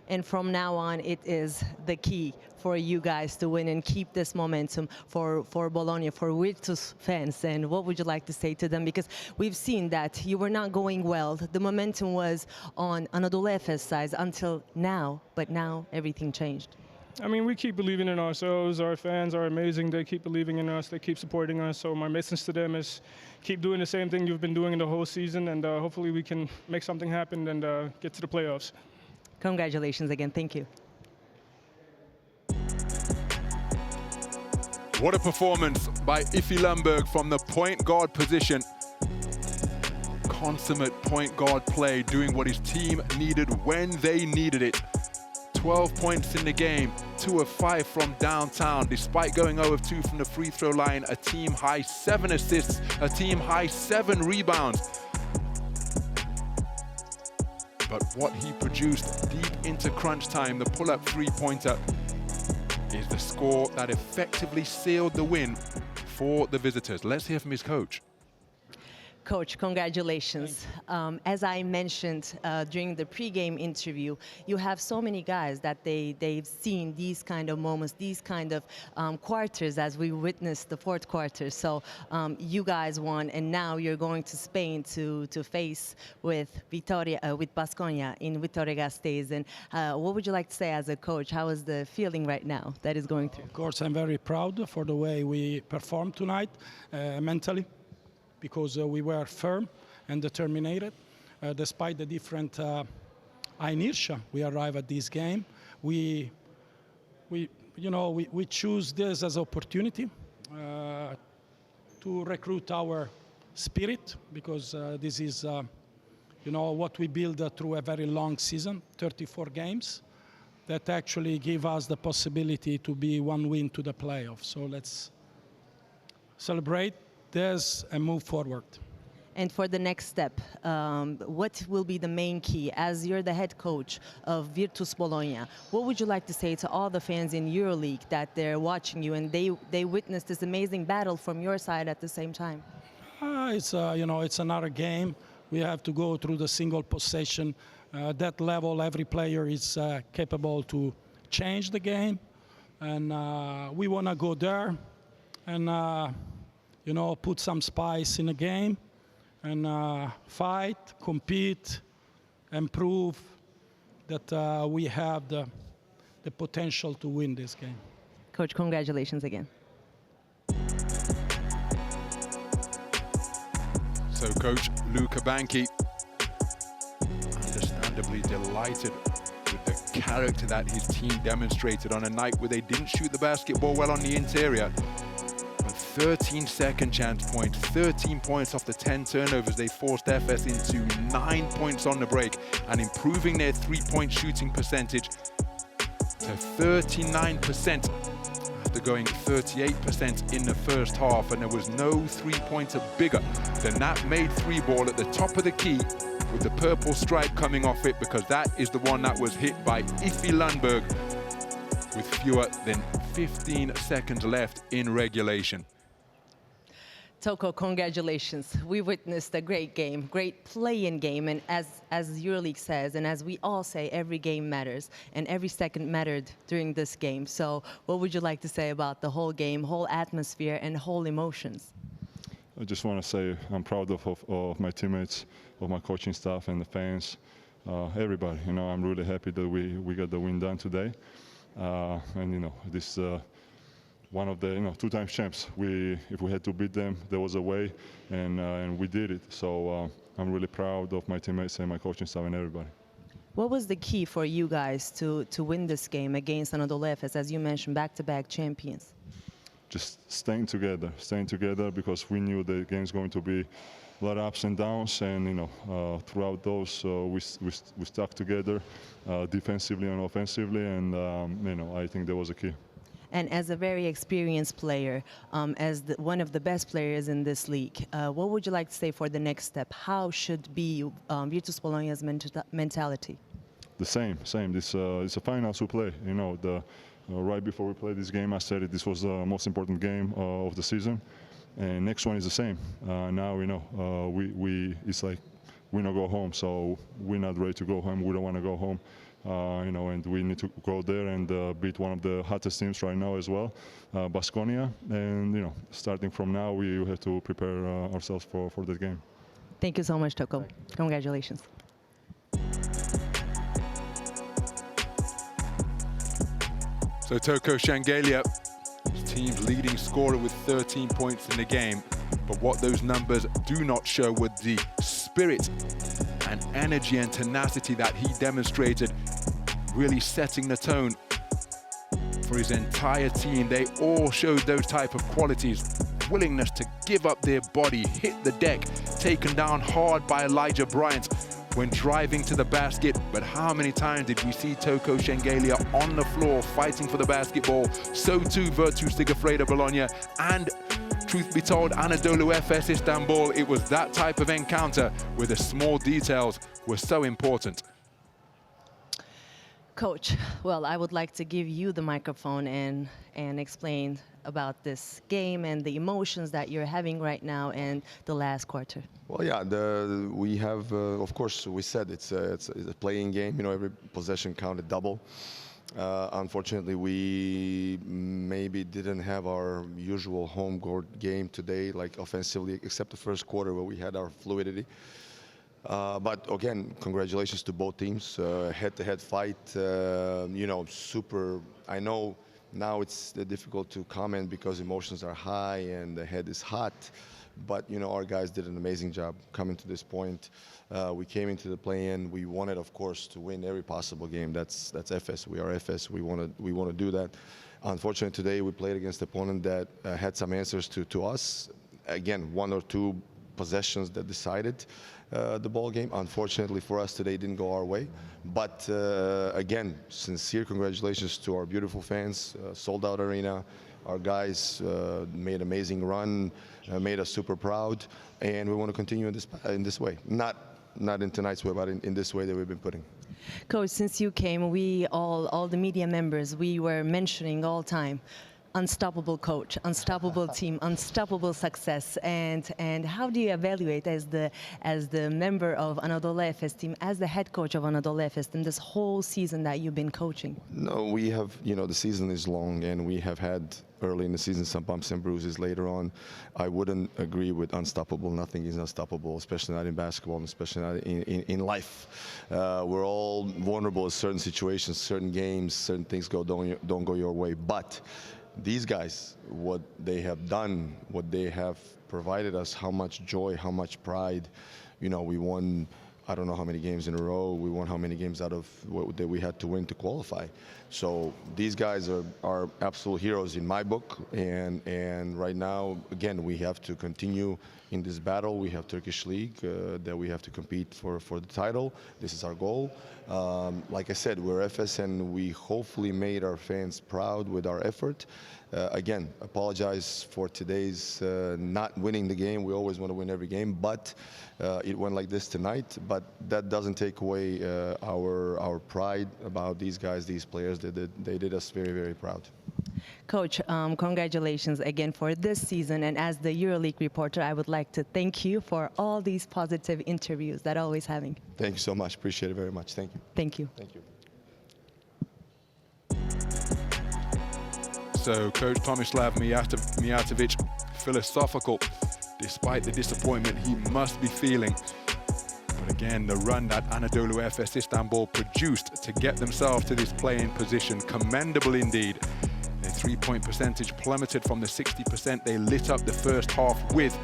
And from now on, it is the key for you guys to win and keep this momentum for Bologna, for Virtus fans. And what would you like to say to them? Because we've seen that you were not going well. The momentum was on Anadolu Efes side until now, but now everything changed. I mean, we keep believing in ourselves. Our fans are amazing. They keep believing in us. They keep supporting us. So my message to them is keep doing the same thing you've been doing in the whole season, and hopefully we can make something happen and get to the playoffs. Congratulations again. Thank you. What a performance by Iffy Lundberg from the point guard position. Consummate point guard play, doing what his team needed when they needed it. 12 points in the game, 2 of 5 from downtown. Despite going 0 of 2 from the free throw line, a team high 7 assists, a team high 7 rebounds. But what he produced deep into crunch time, the pull-up three-pointer, is the score that effectively sealed the win for the visitors. Let's hear from his coach. Coach, congratulations. As I mentioned during the pregame interview, you have so many guys that they've seen these kind of moments, these kind of quarters as we witnessed the fourth quarter. So you guys won, and now you're going to Spain to face with Bologna in Vitoria-Gasteiz. And what would you like to say as a coach? How is the feeling right now that is going through? Of course, I'm very proud for the way we performed tonight mentally, because we were firm and determined. Despite the different inertia we arrive at this game, we choose this as an opportunity to recruit our spirit, because this is what we build through a very long season, 34 games, that actually give us the possibility to be one win to the playoffs. So let's celebrate this and move forward. And for the next step, what will be the main key? As you're the head coach of Virtus Bologna, what would you like to say to all the fans in EuroLeague that they're watching you and they witnessed this amazing battle from your side at the same time? It's another game. We have to go through the single possession. That level, every player is capable to change the game, and we want to go there and put some spice in the game and fight, compete, and prove that we have the potential to win this game. Coach, congratulations again. So Coach Luca Banchi, understandably delighted character that his team demonstrated on a night where they didn't shoot the basketball well on the interior. But 13 second chance points, 13 points off the 10 turnovers they forced Efes into, 9 points on the break, and improving their three-point shooting percentage to 39%. After going 38% in the first half, and there was no three-pointer bigger than that made three ball at the top of the key with the purple stripe coming off it, because that is the one that was hit by Ifi Lundberg with fewer than 15 seconds left in regulation. Toko, congratulations. We witnessed a great game, great play-in game, and as EuroLeague says, and as we all say, every game matters, and every second mattered during this game. So what would you like to say about the whole game, whole atmosphere, and whole emotions? I just want to say I'm proud of my teammates, of my coaching staff, and the fans, everybody. You know, I'm really happy that we got the win done today, and you know, this. One of the two-time champs. If we had to beat them, there was a way, and we did it. So I'm really proud of my teammates and my coaching staff and everybody. What was the key for you guys to win this game against Anadolu Efes, as you mentioned, back-to-back champions? Just staying together because we knew the game's going to be a lot of ups and downs, and throughout those we stuck together defensively and offensively, and I think that was a key. And as a very experienced player, as one of the best players in this league, what would you like to say for the next step? How should be Virtus Bologna's mentality? The same. It's a finals we play. You know, right before we play this game, I said this was the most important game of the season, and next one is the same. Now we know it's like we not go home, so we're not ready to go home. We don't want to go home. And we need to go there and beat one of the hottest teams right now as well, Baskonia. And starting from now, we have to prepare ourselves for that game. Thank you so much, Toko. Congratulations. So Toko Shangelia, his team's leading scorer with 13 points in the game. But what those numbers do not show was the spirit and energy and tenacity that he demonstrated, really setting the tone for his entire team. They all showed those type of qualities, willingness to give up their body, hit the deck, taken down hard by Elijah Bryant when driving to the basket. But how many times did we see Toko Shangelia on the floor fighting for the basketball? So too Virtus Bologna, and truth be told, Anadolu Efes Istanbul. It was that type of encounter where the small details were so important. Coach, well, I would like to give you the microphone and explain about this game and the emotions that you're having right now and the last quarter. Well, yeah, we have, of course, we said it's a playing game. You know, every possession counted double. Unfortunately, we maybe didn't have our usual home court game today, like offensively, except the first quarter where we had our fluidity. But again, congratulations to both teams. Head-to-head fight, super. I know now it's difficult to comment because emotions are high and the head is hot. But, our guys did an amazing job coming to this point. We came into the play-in. We wanted, of course, to win every possible game. That's Efes. We are Efes. We want to do that. Unfortunately, today we played against an opponent that had some answers to us. Again, one or two possessions that decided the ball game. Unfortunately for us today, didn't go our way. But again, sincere congratulations to our beautiful fans. Sold out arena. Our guys made amazing run, made us super proud, and we want to continue in this way. Not in tonight's way, but in this way that we've been putting. Coach, since you came, we all the media members, we were mentioning all time, unstoppable coach, unstoppable team, unstoppable success, and how do you evaluate as the member of Anadolu Efes team, as the head coach of Anadolu Efes in this whole season that you've been coaching? No, we have, the season is long, and we have had early in the season some bumps and bruises. Later on, I wouldn't agree with unstoppable. Nothing is unstoppable, especially not in basketball, and especially not in life. We're all vulnerable in certain situations, certain games, certain things don't go your way, but these guys, what they have done, what they have provided us, how much joy, how much pride. We won I don't know how many games in a row. We won how many games out of what that we had to win to qualify. So these guys are absolute heroes in my book. And right now, again, we have to continue in this battle. We have Turkish League that we have to compete for the title. This is our goal. Like I said, we're Efes, and we hopefully made our fans proud with our effort. Again, apologize for today's not winning the game. We always want to win every game, but it went like this tonight. But that doesn't take away our pride about these guys, these players. They did us very, very proud. Coach, congratulations again for this season. And as the EuroLeague reporter, I would like to thank you for all these positive interviews that always having. Thank you so much. Appreciate it very much. Thank you. Thank you. Thank you. So Coach Tomislav Mijatovic, philosophical. Despite the disappointment he must be feeling. But again, the run that Anadolu Efes Istanbul produced to get themselves to this playing position, commendable indeed. Their three-point percentage plummeted from the 60% they lit up the first half with,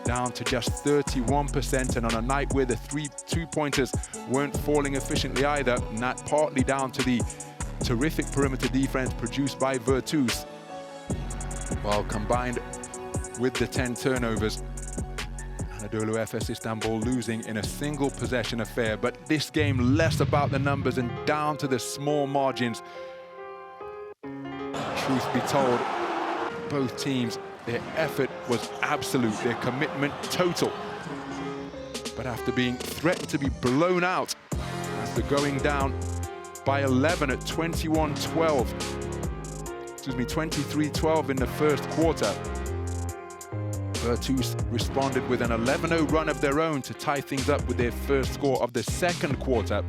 down to just 31%, and on a night where the two-pointers weren't falling efficiently either, and that partly down to the terrific perimeter defense produced by Virtus, while combined with the 10 turnovers, Anadolu Efes Istanbul losing in a single possession affair. But this game less about the numbers and down to the small margins. Truth be told, both teams, their effort was absolute, their commitment total. But after being threatened to be blown out, after going down by 11 at 23-12 in the first quarter, Virtus responded with an 11-0 run of their own to tie things up with their first score of the second quarter.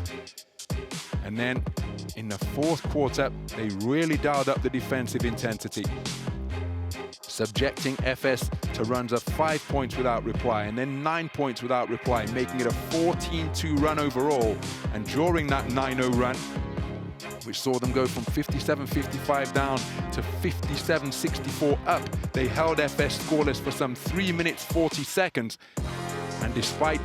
And then in the fourth quarter, they really dialed up the defensive intensity, subjecting Efes to runs of 5 points without reply, and then 9 points without reply, making it a 14-2 run overall. And during that 9-0 run, which saw them go from 57-55 down to 57-64 up, they held Efes scoreless for some 3 minutes 40 seconds. And despite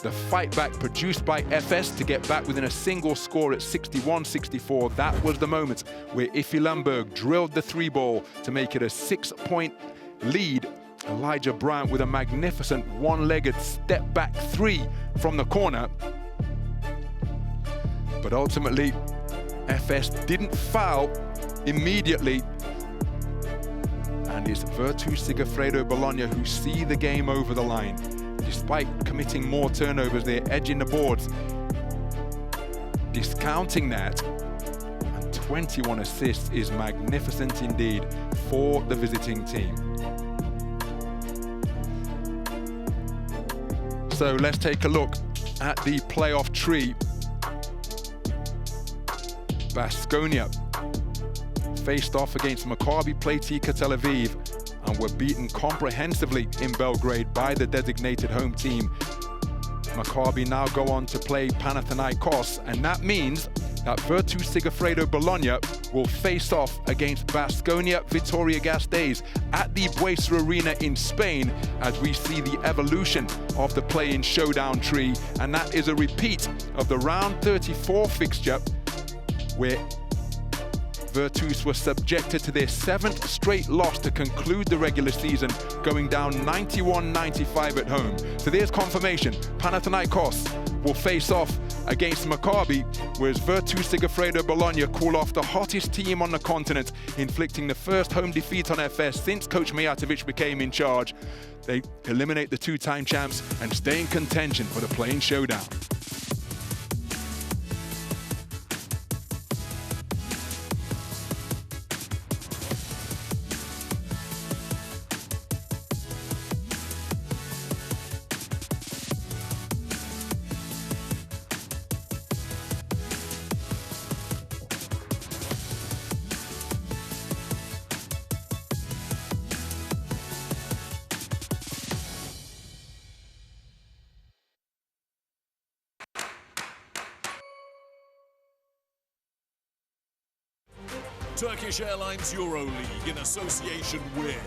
the fight back produced by Efes to get back within a single score at 61-64, that was the moment where Iffy Lundberg drilled the three ball to make it a 6-point lead. Elijah Bryant with a magnificent one-legged step back three from the corner. But ultimately, Efes didn't foul immediately. And it's Virtus Sigafredo Bologna who see the game over the line. Despite committing more turnovers, they're edging the boards. Discounting that, and 21 assists is magnificent indeed for the visiting team. So let's take a look at the playoff tree. Baskonia faced off against Maccabi Playtika Tel Aviv and were beaten comprehensively in Belgrade by the designated home team. Maccabi now go on to play Panathinaikos, and that means that Virtus Sigafredo Bologna will face off against Baskonia Vitoria-Gasteiz at the Buesa Arena in Spain, as we see the evolution of the play-in showdown tree, and that is a repeat of the round 34 fixture, where Virtus was subjected to their 7th straight loss to conclude the regular season, going down 91-95 at home. So there's confirmation. Panathinaikos will face off against Maccabi, whereas Virtus Sigafredo Bologna call off the hottest team on the continent, inflicting the first home defeat on Efes since Coach Mijatovic became in charge. They eliminate the two-time champs and stay in contention for the play-in showdown. Turkish Airlines EuroLeague in association with